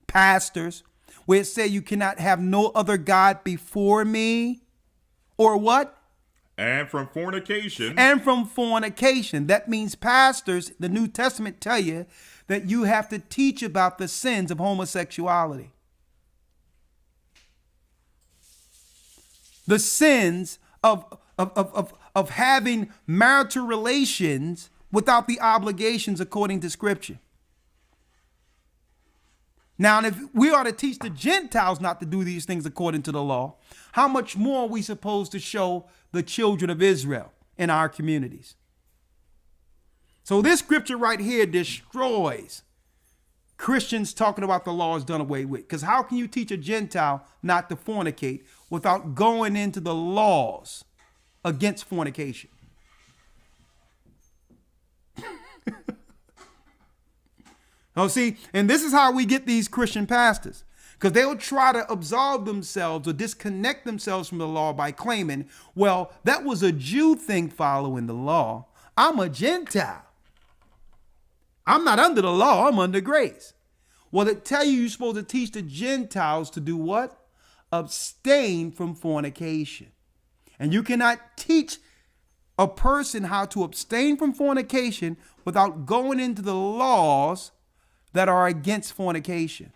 Pastors, where it says you cannot have no other God before me. Or what? And from fornication. And from fornication. That means pastors, the New Testament tell you that you have to teach about the sins of homosexuality. The sins of having marital relations without the obligations according to Scripture. Now, if we are to teach the Gentiles not to do these things according to the law, how much more are we supposed to show the children of Israel in our communities? So this scripture right here destroys Christians talking about the law is done away with. Because how can you teach a Gentile not to fornicate without going into the laws against fornication? Oh, see, and this is how we get these Christian pastors, because they'll try to absolve themselves or disconnect themselves from the law by claiming, well, that was a Jew thing following the law. I'm a Gentile. I'm not under the law. I'm under grace. Well, it tell you you're supposed to teach the Gentiles to do what? Abstain from fornication. And you cannot teach a person how to abstain from fornication without going into the laws that are against fornication.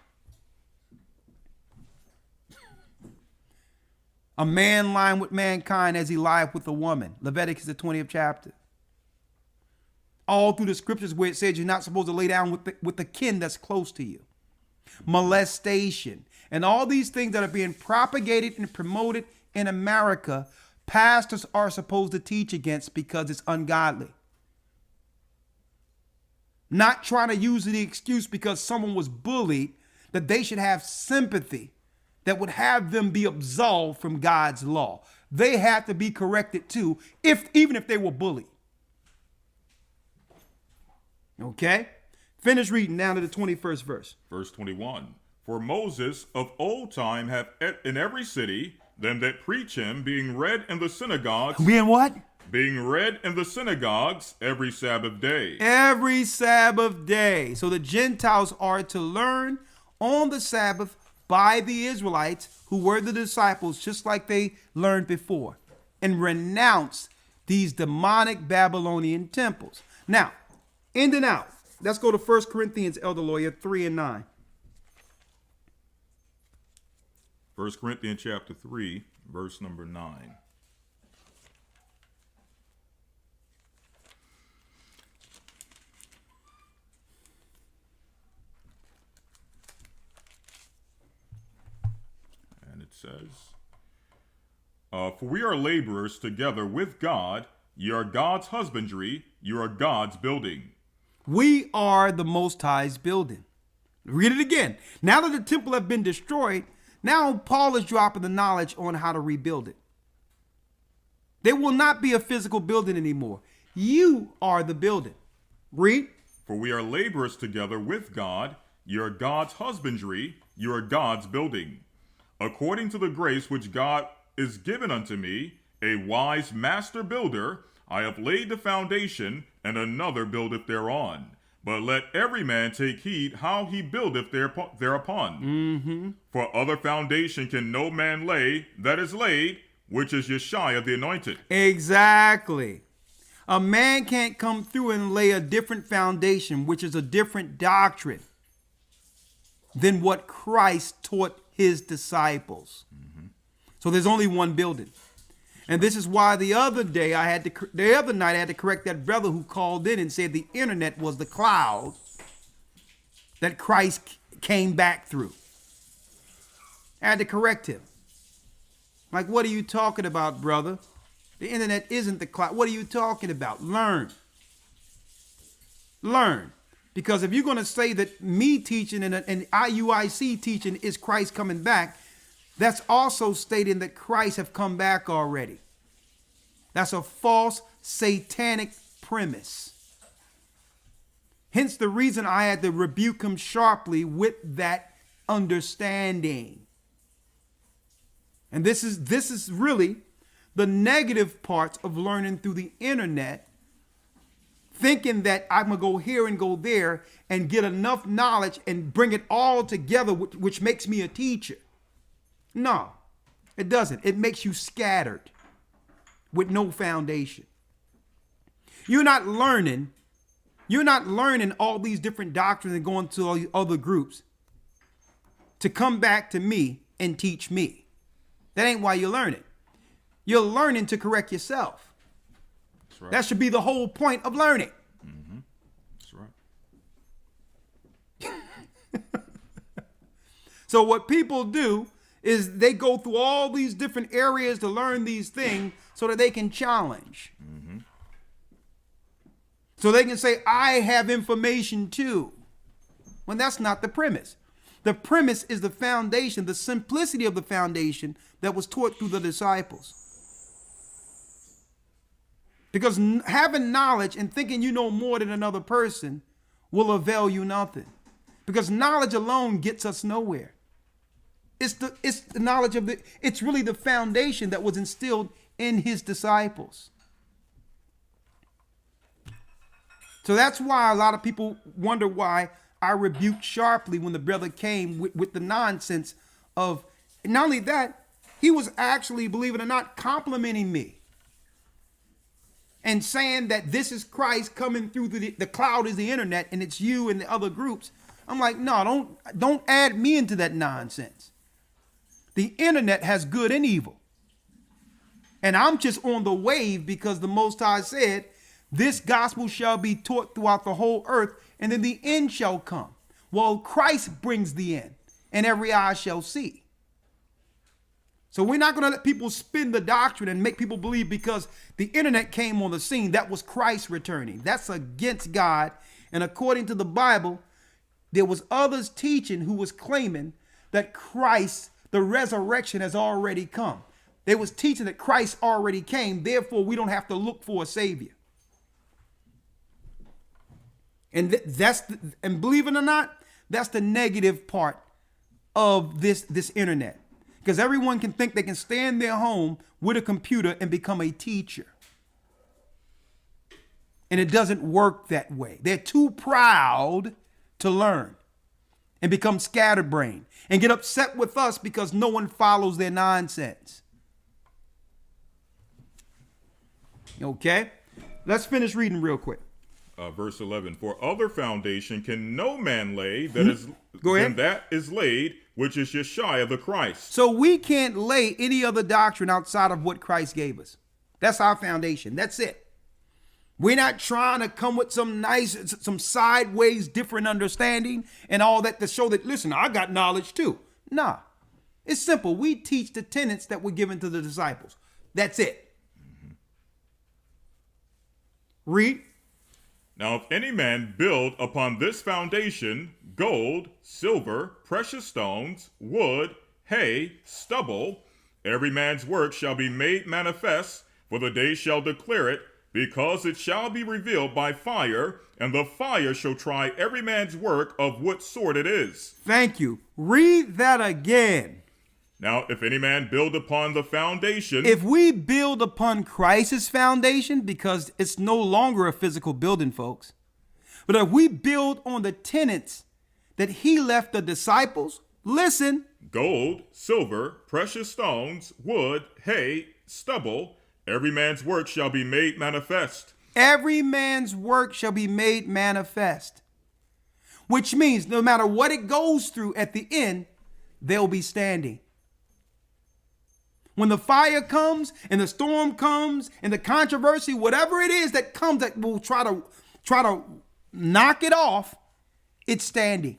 A man lying with mankind as he lieth with a woman. Leviticus, the 20th chapter. All through the scriptures where it says you're not supposed to lay down with the kin that's close to you. Molestation. And all these things that are being propagated and promoted in America, pastors are supposed to teach against because it's ungodly. Not trying to use the excuse because someone was bullied that they should have sympathy that would have them be absolved from God's law. They have to be corrected too, even if they were bullied. Okay? Finish reading down to the 21st verse. Verse 21. For Moses of old time hath in every city them that preach him, being read in the synagogues. Being what? Being read in the synagogues every Sabbath day. Every Sabbath day. So the Gentiles are to learn on the Sabbath by the Israelites who were the disciples, just like they learned before, and renounce these demonic Babylonian temples. Now, in and out. Let's go to 1 Corinthians, Elder Lawyer, 3 and 9. 1 Corinthians chapter 3, verse number 9. says, for we are laborers together with God. Ye are God's husbandry. You are God's building. We are the Most High's building. Read it again. Now that the temple have been destroyed, now Paul is dropping the knowledge on how to rebuild it. There will not be a physical building anymore. You are the building. Read. For we are laborers together with God. Ye are God's husbandry. You are God's building. According to the grace which God is given unto me, a wise master builder, I have laid the foundation, and another buildeth thereon. But let every man take heed how he buildeth thereupon. For other foundation can no man lay that is laid, which is Yashaya the anointed. Exactly. A man can't come through and lay a different foundation, which is a different doctrine than what Christ taught his disciples. So there's only one building. And this is why the other night I had to correct that brother who called in and said the internet was the cloud that Christ came back through. I had to correct him. Like, what are you talking about, brother? The internet isn't the cloud. What are you talking about? Learn. Learn. Because if you're going to say that me teaching and IUIC teaching is Christ coming back, that's also stating that Christ have come back already. That's a false satanic premise. Hence the reason I had to rebuke him sharply with that understanding. And this is really the negative parts of learning through the internet, thinking that I'm going to go here and go there and get enough knowledge and bring it all together, which makes me a teacher. No, it doesn't. It makes you scattered with no foundation. You're not learning all these different doctrines and going to all the other groups to come back to me and teach me. That ain't why you're learning. You're learning to correct yourself. That's right. That should be the whole point of learning. That's right. So what people do is they go through all these different areas to learn these things so that they can challenge. So they can say, I have information too. When that's not the premise. The premise is the foundation, the simplicity of the foundation that was taught through the disciples. Because having knowledge and thinking you know more than another person will avail you nothing. Because knowledge alone gets us nowhere. It's the knowledge of it's really the foundation that was instilled in his disciples. So that's why a lot of people wonder why I rebuked sharply when the brother came with the nonsense of, not only that, he was actually, believe it or not, complimenting me and saying that this is Christ coming through the cloud is the internet and it's you and the other groups. I'm like, no, don't add me into that nonsense. The internet has good and evil. And I'm just on the wave because the Most High said, this gospel shall be taught throughout the whole earth, and then the end shall come. Well, Christ brings the end, and every eye shall see. So we're not going to let people spin the doctrine and make people believe because the internet came on the scene, that was Christ returning. That's against God. And according to the Bible, there was others teaching who was claiming that Christ, the resurrection, has already come. They was teaching that Christ already came, therefore we don't have to look for a savior. And and believe it or not, that's the negative part of this internet. Because everyone can think they can stay in their home with a computer and become a teacher. And it doesn't work that way. They're too proud to learn and become scatterbrained and get upset with us because no one follows their nonsense. Okay, let's finish reading real quick. Verse 11, for other foundation can no man lay that is Go ahead. than that is laid, which is Yashaya the Christ. So we can't lay any other doctrine outside of what Christ gave us. That's our foundation. That's it. We're not trying to come with some sideways different understanding and all that to show that, listen, I got knowledge too. Nah. It's simple. We teach the tenets that were given to the disciples. That's it. Read. Now, if any man build upon this foundation gold, silver, precious stones, wood, hay, stubble, every man's work shall be made manifest, for the day shall declare it, because it shall be revealed by fire, and the fire shall try every man's work of what sort it is. Thank you. Read that again. Now, if any man build upon the foundation... If we build upon Christ's foundation, because it's no longer a physical building, folks, but if we build on the tenets that he left the disciples, listen. Gold, silver, precious stones, wood, hay, stubble, every man's work shall be made manifest. Every man's work shall be made manifest. Which means no matter what it goes through at the end, they'll be standing. When the fire comes and the storm comes and the controversy, whatever it is that comes that will try to knock it off, it's standing.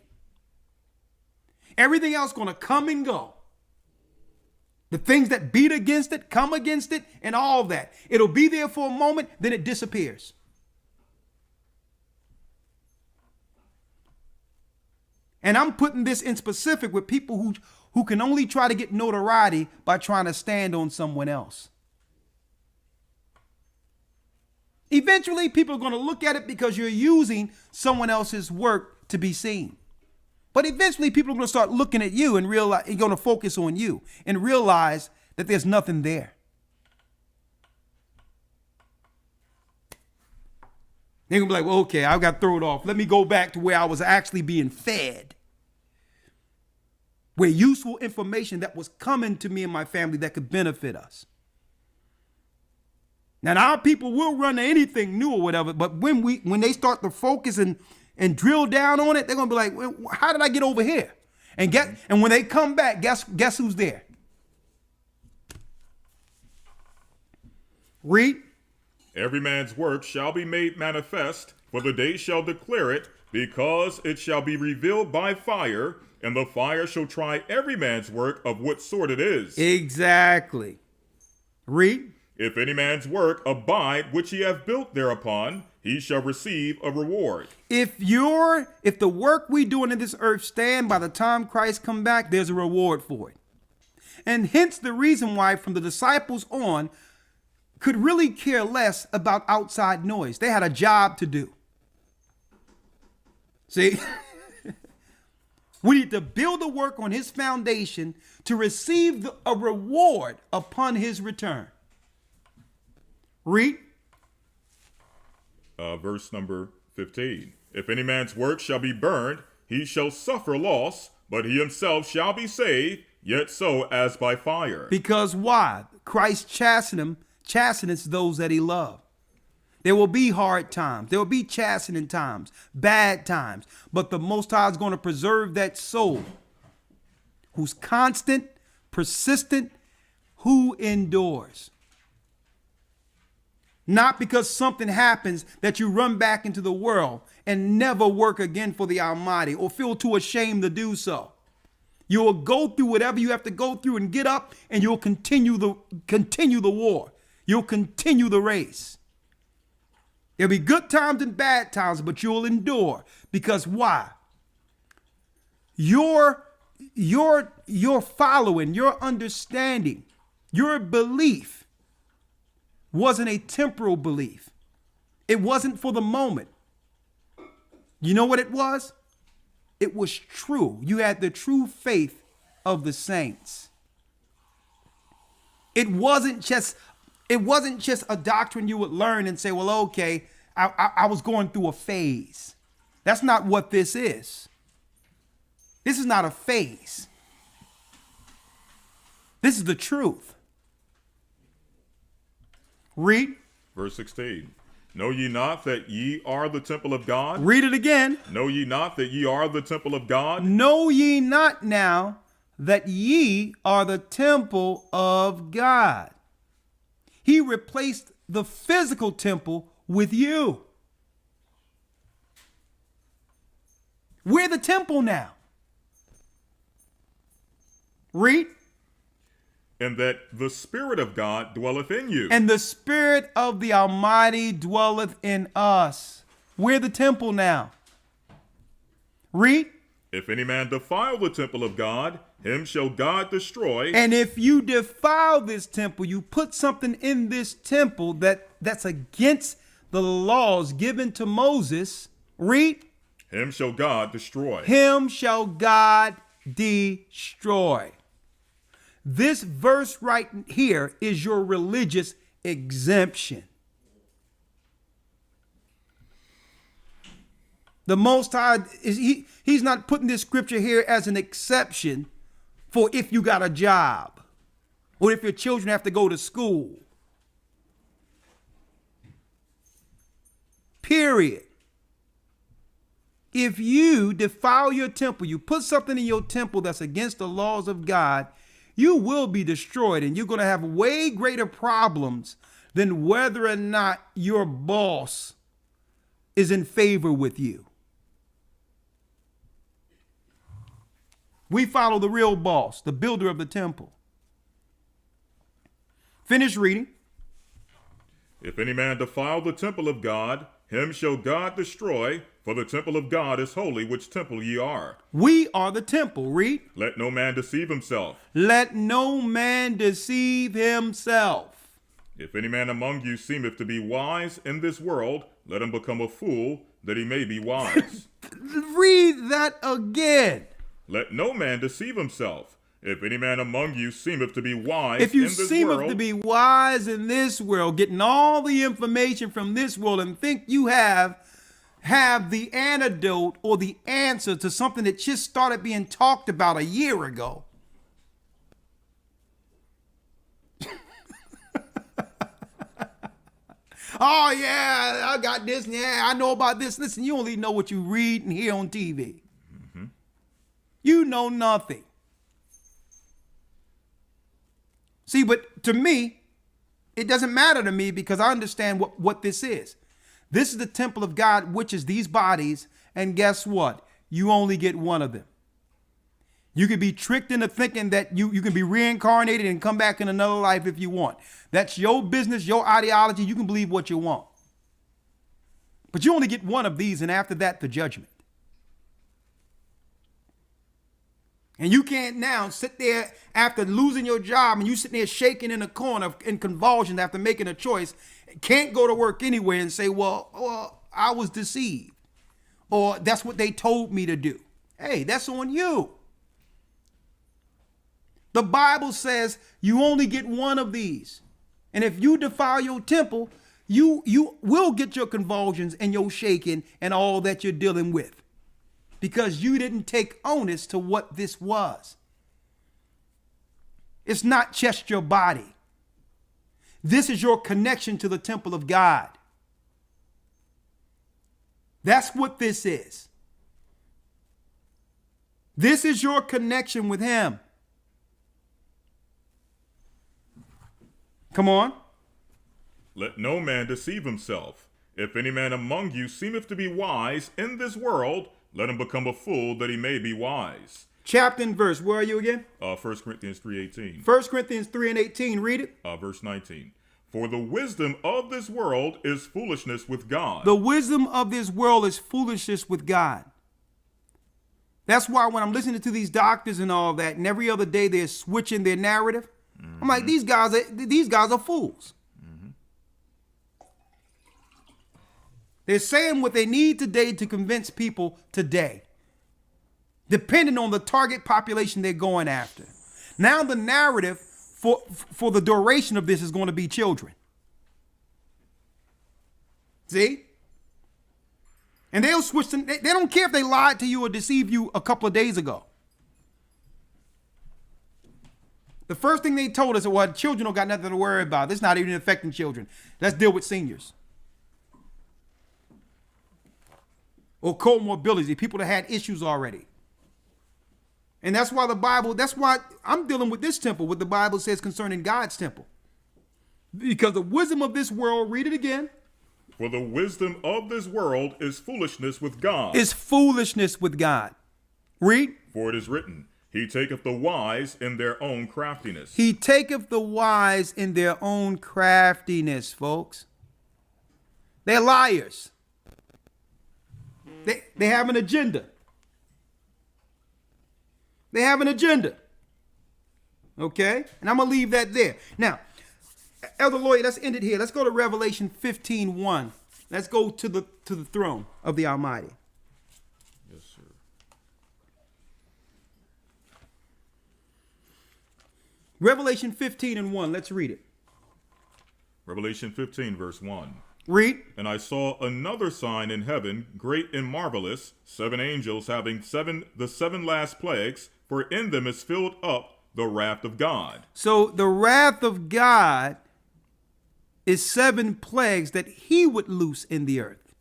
Everything else going to come and go. The things that beat against it, come against it, and all that. It'll be there for a moment, then it disappears. And I'm putting this in specific with people who can only try to get notoriety by trying to stand on someone else. Eventually, people are going to look at it because you're using someone else's work to be seen. But eventually, people are going to start looking at you and realize, you're going to focus on you and realize that there's nothing there. They're going to be like, well, okay, I've got to throw it off. Let me go back to where I was actually being fed. Where useful information that was coming to me and my family that could benefit us. Now, our people will run to anything new or whatever, but when they start to focus and drill down on it, they're going to be like, well, how did I get over here? And when they come back, guess who's there? Read. Every man's work shall be made manifest, for the day shall declare it, because it shall be revealed by fire, and the fire shall try every man's work of what sort it is. Exactly. Read. If any man's work abide which he hath built thereupon, he shall receive a reward. If the work we doing in this earth stand by the time Christ come back, there's a reward for it. And hence the reason why from the disciples on could really care less about outside noise. They had a job to do. See? We need to build a work on his foundation to receive a reward upon his return. Read. Verse number 15. If any man's work shall be burned, he shall suffer loss, but he himself shall be saved, yet so as by fire. Because why? Christ chastens those that he loved. There will be hard times. There will be chastening times, bad times. But the Most High is going to preserve that soul who's constant, persistent, who endures. Not because something happens that you run back into the world and never work again for the Almighty or feel too ashamed to do so. You will go through whatever you have to go through and get up, and you'll continue the war. You'll continue the race. There'll be good times and bad times, but you'll endure. Because why? Your following, your understanding, your belief wasn't a temporal belief. It wasn't for the moment. You know what it was? It was true. You had the true faith of the saints. It wasn't just a doctrine you would learn and say, well, okay, I was going through a phase. That's not what this is. This is not a phase. This is the truth. Read. Verse 16. Know ye not that ye are the temple of God? Read it again. Know ye not that ye are the temple of God? Know ye not now that ye are the temple of God. He replaced the physical temple with you. We're the temple now. Read. And that the Spirit of God dwelleth in you. And the Spirit of the Almighty dwelleth in us. We're the temple now. Read. If any man defile the temple of God, him shall God destroy. And if you defile this temple, you put something in this temple that's against the laws given to Moses. Read. Him shall God destroy. Him shall God destroy. This verse right here is your religious exemption. The Most High, he's not putting this scripture here as an exception for if you got a job or if your children have to go to school. Period. If you defile your temple, you put something in your temple that's against the laws of God, you will be destroyed, and you're going to have way greater problems than whether or not your boss is in favor with you. We follow the real boss, the builder of the temple. Finish reading. If any man defile the temple of God, him shall God destroy, for the temple of God is holy, which temple ye are. We are the temple. Read. Let no man deceive himself. Let no man deceive himself. If any man among you seemeth to be wise in this world, let him become a fool, that he may be wise. Read that again. Let no man deceive himself. If any man among you seemeth to be wise If you in this seemeth world, to be wise in this world, getting all the information from this world and think you have the antidote or the answer to something that just started being talked about a year ago. Oh, yeah, I got this. Yeah, I know about this. Listen, you only know what you read and hear on TV. Mm-hmm. You know nothing. See, but to me, it doesn't matter to me because I understand what this is. This is the temple of God, which is these bodies. And guess what? You only get one of them. You can be tricked into thinking that you can be reincarnated and come back in another life if you want. That's your business, your ideology. You can believe what you want. But you only get one of these, and after that, the judgment. And you can't now sit there after losing your job and you sitting there shaking in a corner in convulsions after making a choice, can't go to work anyway and say, well, I was deceived. Or that's what they told me to do. Hey, that's on you. The Bible says you only get one of these. And if you defile your temple, you will get your convulsions and your shaking and all that you're dealing with. Because you didn't take onus to what this was. It's not just your body. This is your connection to the temple of God. That's what this is. This is your connection with him. Come on. let no man deceive himself. If any man among you seemeth to be wise in this world, let him become a fool, that he may be wise. Chapter and verse. Where are you again? 1 Corinthians 3:18. 1 Corinthians 3 and 18. Read it. Verse 19. For the wisdom of this world is foolishness with God. The wisdom of this world is foolishness with God. That's why when I'm listening to these doctors and all that, and every other day they're switching their narrative, I'm like, these guys are fools. They're saying what they need today to convince people today, depending on the target population they're going after. Now the narrative for the duration of this is going to be children. See? And they'll switch. They don't care if they lied to you or deceived you a couple of days ago. The first thing they told us was, well, children don't got nothing to worry about. This is not even affecting children. Let's deal with seniors. Or comorbidities, people that had issues already. And that's why that's why I'm dealing with this temple, what the Bible says concerning God's temple. Because the wisdom of this world, read it again. For the wisdom of this world is foolishness with God. Is foolishness with God. Read. For it is written, He taketh the wise in their own craftiness. He taketh the wise in their own craftiness, folks. They're liars. They have an agenda. They have an agenda. Okay? And I'm going to leave that there. Now, Elder Lloyd, let's end it here. Let's go to Revelation 15:1. Let's go to the throne of the Almighty. Yes, sir. Revelation 15:1. Let's read it. Revelation 15, verse 1. Read. And I saw another sign in heaven, great and marvelous, 7 angels having the 7 last plagues, for in them is filled up the wrath of God. So the wrath of God is 7 plagues that he would loose in the earth.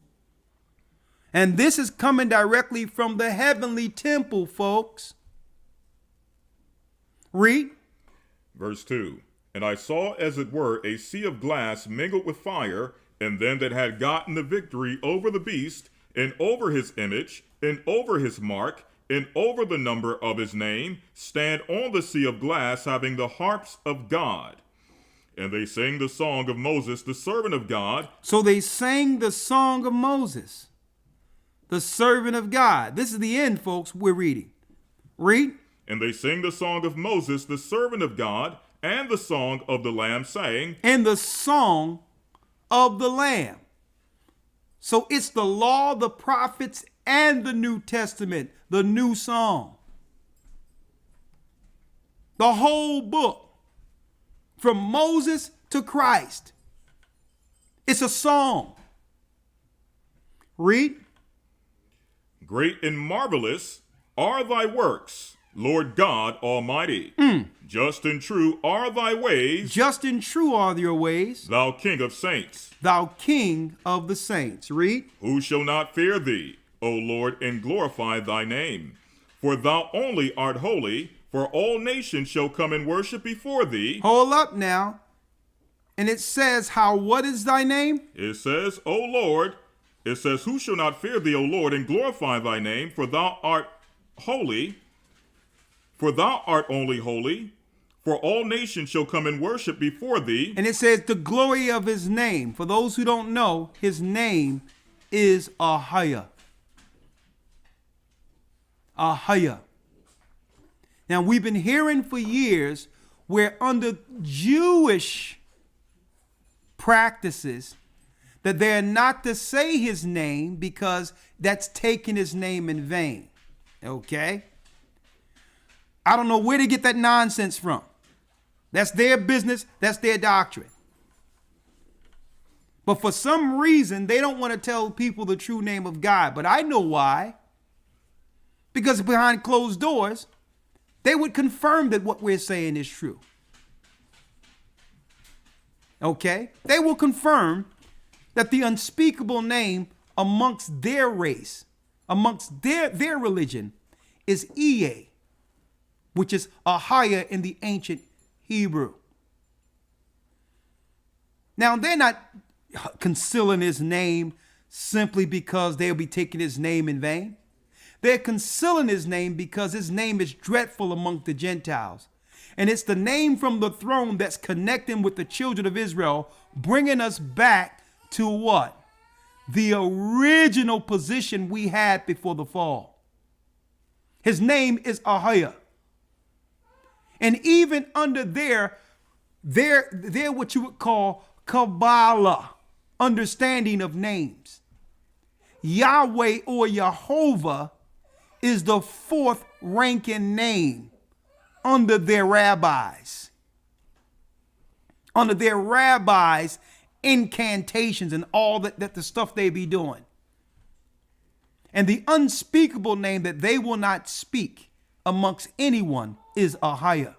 And this is coming directly from the heavenly temple, folks. Read. Verse 2. And I saw as it were a sea of glass mingled with fire, and them that had gotten the victory over the beast, and over his image, and over his mark, and over the number of his name, stand on the sea of glass, having the harps of God. And they sang the song of Moses, the servant of God. So they sang the song of Moses, the servant of God. This is the end, folks, we're reading. Read. And they sang the song of Moses, the servant of God, and the song of the Lamb, saying, And the song of the Lamb. So it's the law, the prophets, and the New Testament, the new song. The whole book, from Moses to Christ. It's a song. Read. Great and marvelous are thy works, Lord God Almighty. Just and true are thy ways, Just and true are your ways, thou King of saints. thou King of the saints. Read. Who shall not fear thee, O Lord, and glorify thy name? For thou only art holy, for all nations shall come and worship before thee. Hold up now. And it says how, what is thy name? It says, O Lord, it says, who shall not fear thee, O Lord, and glorify thy name? For thou art holy, for thou art only holy, for all nations shall come and worship before thee. And it says the glory of his name. For those who don't know, his name is Ahayah. Ahayah. Now we've been hearing for years where under Jewish practices that they're not to say his name because that's taking his name in vain. Okay? I don't know where to get that nonsense from. That's their business. That's their doctrine. But for some reason, they don't want to tell people the true name of God. But I know why. Because behind closed doors, they would confirm that what we're saying is true. Okay? They will confirm that the unspeakable name amongst their race, amongst their religion, is Ea, which is Ahayah in the ancient Hebrew. Now, they're not concealing his name simply because they'll be taking his name in vain. They're concealing his name because his name is dreadful among the Gentiles. And it's the name from the throne that's connecting with the children of Israel, bringing us back to what? The original position we had before the fall. His name is Ahayah. And even under their what you would call Kabbalah understanding of names, Yahweh or Jehovah is the 4th ranking name under their rabbis. Under their rabbis' incantations and all that the stuff they be doing. And the unspeakable name that they will not speak amongst anyone is Ahayah,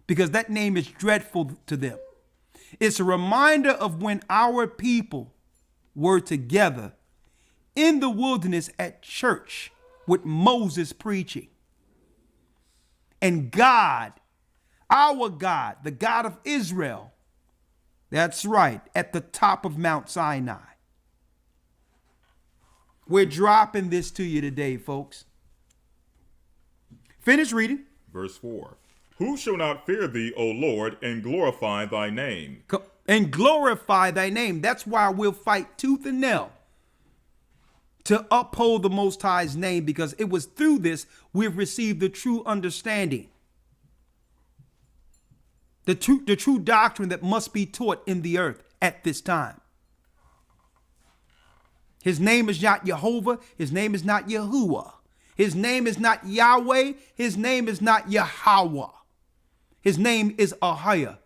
because that name is dreadful to them. It's a reminder of when our people were together in the wilderness at church with Moses preaching. And God, our God, the God of Israel, that's right, at the top of Mount Sinai. We're dropping this to you today, folks. Finish reading. Verse 4. Who shall not fear thee, O Lord, and glorify thy name? And glorify thy name. That's why we'll fight tooth and nail to uphold the Most High's name, because it was through this we've received the true understanding. The true doctrine that must be taught in the earth at this time. His name is not Jehovah. His name is not Yahuwah. His name is not Yahweh. His name is not Yahweh. His name is Ahayah,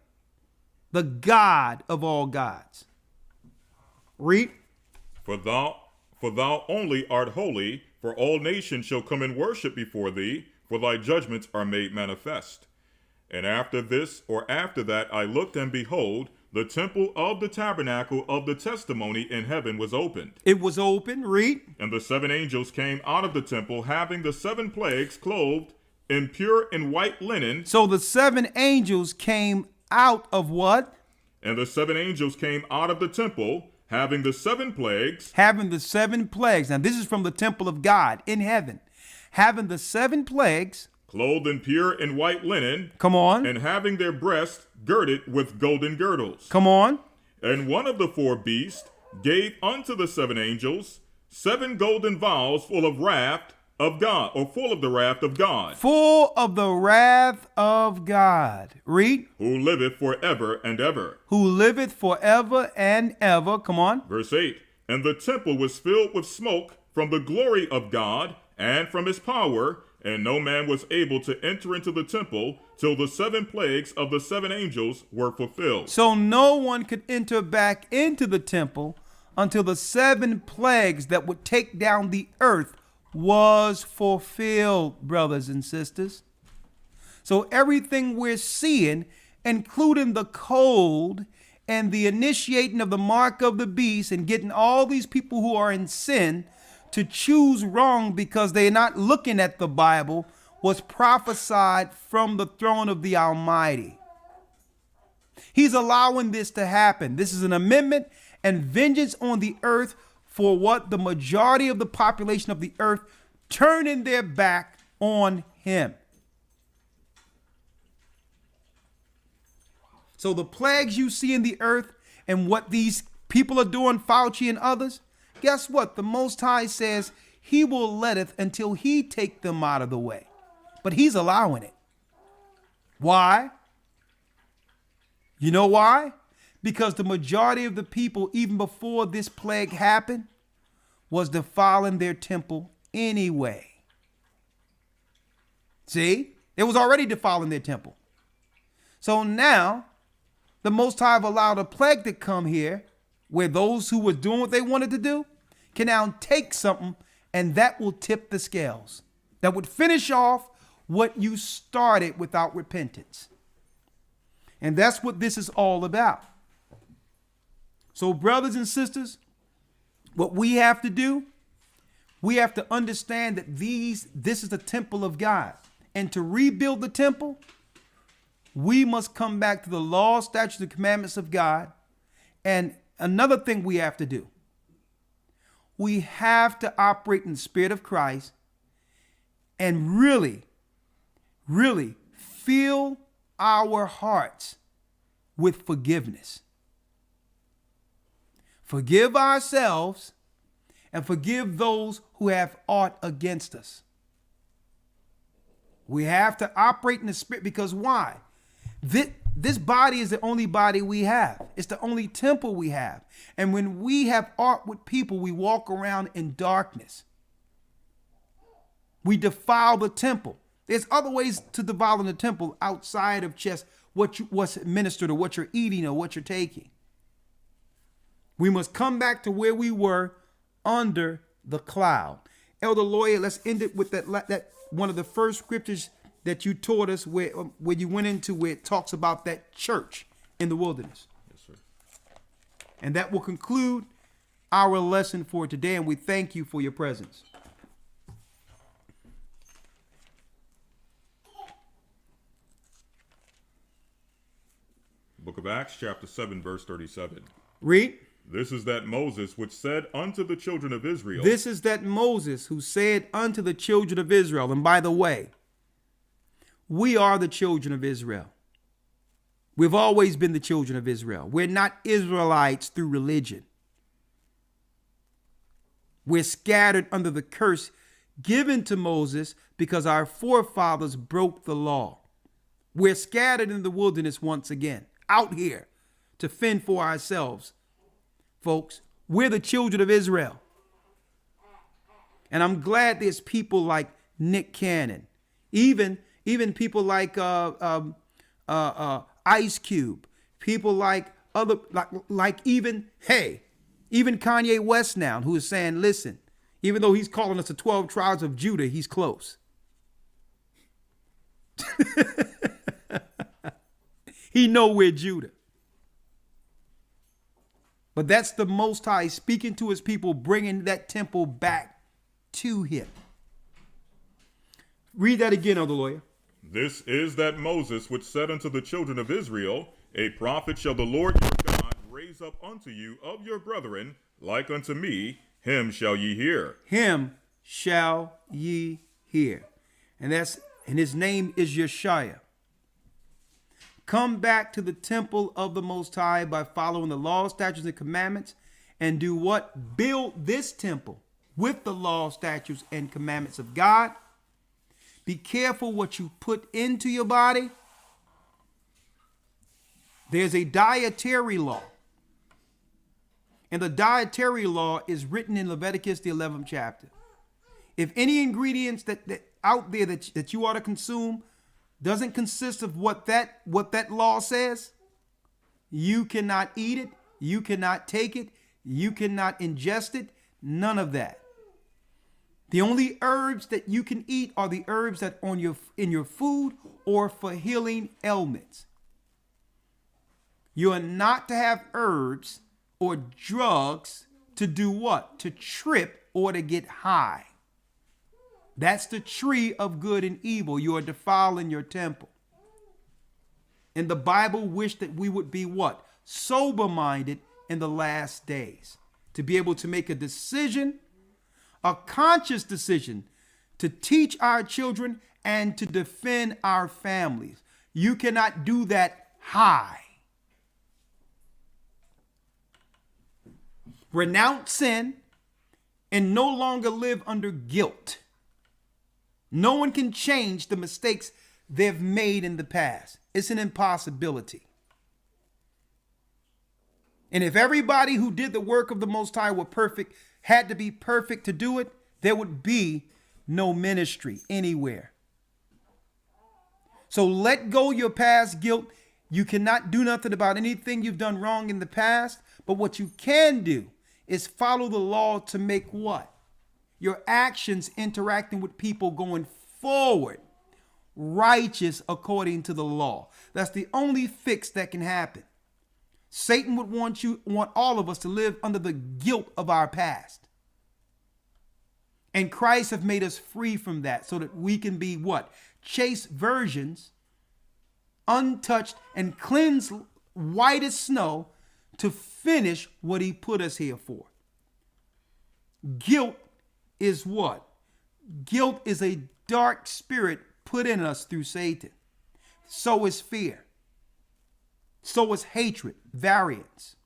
the God of all gods. Read. For thou only art holy, for all nations shall come and worship before thee, for thy judgments are made manifest. And after this, or after that, I looked, and behold, the temple of the tabernacle of the testimony in heaven was opened. It was open. Read. And the 7 angels came out of the temple, having the 7 plagues, clothed in pure and white linen. So the 7 angels came out of what? And the 7 angels came out of the temple, having the 7 plagues. Having the 7 plagues. Now this is from the temple of God in heaven. Having the 7 plagues. Clothed in pure and white linen. Come on. And having their breasts girded with golden girdles. Come on. And one of the 4 beasts gave unto the 7 angels 7 golden vials full of wrath of God, or full of the wrath of God. Full of the wrath of God. Read. Who liveth forever and ever. Who liveth forever and ever. Come on. Verse 8. And the temple was filled with smoke from the glory of God and from his power, and no man was able to enter into the temple till the 7 plagues of the 7 angels were fulfilled. So no one could enter back into the temple until the 7 plagues that would take down the earth was fulfilled, brothers and sisters. So everything we're seeing, including the cold and the initiating of the mark of the beast and getting all these people who are in sin to choose wrong because they're not looking at the Bible, was prophesied from the throne of the Almighty. He's allowing this to happen. This is an amendment and vengeance on the earth for what the majority of the population of the earth turning their back on him. So the plagues you see in the earth and what these people are doing, Fauci and others, guess what? The Most High says he will letteth until he take them out of the way. But he's allowing it. Why? You know why? Because the majority of the people, even before this plague happened, was defiling their temple anyway. See? It was already defiling their temple. So now, the Most High have allowed a plague to come here where those who were doing what they wanted to do can now take something, and that will tip the scales. That would finish off what you started without repentance. And that's what this is all about. So, brothers and sisters, what we have to do, we have to understand that this is the temple of God. And to rebuild the temple, we must come back to the law, statutes, and commandments of God. And another thing we have to do, we have to operate in the Spirit of Christ and really, really fill our hearts with forgiveness. Forgive ourselves and forgive those who have aught against us. We have to operate in the Spirit, because why? This body is the only body we have. It's the only temple we have. And when we have aught with people, we walk around in darkness. We defile the temple. There's other ways to defile in the temple outside of just what's ministered or what you're eating or what you're taking. We must come back to where we were under the cloud. Elder Lawyer, let's end it with that one of the first scriptures that you taught us where you went into where it talks about that church in the wilderness. Yes, sir. And that will conclude our lesson for today, and we thank you for your presence. Book of Acts, chapter 7, verse 37. Read. This is that Moses which said unto the children of Israel. This is that Moses who said unto the children of Israel. And by the way, We are the children of Israel. We've always been the children of Israel. We're not Israelites through religion. We're scattered under the curse given to Moses because our forefathers broke the law. We're scattered in the wilderness once again, out here to fend for ourselves. Folks, we're the children of Israel. And I'm glad there's people like Nick Cannon, even people like Ice Cube, people like other even Kanye West now, who is saying, listen, even though he's calling us the 12 tribes of Judah, he's close. He know we're Judah. But that's the Most High speaking to his people, bringing that temple back to him. Read that again, Elder Lawyer. This is that Moses which said unto the children of Israel, A prophet shall the Lord your God raise up unto you of your brethren, like unto me, him shall ye hear. Him shall ye hear. And his name is Yashaya. Come back to the temple of the Most High by following the law, statutes, and commandments, and do what? Build this temple with the law, statutes, and commandments of God. Be careful what you put into your body. There's a dietary law. And the dietary law is written in Leviticus, the 11th chapter. If any ingredients that out there that you ought to consume doesn't consist of what that law says, you cannot eat it, you cannot take it, you cannot ingest it, none of that. The only herbs that you can eat are the herbs that are in your food or for healing ailments. You are not to have herbs or drugs to do what? To trip or to get high. That's the tree of good and evil. You are defiling your temple. And the Bible wished that we would be what? Sober-minded in the last days. To be able to make a decision, a conscious decision, to teach our children and to defend our families. You cannot do that high. Renounce sin and no longer live under guilt. No one can change the mistakes they've made in the past. It's an impossibility. And if everybody who did the work of the Most High were perfect, had to be perfect to do it, there would be no ministry anywhere. So let go your past guilt. You cannot do nothing about anything you've done wrong in the past. But what you can do is follow the law to make what? Your actions interacting with people going forward, righteous according to the law. That's the only fix that can happen. Satan would want all of us to live under the guilt of our past. And Christ have made us free from that so that we can be what? Chaste virgins, untouched and cleansed white as snow to finish what he put us here for. Guilt is what? Guilt is a dark spirit put in us through Satan. So is fear. So is hatred, variance.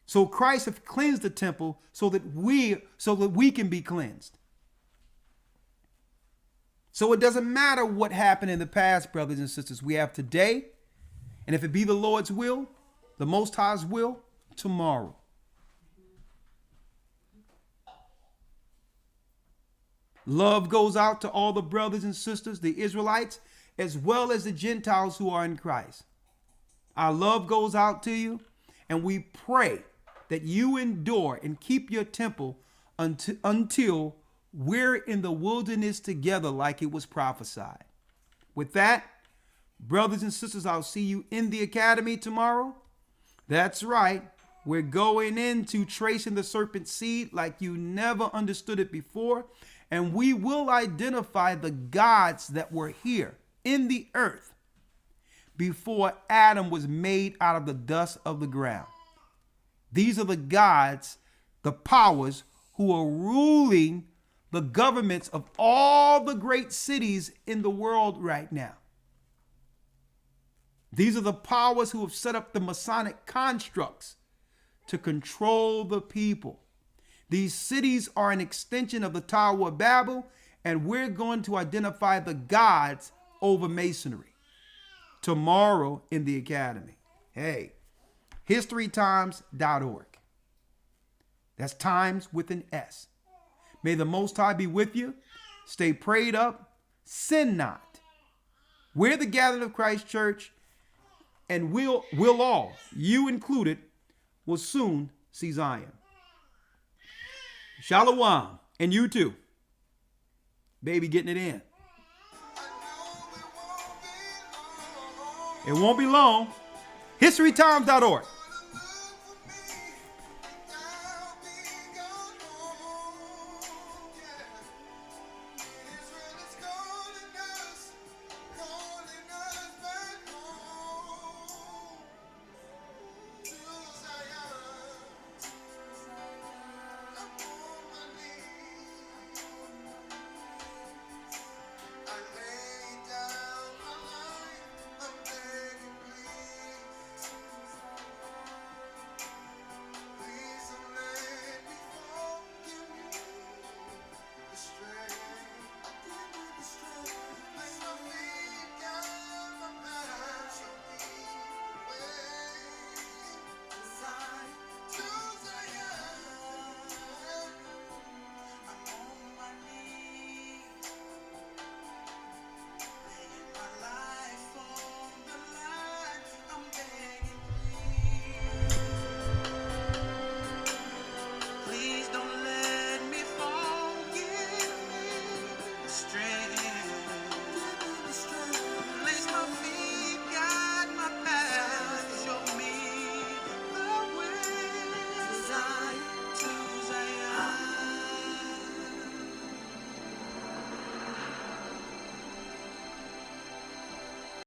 So Christ has cleansed the temple so that we can be cleansed. So it doesn't matter what happened in the past, brothers and sisters. We have today, and if it be the Lord's will, the Most High's will, tomorrow. Love goes out to all the brothers and sisters, the Israelites, as well as the Gentiles who are in Christ. Our love goes out to you, and we pray that you endure and keep your temple until we're in the wilderness together like it was prophesied. With that, brothers and sisters, I'll see you in the academy tomorrow. That's right. We're going into tracing the serpent's seed like you never understood it before. And we will identify the gods that were here in the earth before Adam was made out of the dust of the ground. These are the gods, the powers who are ruling the governments of all the great cities in the world right now. These are the powers who have set up the Masonic constructs to control the people. These cities are an extension of the Tower of Babel, and we're going to identify the gods over Masonry tomorrow in the Academy. Hey, historytimes.org. That's times with an S. May the Most High be with you. Stay prayed up. Sin not. We're the gathering of Christ Church, and we'll all, you included, will soon see Zion. Shalom, and you too. Baby getting it in. It won't be long. Historytimes.org.